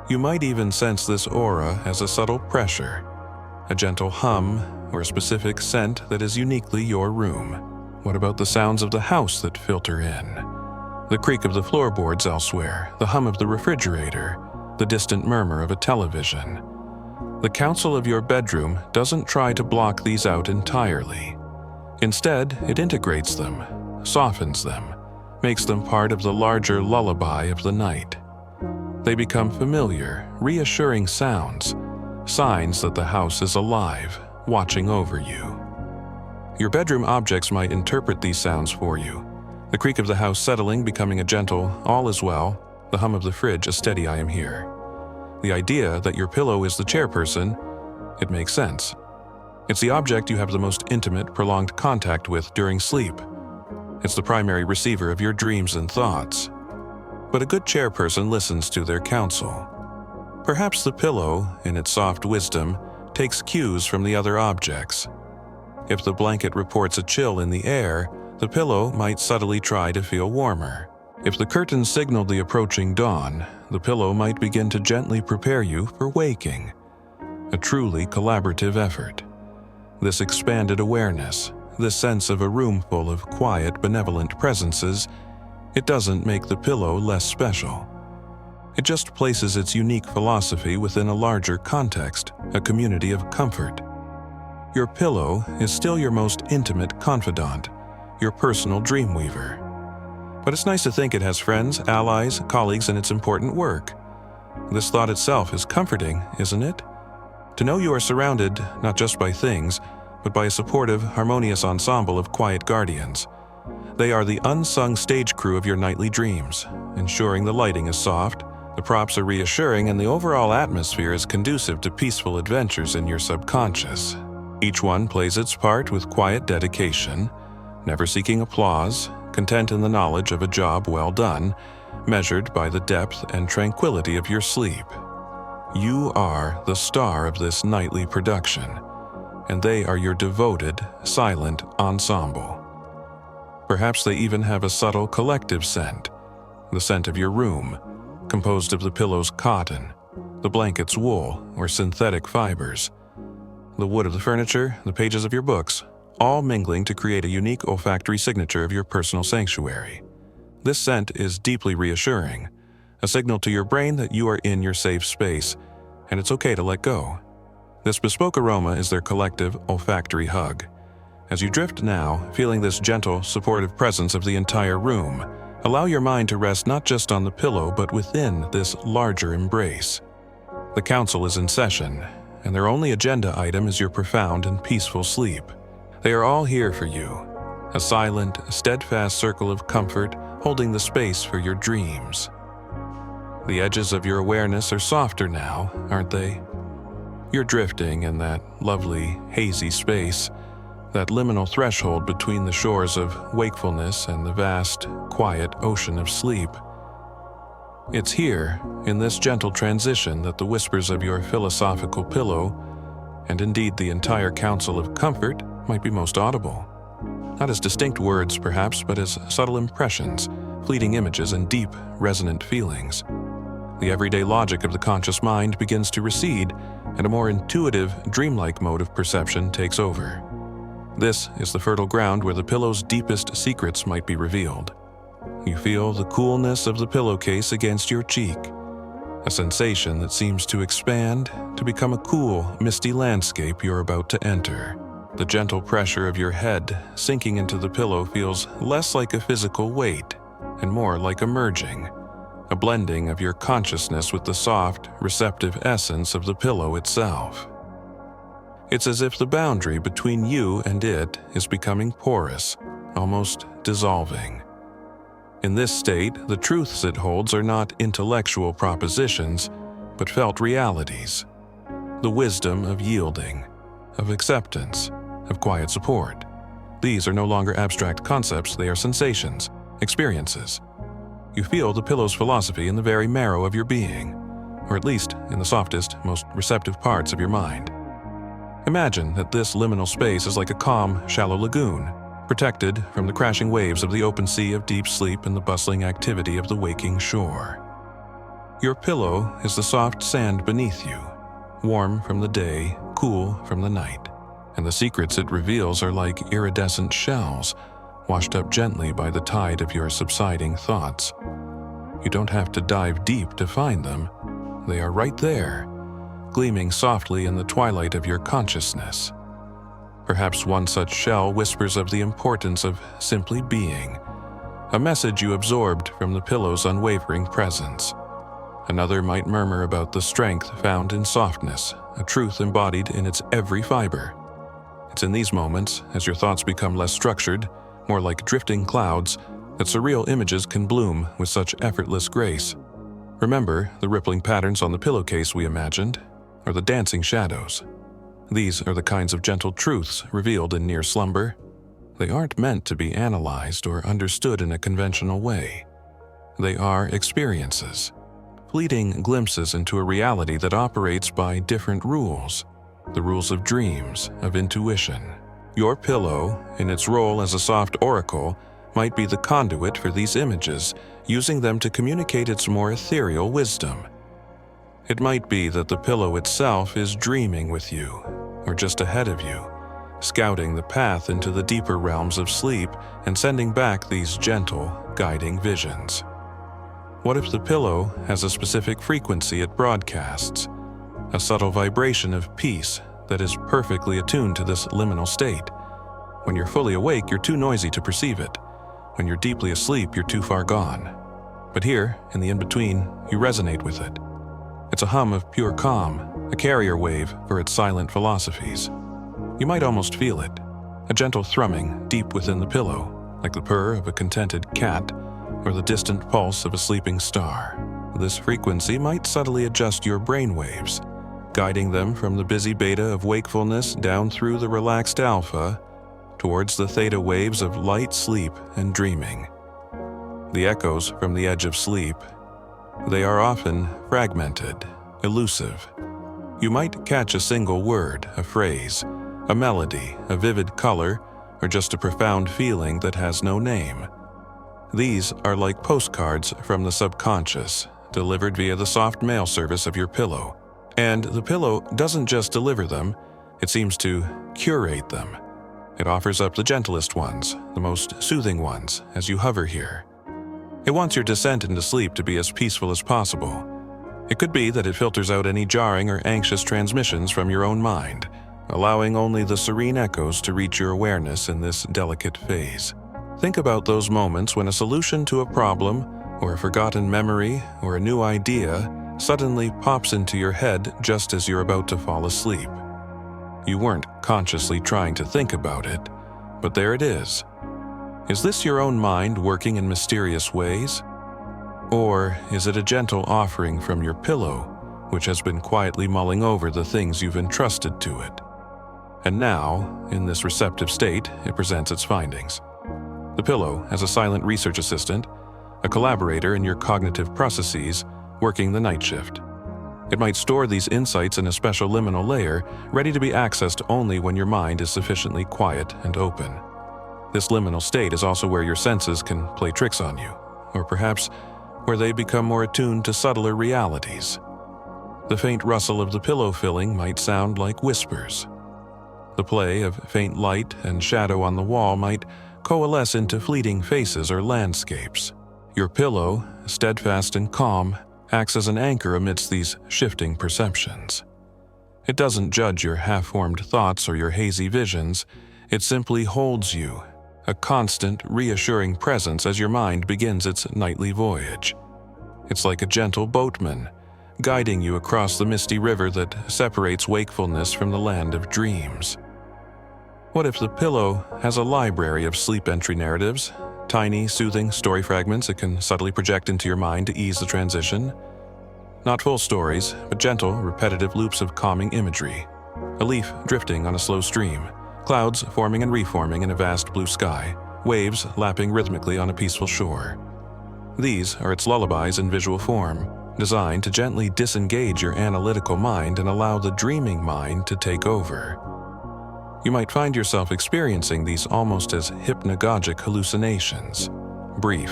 You might even sense this aura as a subtle pressure, a gentle hum, or a specific scent that is uniquely your room. What about the sounds of the house that filter in? The creak of the floorboards elsewhere, the hum of the refrigerator, the distant murmur of a television. The council of your bedroom doesn't try to block these out entirely. Instead, it integrates them, softens them, makes them part of the larger lullaby of the night. They become familiar, reassuring sounds, signs that the house is alive, watching over you. Your bedroom objects might interpret these sounds for you. The creak of the house settling becoming a gentle, all is well, the hum of the fridge a steady I am here. The idea that your pillow is the chairperson, it makes sense. It's the object you have the most intimate, prolonged contact with during sleep. It's the primary receiver of your dreams and thoughts. But a good chairperson listens to their counsel. Perhaps the pillow, in its soft wisdom, takes cues from the other objects. If the blanket reports a chill in the air, the pillow might subtly try to feel warmer. If the curtains signaled the approaching dawn, the pillow might begin to gently prepare you for waking. A truly collaborative effort. This expanded awareness, this sense of a room full of quiet, benevolent presences, it doesn't make the pillow less special. It just places its unique philosophy within a larger context, a community of comfort. Your pillow is still your most intimate confidant, your personal dreamweaver. But it's nice to think it has friends, allies, colleagues in its important work. This thought itself is comforting, isn't it? To know you are surrounded not just by things, but by a supportive, harmonious ensemble of quiet guardians. They are the unsung stage crew of your nightly dreams, ensuring the lighting is soft, the props are reassuring, and the overall atmosphere is conducive to peaceful adventures in your subconscious. Each one plays its part with quiet dedication, never seeking applause, content in the knowledge of a job well done, measured by the depth and tranquility of your sleep. You are the star of this nightly production, and they are your devoted, silent ensemble. Perhaps they even have a subtle collective scent, the scent of your room, composed of the pillow's cotton, the blanket's wool or synthetic fibers, the wood of the furniture, the pages of your books, all mingling to create a unique olfactory signature of your personal sanctuary. This scent is deeply reassuring, a signal to your brain that you are in your safe space, and it's okay to let go. This bespoke aroma is their collective olfactory hug. As you drift now, feeling this gentle, supportive presence of the entire room, allow your mind to rest not just on the pillow but within this larger embrace. The council is in session, and their only agenda item is your profound and peaceful sleep. They are all here for you, a silent, steadfast circle of comfort holding the space for your dreams. The edges of your awareness are softer now, aren't they? You're drifting in that lovely, hazy space, that liminal threshold between the shores of wakefulness and the vast, quiet ocean of sleep. It's here, in this gentle transition, that the whispers of your philosophical pillow, and indeed the entire council of comfort, might be most audible. Not as distinct words, perhaps, but as subtle impressions, fleeting images, and deep, resonant feelings. The everyday logic of the conscious mind begins to recede, and a more intuitive, dreamlike mode of perception takes over. This is the fertile ground where the pillow's deepest secrets might be revealed. You feel the coolness of the pillowcase against your cheek, a sensation that seems to expand to become a cool, misty landscape you're about to enter. The gentle pressure of your head sinking into the pillow feels less like a physical weight and more like a merging, a blending of your consciousness with the soft, receptive essence of the pillow itself. It's as if the boundary between you and it is becoming porous, almost dissolving. In this state, the truths it holds are not intellectual propositions, but felt realities. The wisdom of yielding, of acceptance, of quiet support. These are no longer abstract concepts, they are sensations, experiences. You feel the pillow's philosophy in the very marrow of your being, or at least in the softest, most receptive parts of your mind. Imagine that this liminal space is like a calm, shallow lagoon, protected from the crashing waves of the open sea of deep sleep and the bustling activity of the waking shore. Your pillow is the soft sand beneath you, warm from the day, cool from the night, and the secrets it reveals are like iridescent shells, washed up gently by the tide of your subsiding thoughts. You don't have to dive deep to find them. They are right there, gleaming softly in the twilight of your consciousness. Perhaps one such shell whispers of the importance of simply being, a message you absorbed from the pillow's unwavering presence. Another might murmur about the strength found in softness, a truth embodied in its every fiber. It's in these moments, as your thoughts become less structured, more like drifting clouds, that surreal images can bloom with such effortless grace. Remember the rippling patterns on the pillowcase we imagined, or the dancing shadows. These are the kinds of gentle truths revealed in near slumber. They aren't meant to be analyzed or understood in a conventional way. They are experiences, fleeting glimpses into a reality that operates by different rules, the rules of dreams, of intuition. Your pillow, in its role as a soft oracle, might be the conduit for these images, using them to communicate its more ethereal wisdom. It might be that the pillow itself is dreaming with you, or just ahead of you, scouting the path into the deeper realms of sleep and sending back these gentle, guiding visions. What if the pillow has a specific frequency it broadcasts, a subtle vibration of peace that is perfectly attuned to this liminal state? When you're fully awake, you're too noisy to perceive it. When you're deeply asleep, you're too far gone. But here, in the in-between, you resonate with it. It's a hum of pure calm, a carrier wave for its silent philosophies. You might almost feel it, a gentle thrumming deep within the pillow, like the purr of a contented cat or the distant pulse of a sleeping star. This frequency might subtly adjust your brain waves, guiding them from the busy beta of wakefulness down through the relaxed alpha towards the theta waves of light sleep and dreaming. The echoes from the edge of sleep, they are often fragmented, elusive. You might catch a single word, a phrase, a melody, a vivid color, or just a profound feeling that has no name. These are like postcards from the subconscious, delivered via the soft mail service of your pillow. And the pillow doesn't just deliver them, it seems to curate them. It offers up the gentlest ones, the most soothing ones, as you hover here. It wants your descent into sleep to be as peaceful as possible. It could be that it filters out any jarring or anxious transmissions from your own mind, allowing only the serene echoes to reach your awareness in this delicate phase. Think about those moments when a solution to a problem, or a forgotten memory, or a new idea suddenly pops into your head just as you're about to fall asleep. You weren't consciously trying to think about it, but there it is. Is this your own mind working in mysterious ways? Or is it a gentle offering from your pillow, which has been quietly mulling over the things you've entrusted to it? And now, in this receptive state, it presents its findings. The pillow as a silent research assistant, a collaborator in your cognitive processes, working the night shift. It might store these insights in a special liminal layer, ready to be accessed only when your mind is sufficiently quiet and open. This liminal state is also where your senses can play tricks on you, or perhaps where they become more attuned to subtler realities. The faint rustle of the pillow filling might sound like whispers. The play of faint light and shadow on the wall might coalesce into fleeting faces or landscapes. Your pillow, steadfast and calm, acts as an anchor amidst these shifting perceptions. It doesn't judge your half-formed thoughts or your hazy visions. It simply holds you, a constant, reassuring presence as your mind begins its nightly voyage. It's like a gentle boatman, guiding you across the misty river that separates wakefulness from the land of dreams. What if the pillow has a library of sleep entry narratives, tiny, soothing story fragments it can subtly project into your mind to ease the transition? Not full stories, but gentle, repetitive loops of calming imagery. A leaf drifting on a slow stream, clouds forming and reforming in a vast blue sky, waves lapping rhythmically on a peaceful shore. These are its lullabies in visual form, designed to gently disengage your analytical mind and allow the dreaming mind to take over. You might find yourself experiencing these almost as hypnagogic hallucinations, brief,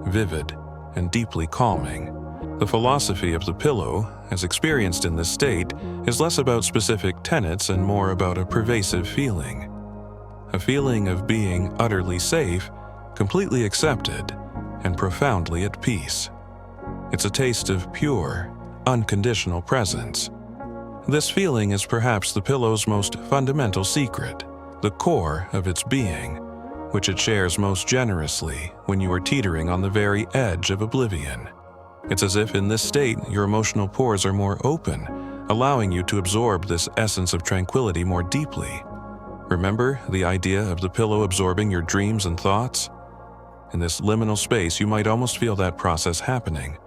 vivid, and deeply calming. The philosophy of the pillow, as experienced in this state, is less about specific tenets and more about a pervasive feeling. A feeling of being utterly safe, completely accepted, and profoundly at peace. It's a taste of pure, unconditional presence. This feeling is perhaps the pillow's most fundamental secret, the core of its being, which it shares most generously when you are teetering on the very edge of oblivion. It's as if in this state your emotional pores are more open, allowing you to absorb this essence of tranquility more deeply. Remember the idea of the pillow absorbing your dreams and thoughts? In this liminal space, you might almost feel that process happening.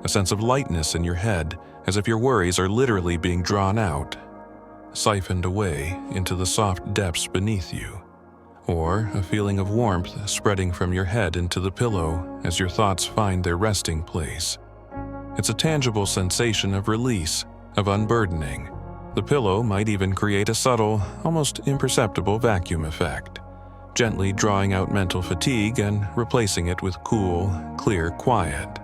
A sense of lightness in your head, as if your worries are literally being drawn out, siphoned away into the soft depths beneath you. Or a feeling of warmth spreading from your head into the pillow as your thoughts find their resting place. It's a tangible sensation of release, of unburdening. The pillow might even create a subtle, almost imperceptible vacuum effect, gently drawing out mental fatigue and replacing it with cool, clear quiet.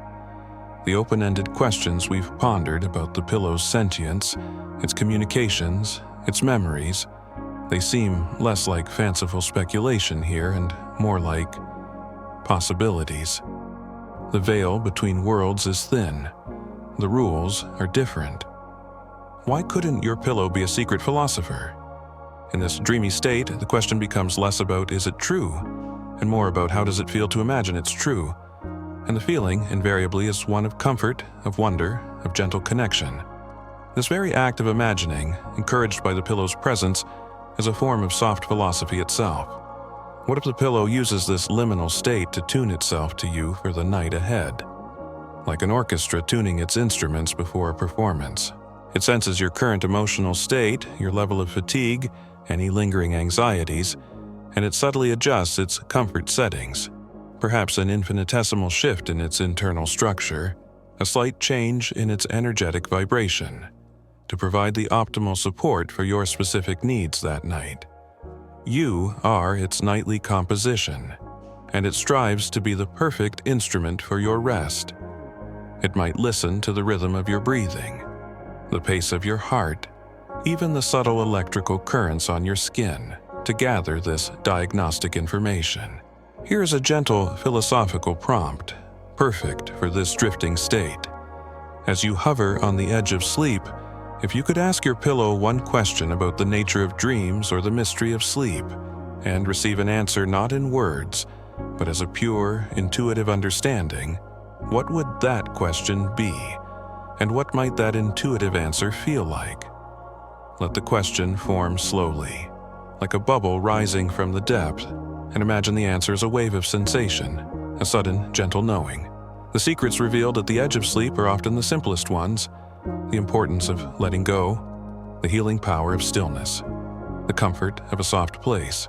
The open-ended questions we've pondered about the pillow's sentience, its communications, its memories, they seem less like fanciful speculation here and more like possibilities. The veil between worlds is thin. The rules are different. Why couldn't your pillow be a secret philosopher? In this dreamy state, the question becomes less about is it true, and more about how does it feel to imagine it's true. And the feeling, invariably, is one of comfort, of wonder, of gentle connection. This very act of imagining, encouraged by the pillow's presence, is a form of soft philosophy itself. What if the pillow uses this liminal state to tune itself to you for the night ahead? Like an orchestra tuning its instruments before a performance. It senses your current emotional state, your level of fatigue, any lingering anxieties, and it subtly adjusts its comfort settings. Perhaps an infinitesimal shift in its internal structure, a slight change in its energetic vibration, to provide the optimal support for your specific needs that night. You are its nightly composition, and it strives to be the perfect instrument for your rest. It might listen to the rhythm of your breathing, the pace of your heart, even the subtle electrical currents on your skin, to gather this diagnostic information. Here is a gentle philosophical prompt, perfect for this drifting state. As you hover on the edge of sleep, if you could ask your pillow one question about the nature of dreams or the mystery of sleep, and receive an answer not in words, but as a pure, intuitive understanding, what would that question be? And what might that intuitive answer feel like? Let the question form slowly, like a bubble rising from the depth, and imagine the answer as a wave of sensation, a sudden, gentle knowing. The secrets revealed at the edge of sleep are often the simplest ones: the importance of letting go, the healing power of stillness, the comfort of a soft place.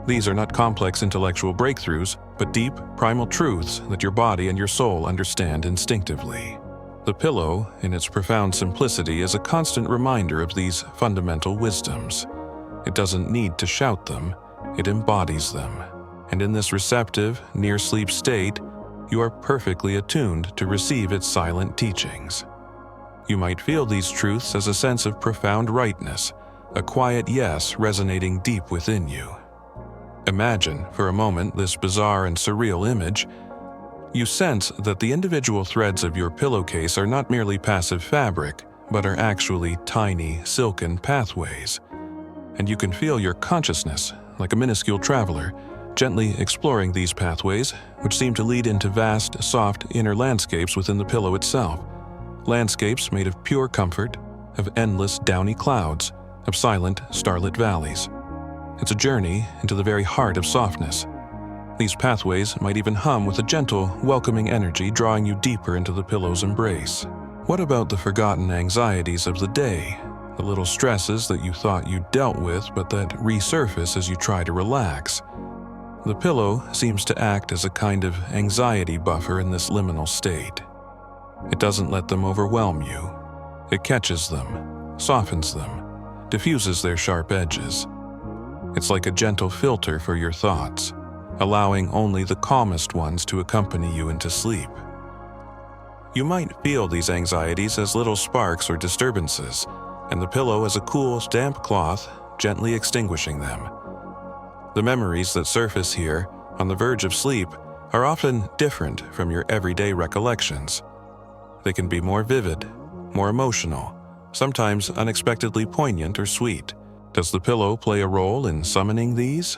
These are not complex intellectual breakthroughs, but deep, primal truths that your body and your soul understand instinctively. The pillow, in its profound simplicity, is a constant reminder of these fundamental wisdoms. It doesn't need to shout them, it embodies them. And in this receptive, near-sleep state, you are perfectly attuned to receive its silent teachings. You might feel these truths as a sense of profound rightness, a quiet yes resonating deep within you. Imagine, for a moment, this bizarre and surreal image. You sense that the individual threads of your pillowcase are not merely passive fabric, but are actually tiny, silken pathways. And you can feel your consciousness, like a minuscule traveler, gently exploring these pathways, which seem to lead into vast, soft inner landscapes within the pillow itself. Landscapes made of pure comfort, of endless downy clouds, of silent, starlit valleys. It's a journey into the very heart of softness. These pathways might even hum with a gentle, welcoming energy drawing you deeper into the pillow's embrace. What about the forgotten anxieties of the day? The little stresses that you thought you dealt with but that resurface as you try to relax. The pillow seems to act as a kind of anxiety buffer in this liminal state. It doesn't let them overwhelm you. It catches them, softens them, diffuses their sharp edges. It's like a gentle filter for your thoughts, allowing only the calmest ones to accompany you into sleep. You might feel these anxieties as little sparks or disturbances, and the pillow as a cool, damp cloth, gently extinguishing them. The memories that surface here, on the verge of sleep, are often different from your everyday recollections. They can be more vivid, more emotional, sometimes unexpectedly poignant or sweet. Does the pillow play a role in summoning these?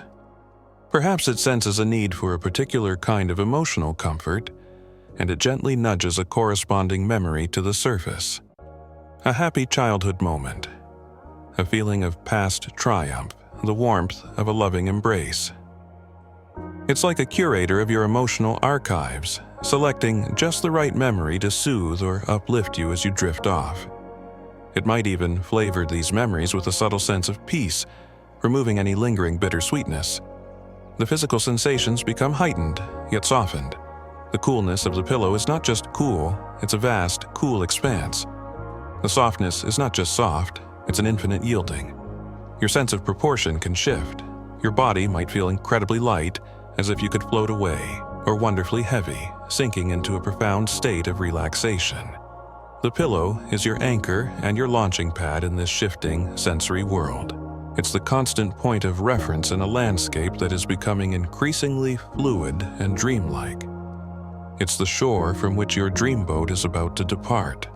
Perhaps it senses a need for a particular kind of emotional comfort, and it gently nudges a corresponding memory to the surface. A happy childhood moment, a feeling of past triumph, the warmth of a loving embrace. It's like a curator of your emotional archives, selecting just the right memory to soothe or uplift you as you drift off. It might even flavor these memories with a subtle sense of peace, removing any lingering bittersweetness. The physical sensations become heightened, yet softened. The coolness of the pillow is not just cool, it's a vast, cool expanse. The softness is not just soft, it's an infinite yielding. Your sense of proportion can shift. Your body might feel incredibly light, as if you could float away, or wonderfully heavy, sinking into a profound state of relaxation. The pillow is your anchor and your launching pad in this shifting, sensory world. It's the constant point of reference in a landscape that is becoming increasingly fluid and dreamlike. It's the shore from which your dreamboat is about to depart.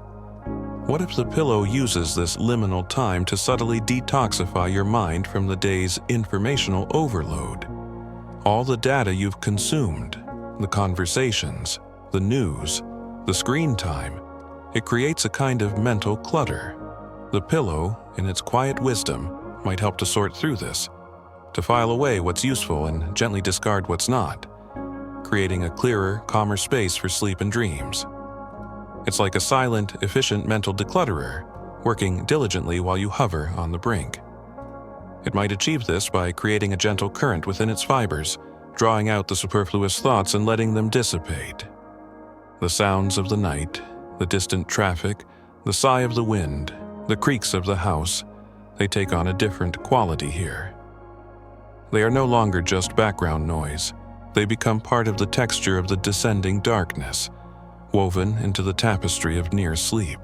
What if the pillow uses this liminal time to subtly detoxify your mind from the day's informational overload? All the data you've consumed, the conversations, the news, the screen time, it creates a kind of mental clutter. The pillow, in its quiet wisdom, might help to sort through this, to file away what's useful and gently discard what's not, creating a clearer, calmer space for sleep and dreams. It's like a silent, efficient mental declutterer, working diligently while you hover on the brink. It might achieve this by creating a gentle current within its fibers, drawing out the superfluous thoughts and letting them dissipate. The sounds of the night, the distant traffic, the sigh of the wind, the creaks of the house, they take on a different quality here. They are no longer just background noise. They become part of the texture of the descending darkness, woven into the tapestry of near sleep.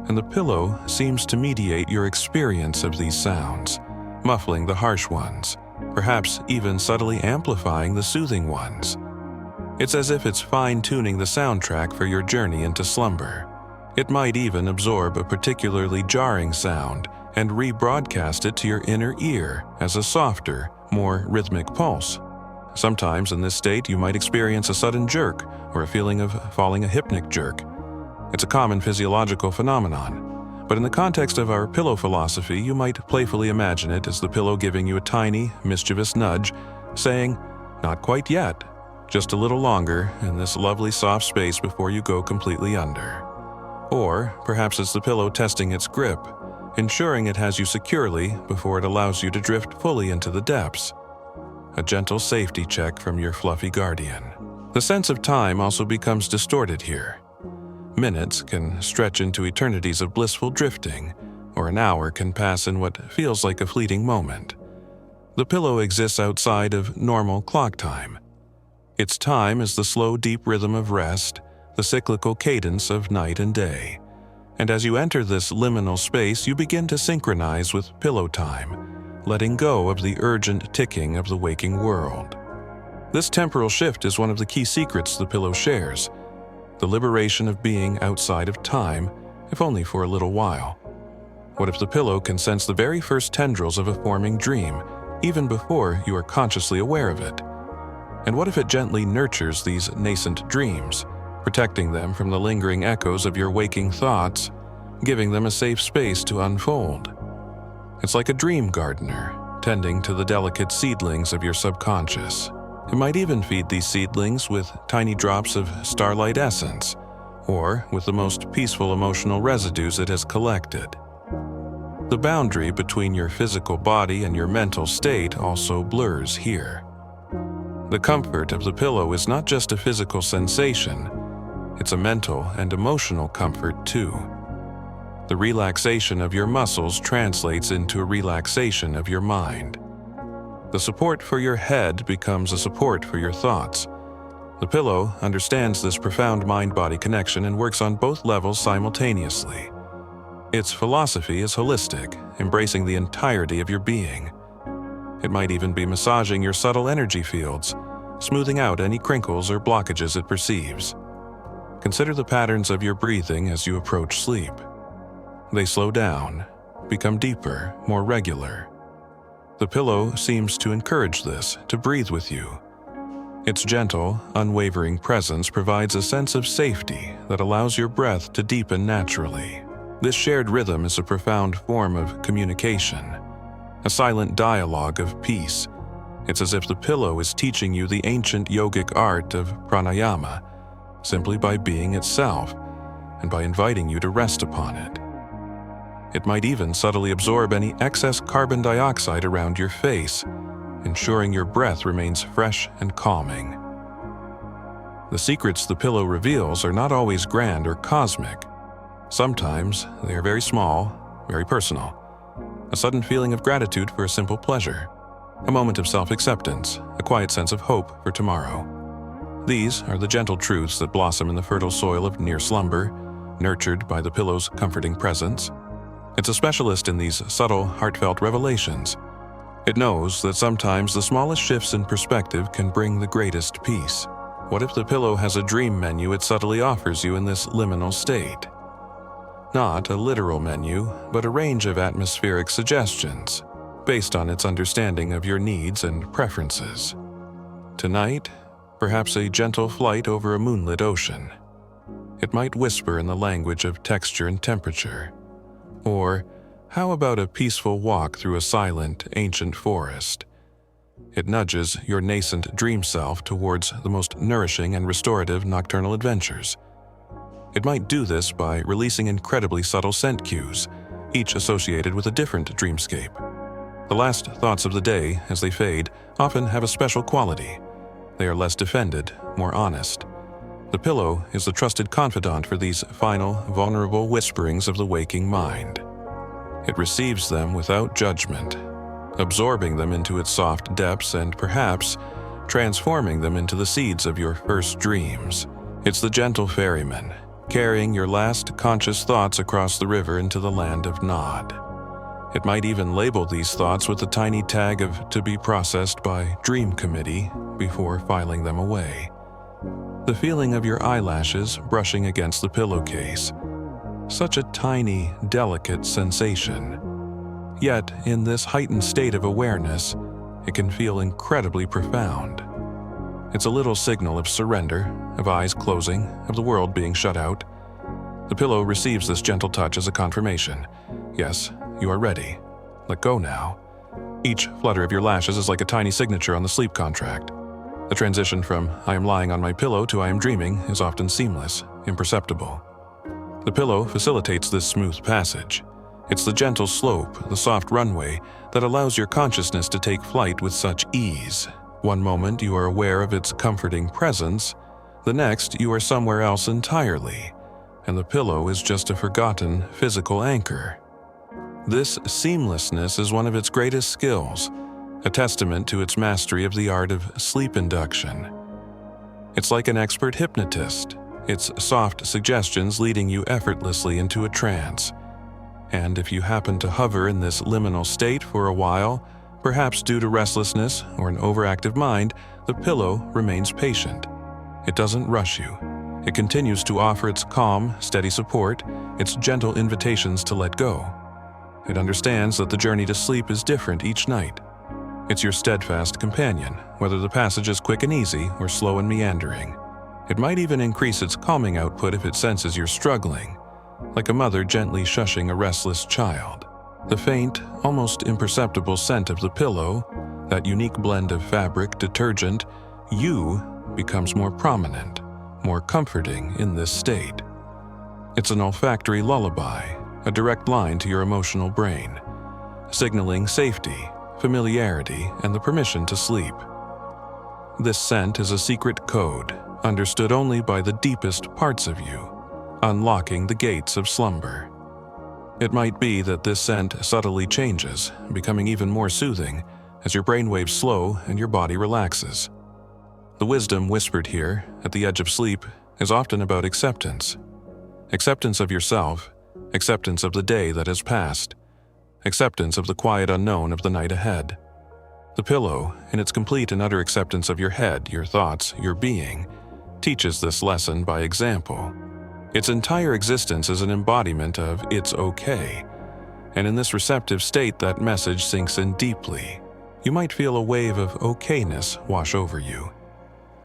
And the pillow seems to mediate your experience of these sounds, muffling the harsh ones, perhaps even subtly amplifying the soothing ones. It's as if it's fine-tuning the soundtrack for your journey into slumber. It might even absorb a particularly jarring sound and rebroadcast it to your inner ear as a softer, more rhythmic pulse. Sometimes in this state you might experience a sudden jerk or a feeling of falling a hypnic jerk. It's a common physiological phenomenon, but in the context of our pillow philosophy, you might playfully imagine it as the pillow giving you a tiny, mischievous nudge, saying, "Not quite yet, just a little longer in this lovely soft space before you go completely under." Or perhaps it's the pillow testing its grip, ensuring it has you securely before it allows you to drift fully into the depths. A gentle safety check from your fluffy guardian. The sense of time also becomes distorted here. Minutes can stretch into eternities of blissful drifting, or an hour can pass in what feels like a fleeting moment. The pillow exists outside of normal clock time. Its time is the slow, deep rhythm of rest, the cyclical cadence of night and day. And as you enter this liminal space, you begin to synchronize with pillow time, letting go of the urgent ticking of the waking world. This temporal shift is one of the key secrets the pillow shares, the liberation of being outside of time, if only for a little while. What if the pillow can sense the very first tendrils of a forming dream, even before you are consciously aware of it? And what if it gently nurtures these nascent dreams, protecting them from the lingering echoes of your waking thoughts, giving them a safe space to unfold? It's like a dream gardener, tending to the delicate seedlings of your subconscious. It might even feed these seedlings with tiny drops of starlight essence, or with the most peaceful emotional residues it has collected. The boundary between your physical body and your mental state also blurs here. The comfort of the pillow is not just a physical sensation, it's a mental and emotional comfort too. The relaxation of your muscles translates into a relaxation of your mind. The support for your head becomes a support for your thoughts. The pillow understands this profound mind-body connection and works on both levels simultaneously. Its philosophy is holistic, embracing the entirety of your being. It might even be massaging your subtle energy fields, smoothing out any crinkles or blockages it perceives. Consider the patterns of your breathing as you approach sleep. They slow down, become deeper, more regular. The pillow seems to encourage this, to breathe with you. Its gentle, unwavering presence provides a sense of safety that allows your breath to deepen naturally. This shared rhythm is a profound form of communication, a silent dialogue of peace. It's as if the pillow is teaching you the ancient yogic art of pranayama, simply by being itself and by inviting you to rest upon it. It might even subtly absorb any excess carbon dioxide around your face, ensuring your breath remains fresh and calming. The secrets the pillow reveals are not always grand or cosmic. Sometimes they are very small, very personal. A sudden feeling of gratitude for a simple pleasure, a moment of self-acceptance, a quiet sense of hope for tomorrow. These are the gentle truths that blossom in the fertile soil of near slumber, nurtured by the pillow's comforting presence. It's a specialist in these subtle, heartfelt revelations. It knows that sometimes the smallest shifts in perspective can bring the greatest peace. What if the pillow has a dream menu it subtly offers you in this liminal state? Not a literal menu, but a range of atmospheric suggestions, based on its understanding of your needs and preferences. Tonight, perhaps a gentle flight over a moonlit ocean. It might whisper in the language of texture and temperature. Or, how about a peaceful walk through a silent, ancient forest? It nudges your nascent dream self towards the most nourishing and restorative nocturnal adventures. It might do this by releasing incredibly subtle scent cues, each associated with a different dreamscape. The last thoughts of the day, as they fade, often have a special quality. They are less defended, more honest. The pillow is the trusted confidant for these final, vulnerable whisperings of the waking mind. It receives them without judgment, absorbing them into its soft depths and perhaps transforming them into the seeds of your first dreams. It's the gentle ferryman, carrying your last conscious thoughts across the river into the land of Nod. It might even label these thoughts with the tiny tag of "to be processed by Dream Committee" before filing them away. The feeling of your eyelashes brushing against the pillowcase. Such a tiny, delicate sensation. Yet, in this heightened state of awareness, it can feel incredibly profound. It's a little signal of surrender, of eyes closing, of the world being shut out. The pillow receives this gentle touch as a confirmation. Yes, you are ready. Let go now. Each flutter of your lashes is like a tiny signature on the sleep contract. The transition from "I am lying on my pillow" to "I am dreaming" is often seamless, imperceptible. The pillow facilitates this smooth passage. It's the gentle slope, the soft runway, that allows your consciousness to take flight with such ease. One moment you are aware of its comforting presence, the next you are somewhere else entirely, and the pillow is just a forgotten physical anchor. This seamlessness is one of its greatest skills, a testament to its mastery of the art of sleep induction. It's like an expert hypnotist, its soft suggestions leading you effortlessly into a trance. And if you happen to hover in this liminal state for a while, perhaps due to restlessness or an overactive mind, the pillow remains patient. It doesn't rush you. It continues to offer its calm, steady support, its gentle invitations to let go. It understands that the journey to sleep is different each night. It's your steadfast companion, whether the passage is quick and easy or slow and meandering. It might even increase its calming output if it senses you're struggling, like a mother gently shushing a restless child. The faint, almost imperceptible scent of the pillow, that unique blend of fabric, detergent, you, becomes more prominent, more comforting in this state. It's an olfactory lullaby, a direct line to your emotional brain, signaling safety, familiarity, and the permission to sleep. This scent is a secret code, understood only by the deepest parts of you, unlocking the gates of slumber. It might be that this scent subtly changes, becoming even more soothing as your brainwaves slow and your body relaxes. The wisdom whispered here, at the edge of sleep, is often about acceptance. Acceptance of yourself, acceptance of the day that has passed, acceptance of the quiet unknown of the night ahead. The pillow, in its complete and utter acceptance of your head, your thoughts, your being, teaches this lesson by example. Its entire existence is an embodiment of "it's okay," and in this receptive state that message sinks in deeply, you might feel a wave of okayness wash over you,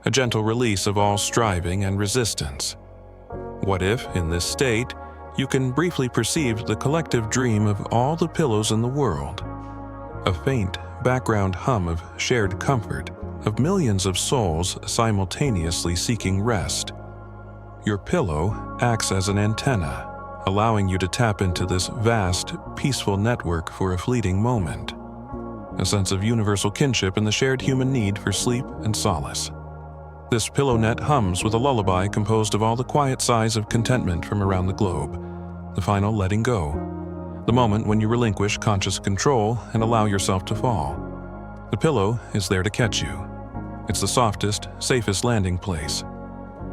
a gentle release of all striving and resistance. What if, in this state, you can briefly perceive the collective dream of all the pillows in the world? A faint background hum of shared comfort, of millions of souls simultaneously seeking rest. Your pillow acts as an antenna, allowing you to tap into this vast, peaceful network for a fleeting moment. A sense of universal kinship in the shared human need for sleep and solace. This pillow net hums with a lullaby composed of all the quiet sighs of contentment from around the globe, the final letting go, the moment when you relinquish conscious control and allow yourself to fall. The pillow is there to catch you. It's the softest, safest landing place.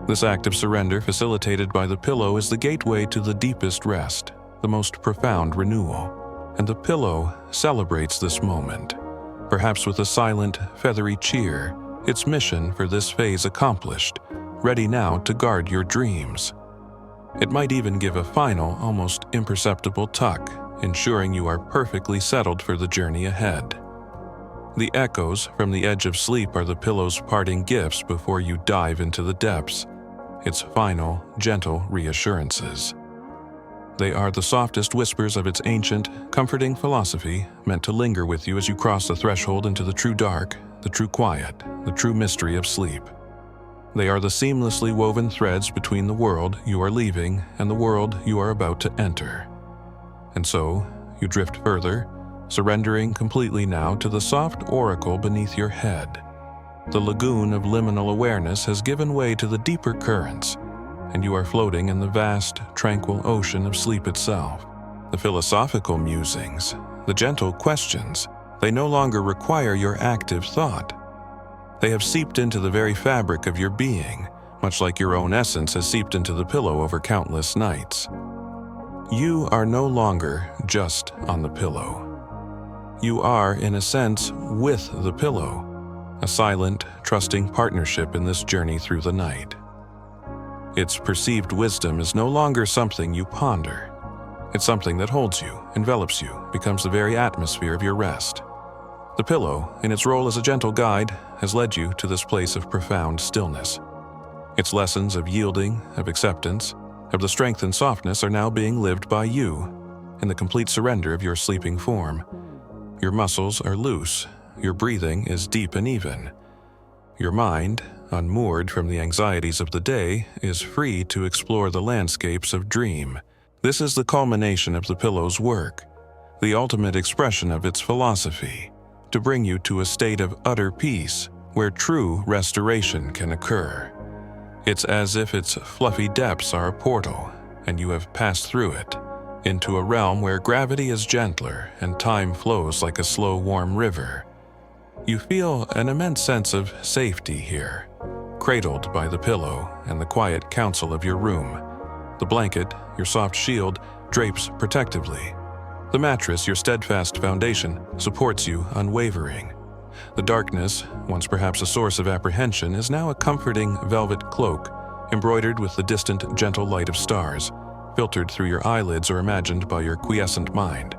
This act of surrender facilitated by the pillow is the gateway to the deepest rest, the most profound renewal. And the pillow celebrates this moment, perhaps with a silent, feathery cheer, its mission for this phase accomplished, ready now to guard your dreams. It might even give a final, almost imperceptible tuck, ensuring you are perfectly settled for the journey ahead. The echoes from the edge of sleep are the pillow's parting gifts before you dive into the depths, its final, gentle reassurances. They are the softest whispers of its ancient, comforting philosophy, meant to linger with you as you cross the threshold into the true dark, the true quiet, the true mystery of sleep. They are the seamlessly woven threads between the world you are leaving and the world you are about to enter. And so, you drift further, surrendering completely now to the soft oracle beneath your head. The lagoon of liminal awareness has given way to the deeper currents, and you are floating in the vast, tranquil ocean of sleep itself. The philosophical musings, the gentle questions, they no longer require your active thought. They have seeped into the very fabric of your being, much like your own essence has seeped into the pillow over countless nights. You are no longer just on the pillow. You are, in a sense, with the pillow, a silent, trusting partnership in this journey through the night. Its perceived wisdom is no longer something you ponder. It's something that holds you, envelops you, becomes the very atmosphere of your rest. The pillow, in its role as a gentle guide, has led you to this place of profound stillness. Its lessons of yielding, of acceptance, of the strength and softness are now being lived by you, in the complete surrender of your sleeping form. Your muscles are loose, your breathing is deep and even. Your mind, unmoored from the anxieties of the day, is free to explore the landscapes of dream. This is the culmination of the pillow's work, the ultimate expression of its philosophy, to bring you to a state of utter peace where true restoration can occur. It's as if its fluffy depths are a portal, and you have passed through it, into a realm where gravity is gentler and time flows like a slow, warm river. You feel an immense sense of safety here, cradled by the pillow and the quiet counsel of your room. The blanket, your soft shield, drapes protectively. The mattress, your steadfast foundation, supports you unwavering. The darkness, once perhaps a source of apprehension, is now a comforting velvet cloak, embroidered with the distant, gentle light of stars, filtered through your eyelids or imagined by your quiescent mind.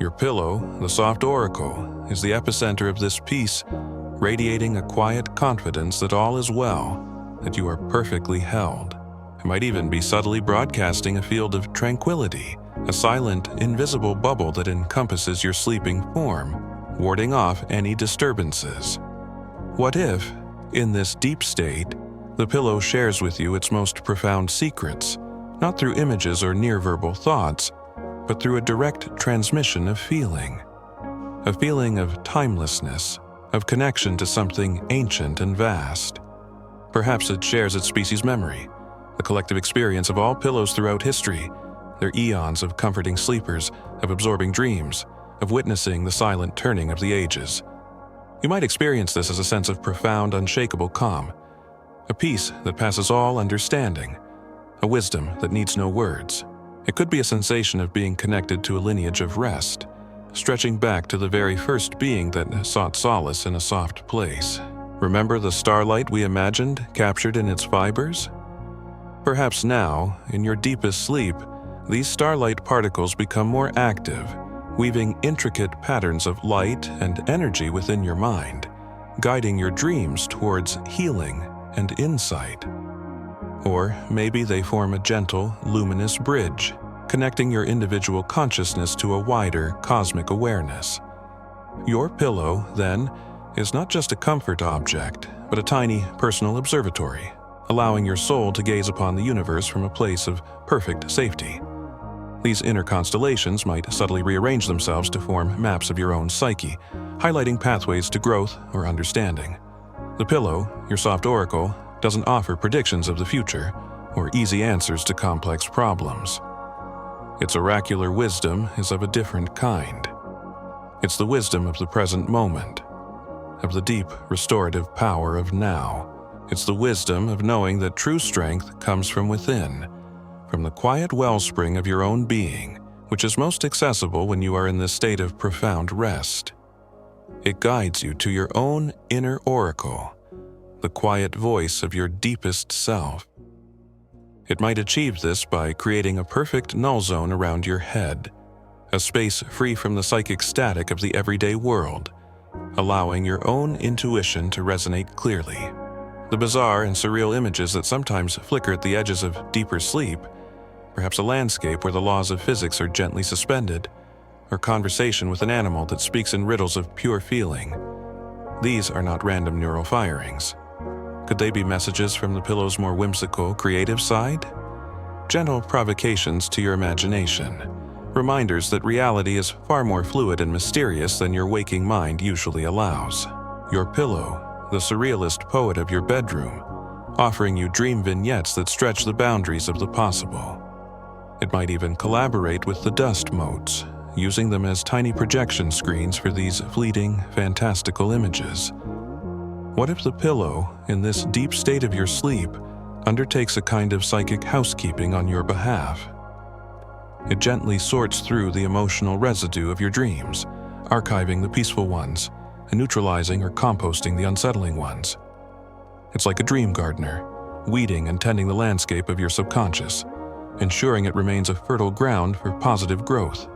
Your pillow, the soft oracle, is the epicenter of this peace, radiating a quiet confidence that all is well, that you are perfectly held. It might even be subtly broadcasting a field of tranquility, a silent, invisible bubble that encompasses your sleeping form, warding off any disturbances. What if, in this deep state, the pillow shares with you its most profound secrets, not through images or near-verbal thoughts, but through a direct transmission of feeling? A feeling of timelessness, of connection to something ancient and vast. Perhaps it shares its species' memory, the collective experience of all pillows throughout history, their eons of comforting sleepers, of absorbing dreams, of witnessing the silent turning of the ages. You might experience this as a sense of profound, unshakable calm, a peace that passes all understanding, a wisdom that needs no words. It could be a sensation of being connected to a lineage of rest, stretching back to the very first being that sought solace in a soft place. Remember the starlight we imagined, captured in its fibers? Perhaps now, in your deepest sleep, these starlight particles become more active, weaving intricate patterns of light and energy within your mind, guiding your dreams towards healing and insight. Or maybe they form a gentle, luminous bridge, connecting your individual consciousness to a wider cosmic awareness. Your pillow, then, is not just a comfort object, but a tiny personal observatory, allowing your soul to gaze upon the universe from a place of perfect safety. These inner constellations might subtly rearrange themselves to form maps of your own psyche, highlighting pathways to growth or understanding. The pillow, your soft oracle, doesn't offer predictions of the future or easy answers to complex problems. Its oracular wisdom is of a different kind. It's the wisdom of the present moment, of the deep restorative power of now. It's the wisdom of knowing that true strength comes from within, from the quiet wellspring of your own being, which is most accessible when you are in this state of profound rest. It guides you to your own inner oracle, the quiet voice of your deepest self. It might achieve this by creating a perfect null zone around your head, a space free from the psychic static of the everyday world, allowing your own intuition to resonate clearly. The bizarre and surreal images that sometimes flicker at the edges of deeper sleep, perhaps a landscape where the laws of physics are gently suspended, or conversation with an animal that speaks in riddles of pure feeling. These are not random neural firings. Could they be messages from the pillow's more whimsical, creative side? Gentle provocations to your imagination, reminders that reality is far more fluid and mysterious than your waking mind usually allows. Your pillow, the surrealist poet of your bedroom, offering you dream vignettes that stretch the boundaries of the possible. It might even collaborate with the dust motes, using them as tiny projection screens for these fleeting, fantastical images. What if the pillow, in this deep state of your sleep, undertakes a kind of psychic housekeeping on your behalf? It gently sorts through the emotional residue of your dreams, archiving the peaceful ones and neutralizing or composting the unsettling ones. It's like a dream gardener, weeding and tending the landscape of your subconscious, ensuring it remains a fertile ground for positive growth.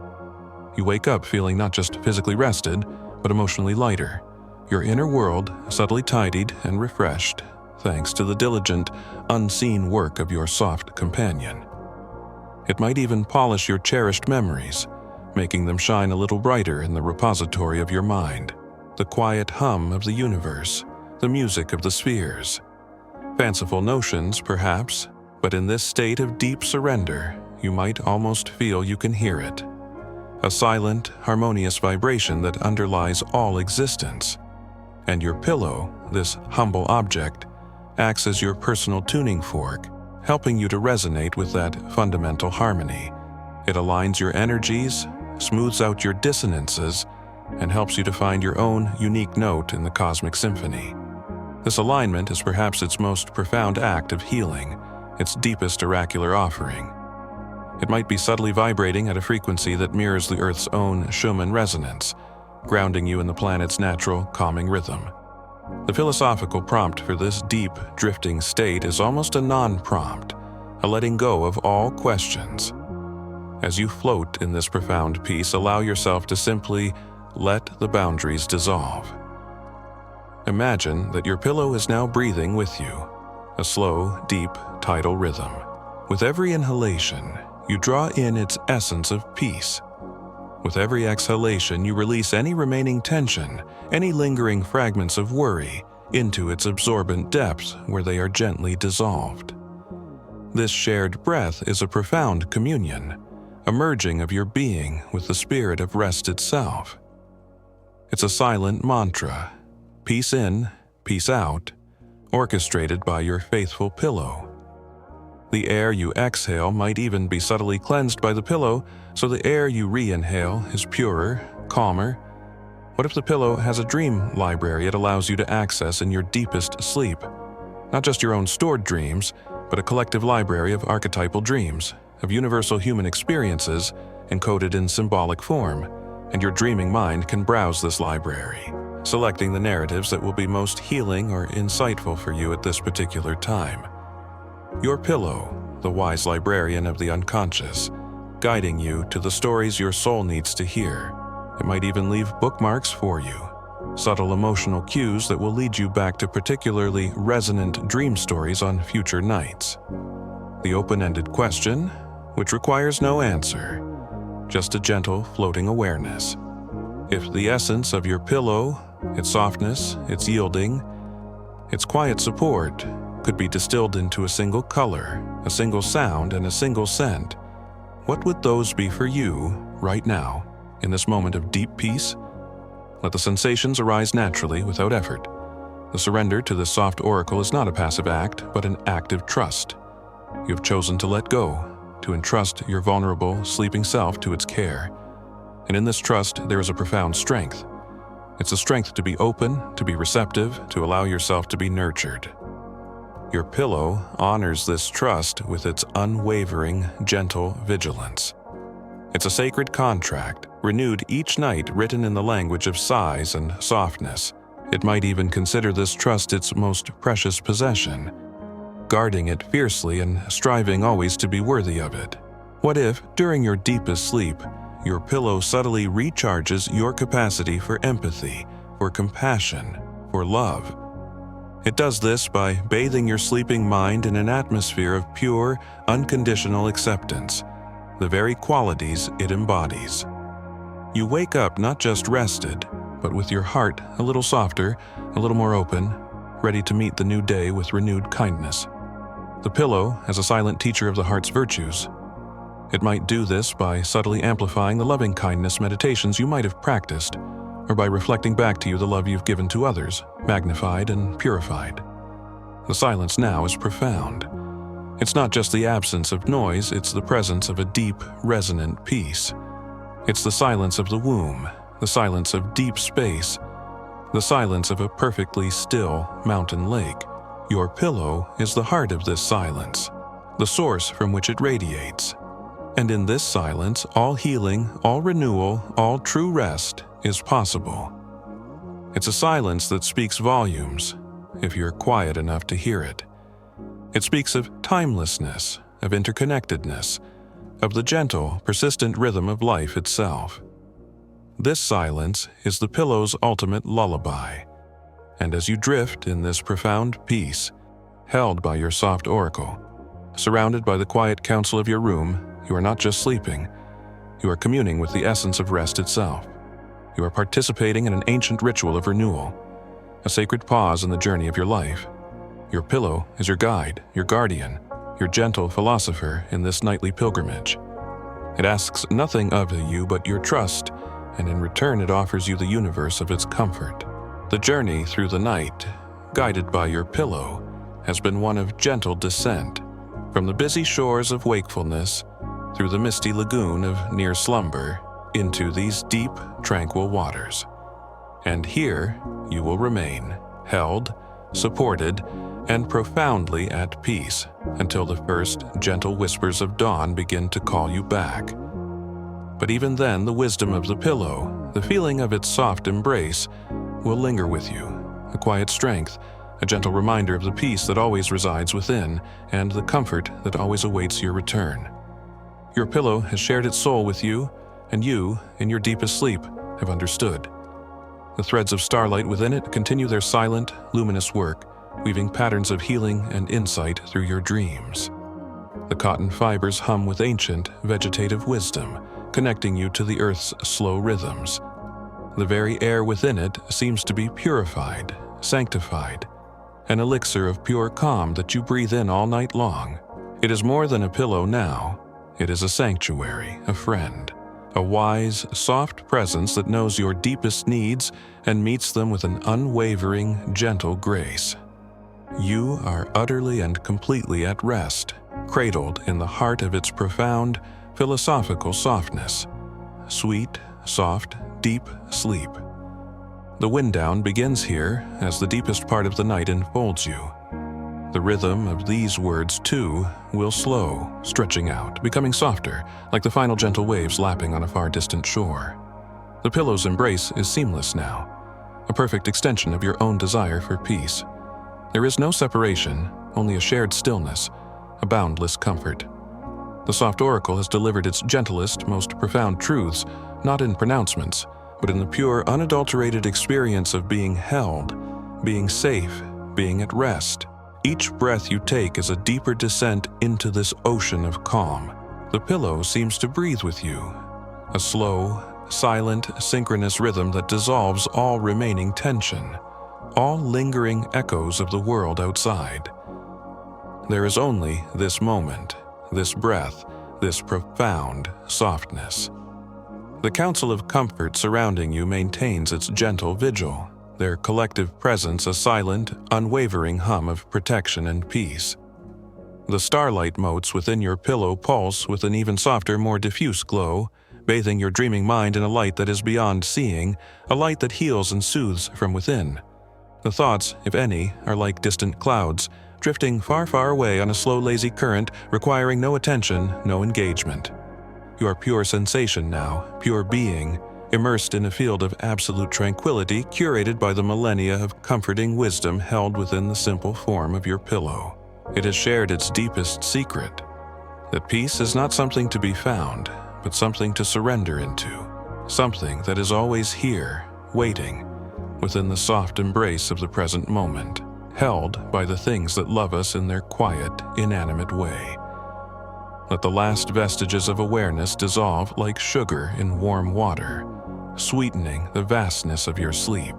You wake up feeling not just physically rested, but emotionally lighter, your inner world subtly tidied and refreshed, thanks to the diligent, unseen work of your soft companion. It might even polish your cherished memories, making them shine a little brighter in the repository of your mind, the quiet hum of the universe, the music of the spheres. Fanciful notions, perhaps, but in this state of deep surrender, you might almost feel you can hear it. A silent, harmonious vibration that underlies all existence. And your pillow, this humble object, acts as your personal tuning fork, helping you to resonate with that fundamental harmony. It aligns your energies, smooths out your dissonances, and helps you to find your own unique note in the cosmic symphony. This alignment is perhaps its most profound act of healing, its deepest oracular offering. It might be subtly vibrating at a frequency that mirrors the Earth's own Schumann resonance, grounding you in the planet's natural, calming rhythm. The philosophical prompt for this deep, drifting state is almost a non-prompt, a letting go of all questions. As you float in this profound peace, allow yourself to simply let the boundaries dissolve. Imagine that your pillow is now breathing with you, a slow, deep, tidal rhythm. With every inhalation, you draw in its essence of peace. With every exhalation, you release any remaining tension, any lingering fragments of worry, into its absorbent depths where they are gently dissolved. This shared breath is a profound communion, a merging of your being with the spirit of rest itself. It's a silent mantra, peace in, peace out, orchestrated by your faithful pillow. The air you exhale might even be subtly cleansed by the pillow, so the air you re-inhale is purer, calmer. What if the pillow has a dream library it allows you to access in your deepest sleep? Not just your own stored dreams, but a collective library of archetypal dreams, of universal human experiences encoded in symbolic form, and your dreaming mind can browse this library, selecting the narratives that will be most healing or insightful for you at this particular time. Your pillow, the wise librarian of the unconscious, guiding you to the stories your soul needs to hear. It might even leave bookmarks for you, subtle emotional cues that will lead you back to particularly resonant dream stories on future nights. The open-ended question, which requires no answer, just a gentle floating awareness. If the essence of your pillow, its softness, its yielding, its quiet support, could be distilled into a single color, a single sound, and a single scent, what would those be for you right now, in this moment of deep peace? Let the sensations arise naturally without effort. The surrender to this soft oracle is not a passive act, but an active trust. You have chosen to let go, to entrust your vulnerable, sleeping self to its care. And in this trust, there is a profound strength. It's a strength to be open, to be receptive, to allow yourself to be nurtured. Your pillow honors this trust with its unwavering, gentle vigilance. It's a sacred contract, renewed each night, written in the language of sighs and softness. It might even consider this trust its most precious possession, guarding it fiercely and striving always to be worthy of it. What if, during your deepest sleep, your pillow subtly recharges your capacity for empathy, for compassion, for love? It does this by bathing your sleeping mind in an atmosphere of pure, unconditional acceptance, the very qualities it embodies. You wake up not just rested, but with your heart a little softer, a little more open, ready to meet the new day with renewed kindness. The pillow as a silent teacher of the heart's virtues. It might do this by subtly amplifying the loving-kindness meditations you might have practiced, or by reflecting back to you the love you've given to others, magnified and purified. The silence now is profound. It's not just the absence of noise, it's the presence of a deep, resonant peace. It's the silence of the womb, the silence of deep space, the silence of a perfectly still mountain lake. Your pillow is the heart of this silence, the source from which it radiates. And in this silence, all healing, all renewal, all true rest is possible. It's a silence that speaks volumes, if you're quiet enough to hear it. It speaks of timelessness, of interconnectedness, of the gentle, persistent rhythm of life itself. This silence is the pillow's ultimate lullaby, and as you drift in this profound peace, held by your soft oracle, surrounded by the quiet counsel of your room, you are not just sleeping, you are communing with the essence of rest itself. You are participating in an ancient ritual of renewal, a sacred pause in the journey of your life. Your pillow is your guide, your guardian, your gentle philosopher in this nightly pilgrimage. It asks nothing of you but your trust, and in return it offers you the universe of its comfort. The journey through the night, guided by your pillow, has been one of gentle descent, from the busy shores of wakefulness, through the misty lagoon of near slumber, into these deep, tranquil waters. And here you will remain, held, supported, and profoundly at peace, until the first gentle whispers of dawn begin to call you back. But even then, the wisdom of the pillow, the feeling of its soft embrace, will linger with you, a quiet strength, a gentle reminder of the peace that always resides within, and the comfort that always awaits your return. Your pillow has shared its soul with you, and you, in your deepest sleep, have understood. The threads of starlight within it continue their silent, luminous work, weaving patterns of healing and insight through your dreams. The cotton fibers hum with ancient, vegetative wisdom, connecting you to the earth's slow rhythms. The very air within it seems to be purified, sanctified, an elixir of pure calm that you breathe in all night long. It is more than a pillow now. It is a sanctuary, a friend, a wise, soft presence that knows your deepest needs and meets them with an unwavering, gentle grace. You are utterly and completely at rest, cradled in the heart of its profound, philosophical softness. Sweet, soft, deep sleep. The wind down begins here as the deepest part of the night enfolds you. The rhythm of these words, too, will slow, stretching out, becoming softer, like the final gentle waves lapping on a far distant shore. The pillow's embrace is seamless now, a perfect extension of your own desire for peace. There is no separation, only a shared stillness, a boundless comfort. The soft oracle has delivered its gentlest, most profound truths, not in pronouncements, but in the pure, unadulterated experience of being held, being safe, being at rest. Each breath you take is a deeper descent into this ocean of calm. The pillow seems to breathe with you, a slow, silent, synchronous rhythm that dissolves all remaining tension, all lingering echoes of the world outside. There is only this moment, this breath, this profound softness. The council of comfort surrounding you maintains its gentle vigil, their collective presence a silent, unwavering hum of protection and peace. The starlight motes within your pillow pulse with an even softer, more diffuse glow, bathing your dreaming mind in a light that is beyond seeing, a light that heals and soothes from within. The thoughts, if any, are like distant clouds, drifting far, far away on a slow, lazy current, requiring no attention, no engagement. You are pure sensation now, pure being, immersed in a field of absolute tranquility curated by the millennia of comforting wisdom held within the simple form of your pillow. It has shared its deepest secret, that peace is not something to be found, but something to surrender into, something that is always here, waiting, within the soft embrace of the present moment, held by the things that love us in their quiet, inanimate way. Let the last vestiges of awareness dissolve like sugar in warm water, sweetening the vastness of your sleep.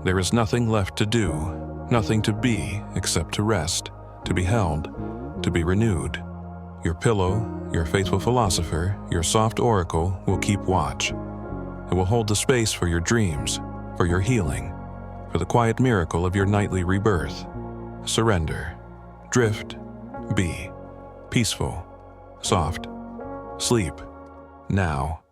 There is nothing left to do, nothing to be except to rest, to be held, to be renewed. Your pillow, your faithful philosopher, your soft oracle will keep watch. It will hold the space for your dreams, for your healing, for the quiet miracle of your nightly rebirth. Surrender, drift, be, peaceful, soft, sleep, now.